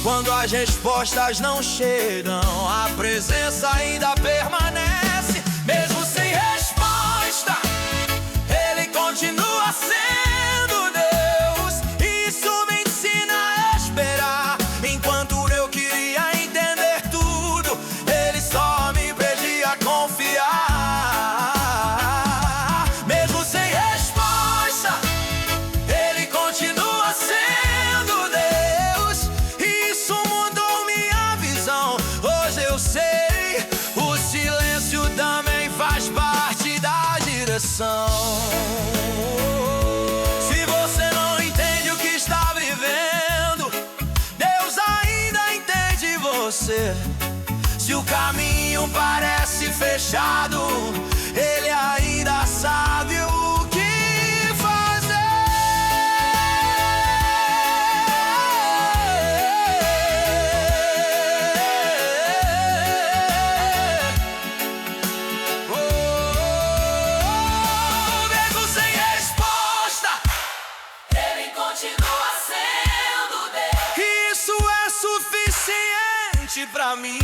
Quando as respostas não chegam, a presença ainda permanece. fazer. Se o caminho parece fechado, Ele ainda sabe o que fazer. Mesmo sem resposta, Ele continua sendo Deus. Isso é suficiente pra mim.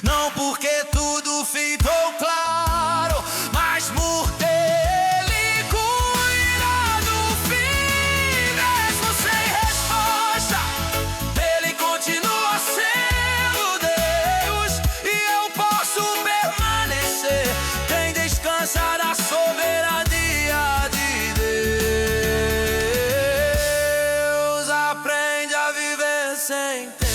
Não porque tudo ficou claro, mas porque Ele cuida do fim. Mesmo sem resposta, Ele continua sendo Deus. E eu posso permanecer. Quem descansa na soberania de Deus aprende a viver sem temer.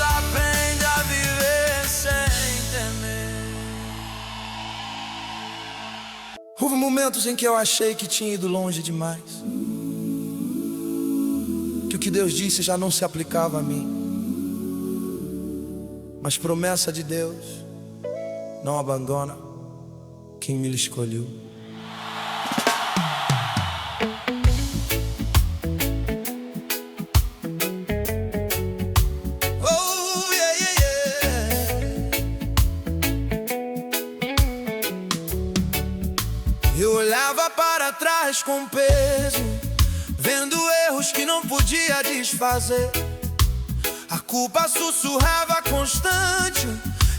Aprende a viver sem temer. Houve momentos em que eu achei que tinha ido longe demais, que o que Deus disse já não se aplicava a mim. Mas promessa de Deus não abandona quem me escolheu. Oh, yeah, yeah, yeah. Eu olhava para trás com peso, vendo erros que não podia desfazer. A culpa sussurrava constante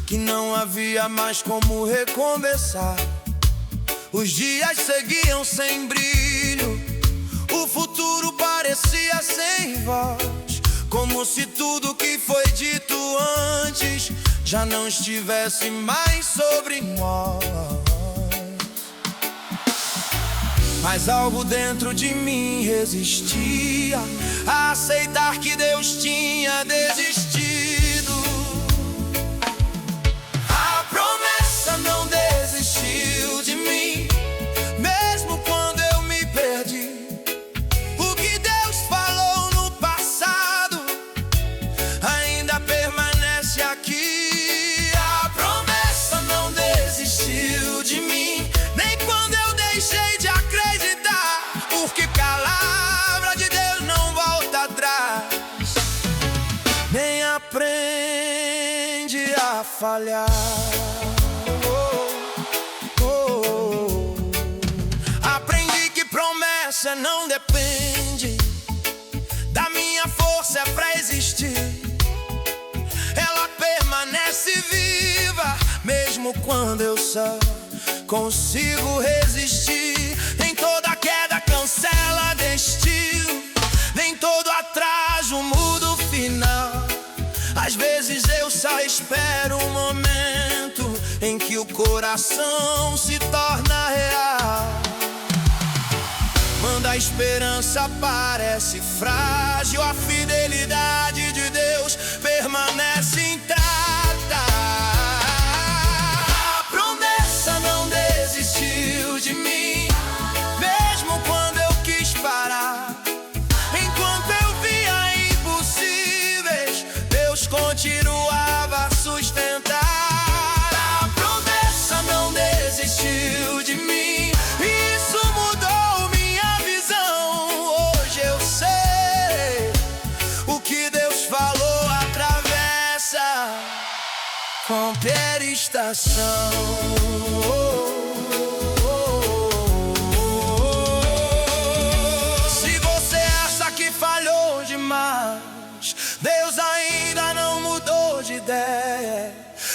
que não havia mais como recomeçar. Os dias seguiam sem brilho, o futuro parecia sem voz, como se tudo que foi dito antes já não estivesse mais sobre nós. Mas algo dentro de mim resistia a aceitar que Deus tinha desistido. A promessa não desistiu de mim, mesmo quando eu me perdi. O que Deus falou no passado ainda permanece aqui. A promessa não desistiu de mim, nem quando eu deixei de acreditar, porque palavra de Deus não volta atrás, nem aprende a falhar. Aprendi que promessa não depende da minha força pra existir. Ela permanece viva, mesmo quando eu só consigo resistir. Nem toda queda cancela destino, nem todo atraso muda o final. Às vezes eu só espero um momento em que o coração se torna real. Quando a esperança parece frágil, a fidelidade de Deus permanece intacta. A promessa não desistiu de mim, mesmo quando eu quis parar. Enquanto eu via impossíveis, Deus continuava a sustentar. A promessa não desistiu de mim, isso mudou minha visão. Hoje eu sei, o que Deus falou atravessa qualquer estação. Se você acha que falhou demais, Deus ainda não mudou de ideia.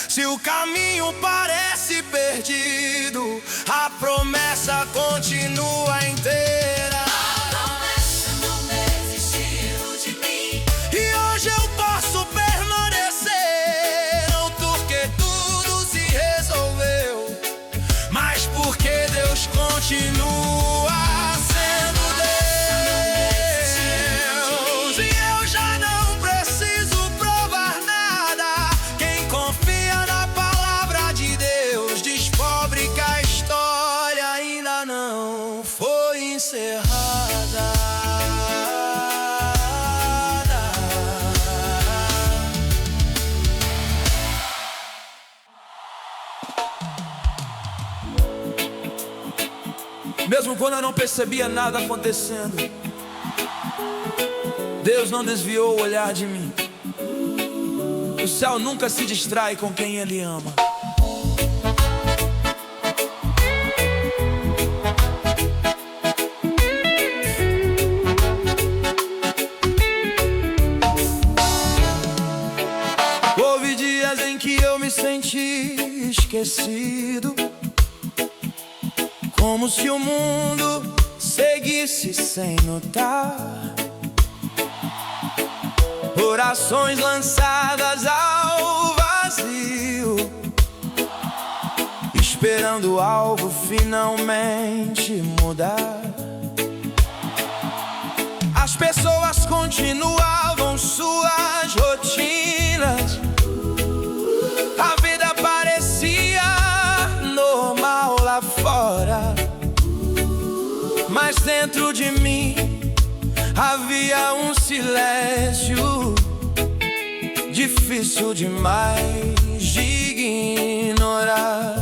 Se o caminho parece perdido, a promessa continua inteira. A promessa não desistiu de mim. E hoje eu posso permanecer, não porque tudo se resolveu, mas porque Deus continua sendo Deus. E eu já não preciso provar nada. Quem confia na palavra Mesmo quando eu não percebia nada acontecendo, Deus não desviou o olhar de mim. O céu nunca se distrai com quem Ele ama. Houve dias em que eu me senti esquecido, como se o mundo seguisse sem notar. Orações lançadas ao vazio, esperando algo finalmente mudar. As pessoas continuavam suas rotinas, a vida parecia normal lá fora, mas dentro de mim havia um silêncio difícil demais de ignorar.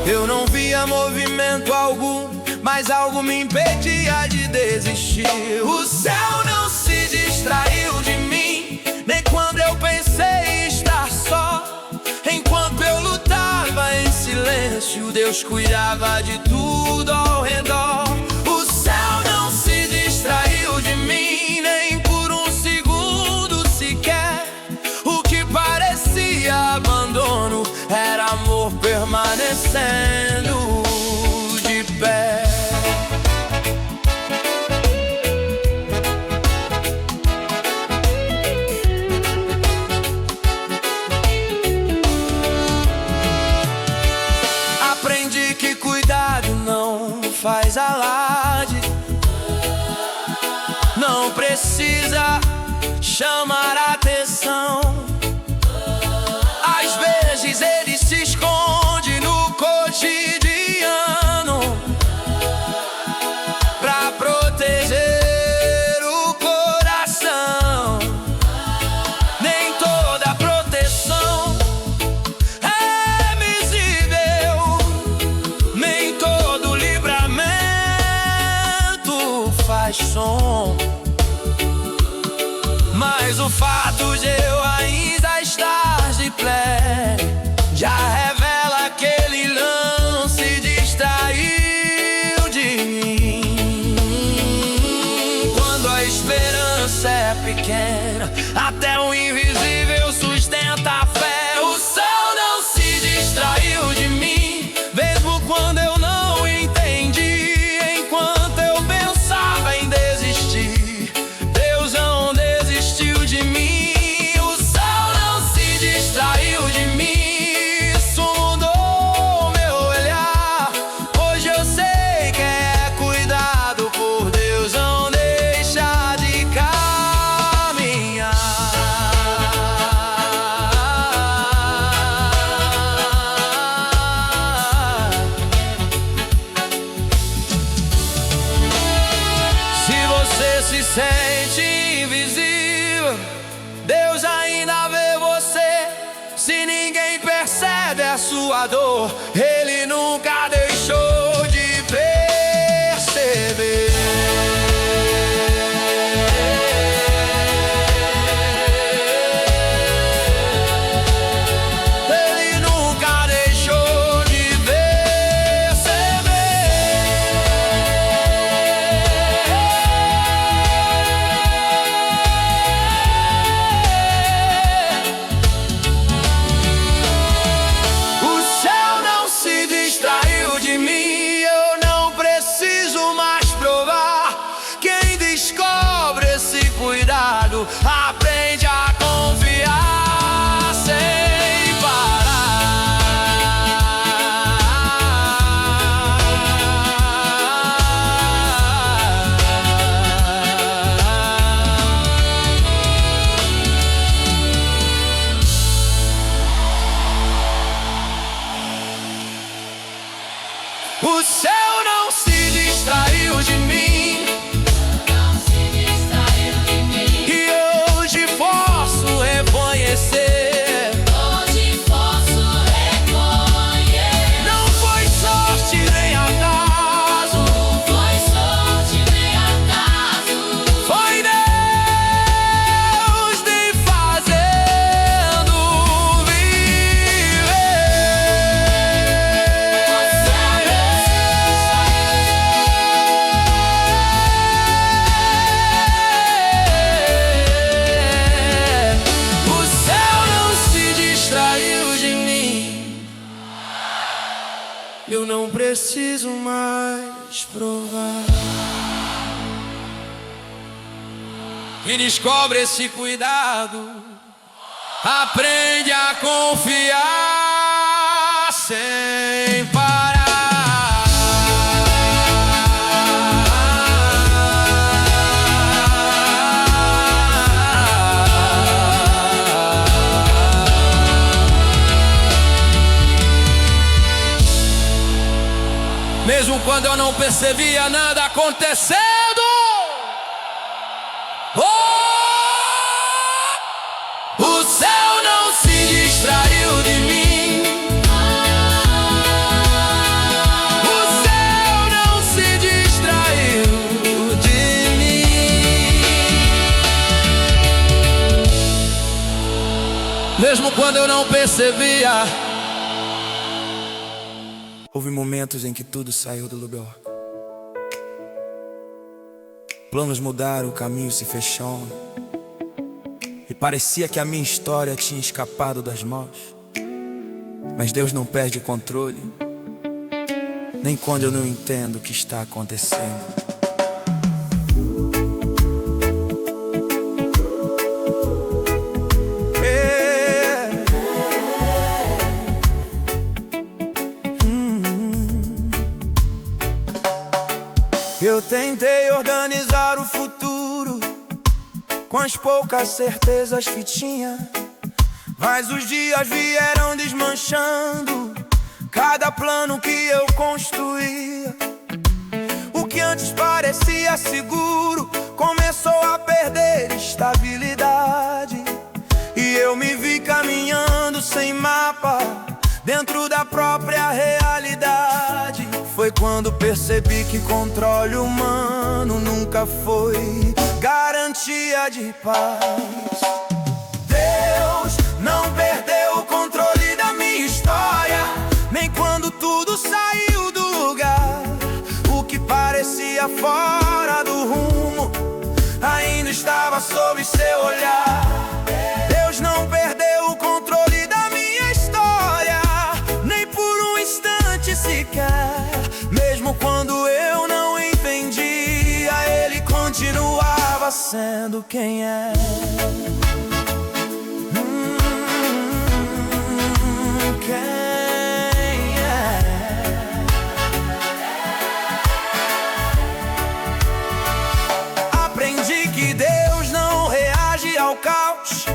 Eu não via movimento algum, mas algo me impedia de desistir. O céu não se distraiu de mim, nem quando eu pensei estar só. Enquanto eu lutava em silêncio, Deus cuidava de tudo ao redor. O céu não se distraiu de mim, nem por um segundo sequer. O que parecia abandono era amor permanecendo de pé. Aprendi que cuidado não faz alarde, não precisa chamar atenção. Às vezes ele se esconde no cotidiano pra proteger o coração. Nem toda proteção é visível, nem todo livramento faz som. Mas o fato de eu ainda estar de pé já revela que ele não se distraiu de mim. Quando a esperança é pequena, até o invisível sustenta a fé. O céu não se distraiu de mim, mesmo quando eu não entendi. Enquanto eu pensava em desistir, Deus não desistiu de mim. O céu não se distraiu de mim, isso mudou meu olhar. Hoje eu sei que é cuidado por Deus, não deixa de caminhar. Se você se sente invisível, Deus ainda vê você. Se ninguém percebe a sua dor, Ele nunca deixou de perceber. Ele nunca deixou de perceber. O céu não se distraiu preciso mais provar. Quem descobre esse cuidado aprende a confiar sem parar. Mesmo quando eu não percebia nada acontecendo. Oh! O céu não se distraiu de mim. O céu não se distraiu de mim. Mesmo quando eu não percebia. Houve momentos em que tudo saiu do lugar. Planos mudaram, o caminho se fechou. E parecia que a minha história tinha escapado das mãos. Mas Deus não perde o controle, nem quando eu não entendo o que está acontecendo. Eu tentei organizar o futuro com as poucas certezas que tinha, mas os dias vieram desmanchando cada plano que eu construía. O que antes parecia seguro começou a perder estabilidade, e eu me vi caminhando sem mapa dentro da própria realidade. Foi quando percebi que controle humano nunca foi garantia de paz. Deus não perdeu o controle da minha história, nem quando tudo saiu do lugar. O que parecia fora do rumo ainda estava sob seu olhar. Deus não perdeu o controle da minha história, nem por um instante sequer. Mesmo quando eu não entendia, Ele continuava sendo quem é. Quem é? Aprendi que Deus não reage ao caos,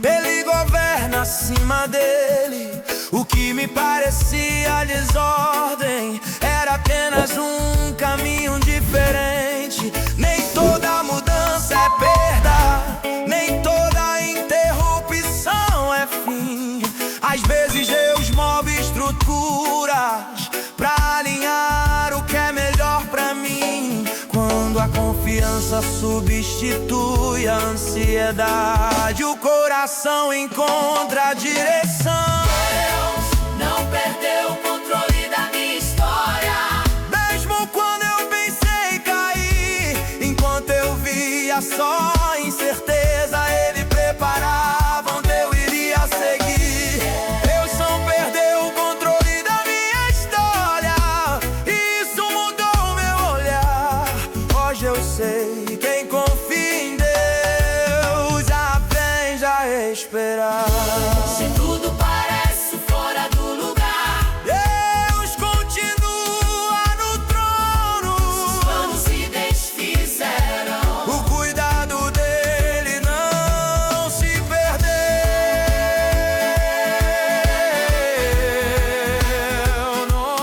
Ele governa acima dele. O que me parecia desordem era apenas um caminho diferente. Nem toda mudança é perda, nem toda interrupção é fim. Às vezes Deus move estruturas pra alinhar o que é melhor pra mim. Quando a confiança substitui a ansiedade, o coração encontra a direção. Não perdeu o controle da minha história. Mesmo quando eu pensei cair, enquanto eu via só incerteza, Ele preparava onde eu iria seguir. Deus não perdeu o controle da minha história, e isso mudou meu olhar. Hoje eu sei, quem confia em Deus aprende a esperar. Se tudo parece fora do lugar, Deus continua no trono. os planos se desfizeram. O cuidado dele não se perdeu, não.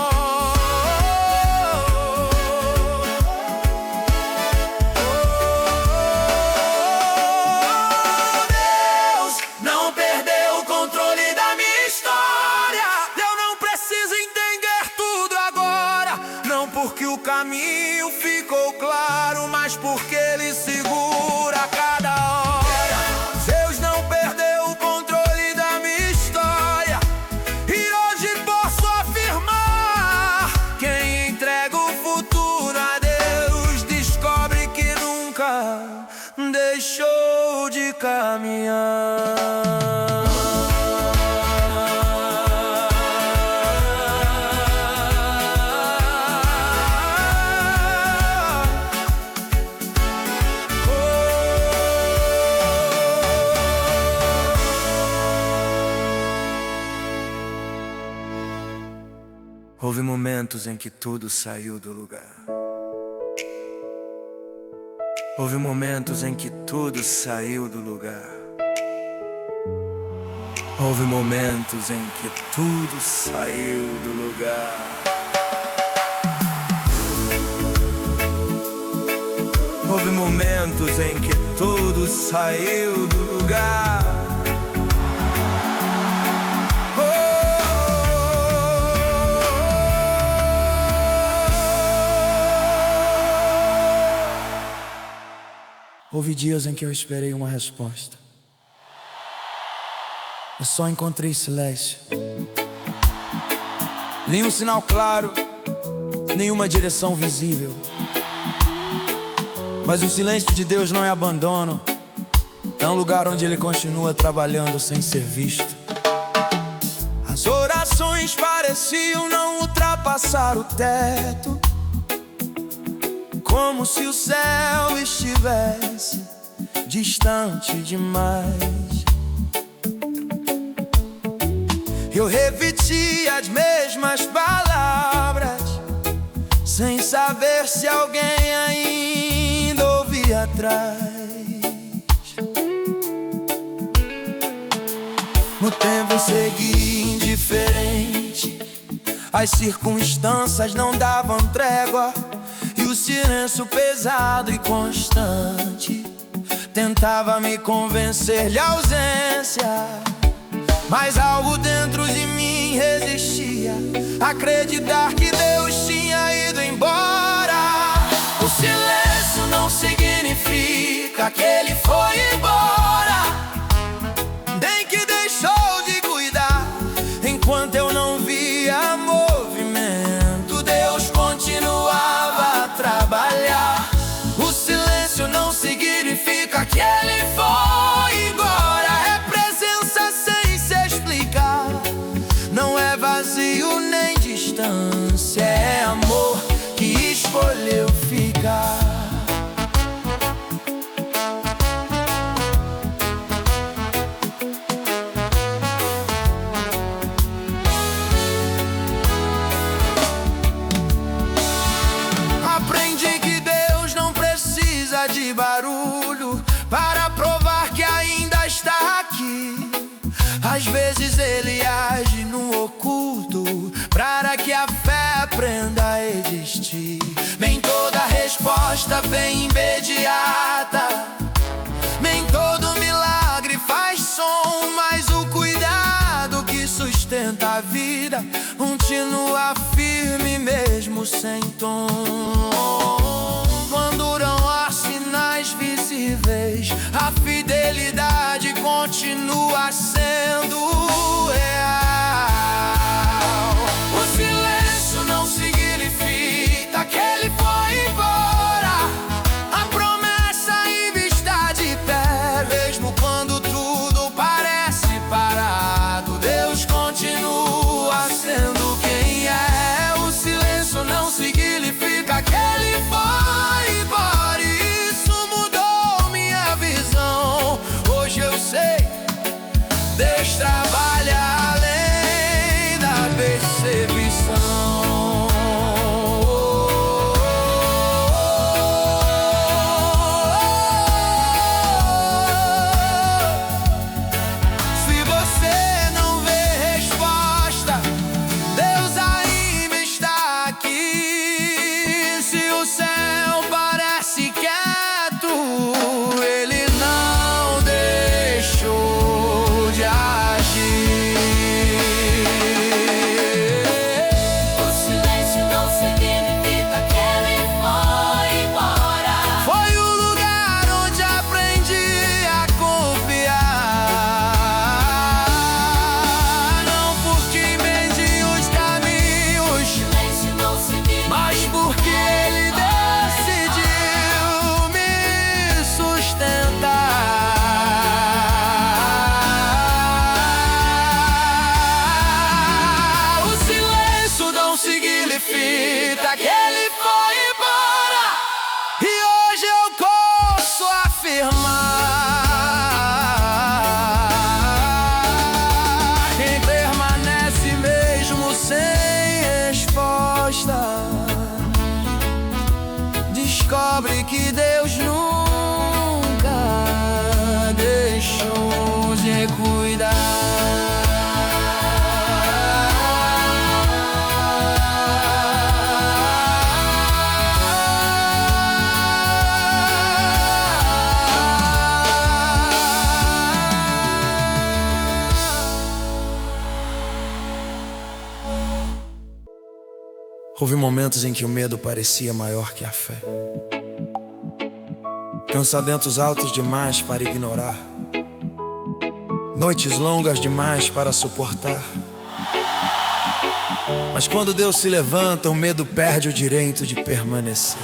Deus não perdeu o controle da minha história. Eu não preciso entender tudo agora, não porque o caminho ficou claro, mas porque Ele segura cada hora. Deus não perdeu o controle da minha história, e hoje posso afirmar: quem entrega o futuro a Deus descobre que nunca deixou de caminhar. Houve momentos em que tudo saiu do lugar. Houve momentos em que tudo saiu do lugar. Houve momentos em que tudo saiu do lugar. Houve momentos em que tudo saiu do lugar. Houve dias em que eu esperei uma resposta. Eu só encontrei silêncio. Nenhum sinal claro, nenhuma direção visível. Mas o silêncio de Deus não é abandono. É um lugar onde Ele continua trabalhando sem ser visto. As orações pareciam não ultrapassar o teto, como se o céu estivesse distante demais. Eu repeti as mesmas palavras, sem saber se alguém ainda ouvia atrás. No tempo segui indiferente, as circunstâncias não davam trégua, e o silêncio pesado e constante tentava me convencer de ausência. Mas algo dentro de mim resistia a acreditar que Deus tinha ido embora. O silêncio não significa que Ele foi embora, nem que deixou de cuidar. Enquanto eu não via movimento, Deus continuava a trabalhar. O silêncio não significa que Ele foi embora, é presença sem se explicar. Não é vazio nem distância, é amor que escolheu ficar. Aprendi que Deus não precisa de barulho para provar que ainda está aqui. Às vezes Ele age no oculto para que a fé aprenda a existir. Nem toda resposta vem imediata, nem todo milagre faz som, mas o cuidado que sustenta a vida continua firme mesmo sem tom. Quando não há sinais visíveis, a fidelidade continua sendo real. O silêncio não significa que Ele foi embora, a promessa ainda está de pé. Mesmo quando tudo parece parado, Deus continua sendo quem é. O silêncio não significa que Ele foi embora, e isso mudou minha visão. Hoje eu sei, Deus trabalha além da percepção. Se você não vê resposta, Deus ainda está aqui. Se o céu parece quieto, Ele não deixou de agir. O silêncio não significa que Ele foi embora. Foi o lugar onde aprendi a confiar, não porque entendi os caminhos, Silêncio não significa mas porque Ele decidiu me sustentar. O silêncio não significa que Ele foi embora, e hoje eu posso afirmar: quem permanece mesmo sem resposta Houve momentos em que o medo parecia maior que a fé. Pensamentos altos demais para ignorar, noites longas demais para suportar. Mas quando Deus se levanta, o medo perde o direito de permanecer.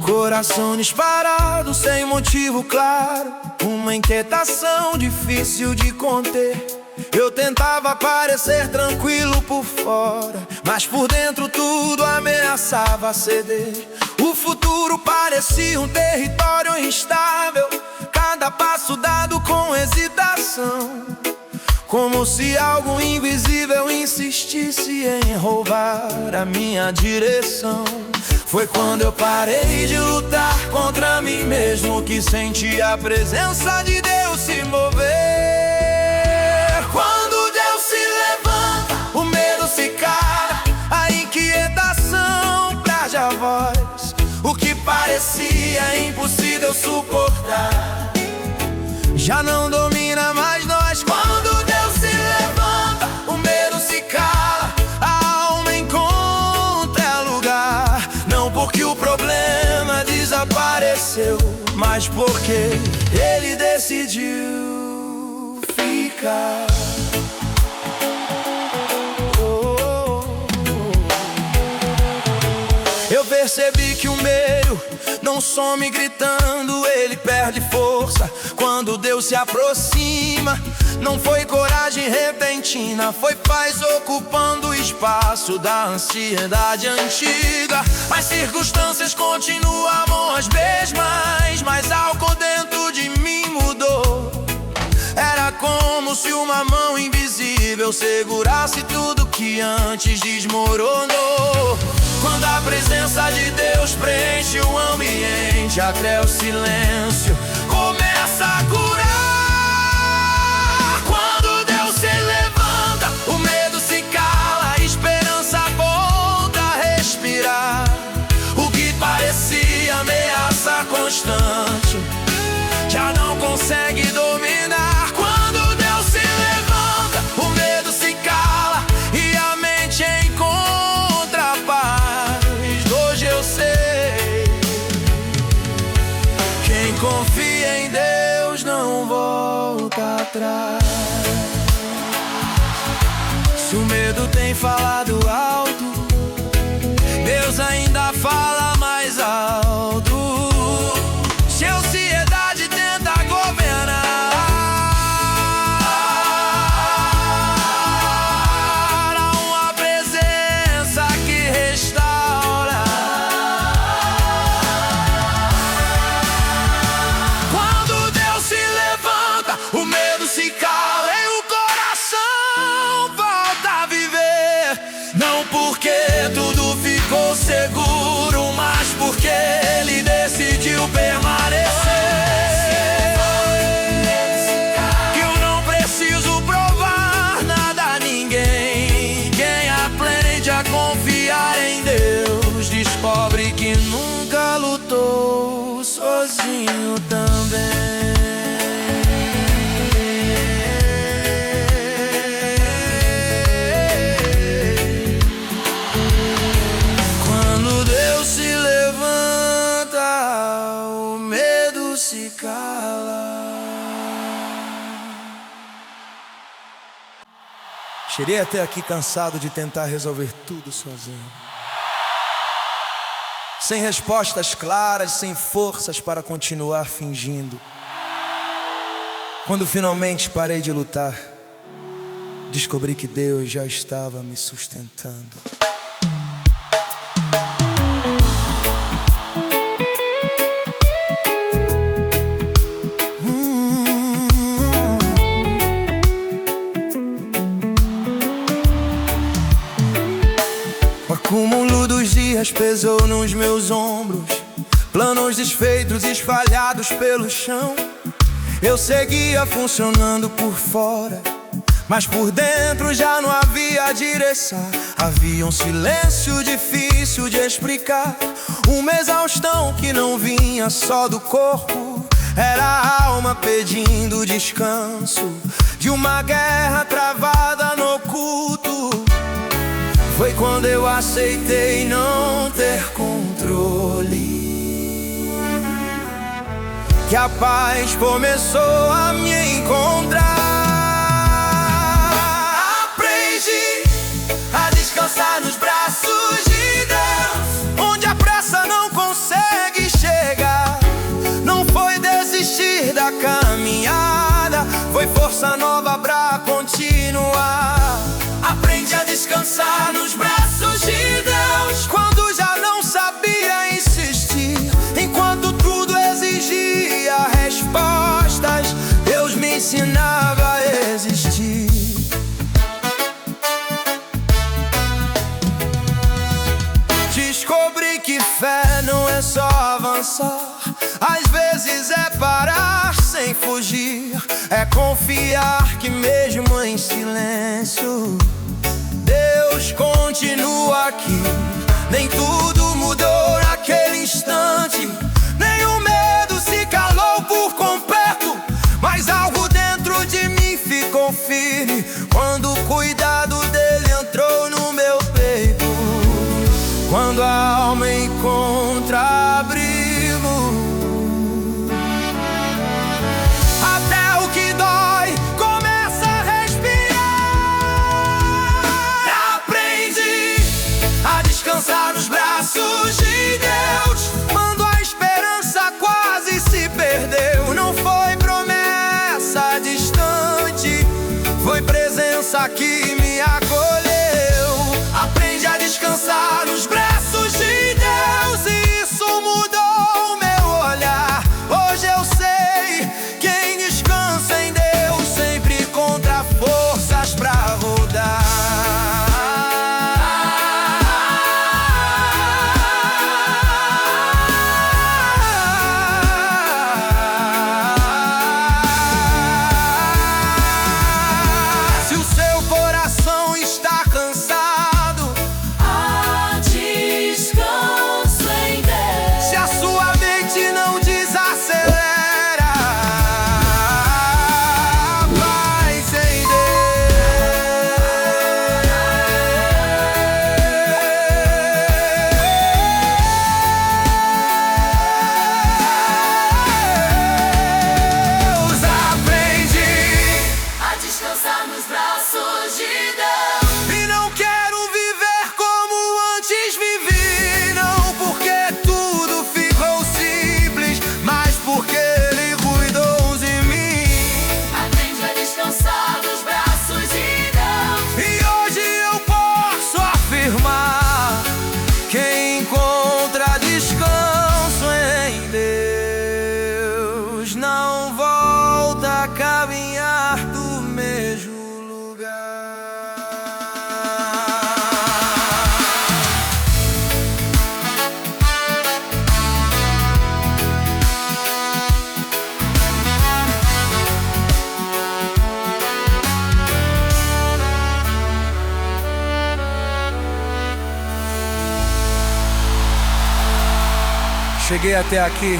Coração disparado sem motivo claro, uma inquietação difícil de conter. Eu tentava parecer tranquilo por fora, mas por dentro tudo ameaçava ceder. O futuro parecia um território instável, cada passo dado com hesitação, como se algo invisível insistisse em roubar a minha direção. Foi quando eu parei de lutar contra mim mesmo que senti a presença de Deus se mover. Quando Deus se levanta, o medo se cala, a inquietação perde a voz. O que parecia impossível suportar já não domina mais nós. Quando Deus se levanta, o medo se cala, a alma encontra lugar. Não porque o problema desapareceu, mas porque Ele decidiu ficar. Eu percebi que o medo não some gritando, ele perde força quando Deus se aproxima. Não foi coragem repentina, foi paz ocupando o espaço da ansiedade antiga. As circunstâncias continuavam as mesmas, mas algo dentro de mim mudou. Era como se uma mão invisível segurasse tudo que antes desmoronou. Quando a presença de Deus preenche o ambiente, até o silêncio começa a curar. Quando Deus se levanta, o medo se cala, a esperança volta a respirar. O que parecia ameaça constante já não consegue dominar. Quando Deus se levanta, o medo se cala e a mente encontra paz. Hoje eu sei, quem confia em Deus não volta atrás. Se o medo tem falado alto, Deus ainda fala mais alto. Se a ansiedade tenta governar, há uma presença que restaura. Quando Deus se levanta, o medo se cala e o coração volta a viver. Não porque tudo ficou seguro, mas porque Ele decidiu permanecer. Que eu não preciso provar nada a ninguém. Quem aprende a confiar em Deus descobre que nunca lutou sozinho também. Quando Deus se levanta, o medo se cala. Cheguei até aqui cansado de tentar resolver tudo sozinho, sem respostas claras, sem forças para continuar fingindo. Quando finalmente parei de lutar, descobri que Deus já estava me sustentando. O acúmulo dos dias pesou nos meus ombros, planos desfeitos espalhados pelo chão. Eu seguia funcionando por fora, mas por dentro já não havia direção. Havia um silêncio difícil de explicar, uma exaustão que não vinha só do corpo. Era a alma pedindo descanso de uma guerra travada no oculto. Foi quando eu aceitei não ter controle que a paz começou a me encontrar. Aprendi a descansar nos braços de Deus, onde a pressa não consegue chegar. Não foi desistir da caminhada, foi força nova pra continuar. Aprendi a descansar nos braços de Deus, quando já não sabia insistir. Enquanto tudo exigia respostas, Deus me ensinava a existir. Descobri que fé não é só avançar, às vezes é parar sem fugir. É confiar que mesmo em silêncio Deus continua aqui. Nem tudo mudou naquele instante, nem o medo se calou por completo, mas algo dentro de mim ficou firme quando o cuidado dele entrou no meu peito. Quando a alma encontra abrigo, até o que dói começa a respirar. Aprendi a descansar nos braços de Deus, quando a esperança quase se perdeu. Não foi promessa distante, foi presença que me acolheu. Aprendi a descansar nos braços de Deus, e isso mudou o meu olhar. Hoje eu sei, quem descansa em Deus sempre encontra forças pra rodar. Se o seu coração está cansado, Há descanso em Deus. se a sua mente não desacelera, paz em Deus. Aprendi A descansar nos braços de Deus. e não quero viver como antes vivi, não porque tudo ficou simples, mas porque Ele cuidou de mim. Aprende a descansar nos braços de Deus. E hoje eu posso afirmar: quem encontra descanso em Deus não volta a caminhar do mesmo lugar. Cheguei até aqui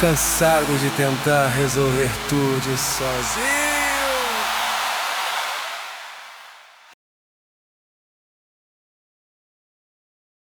cansado de tentar resolver tudo sozinho.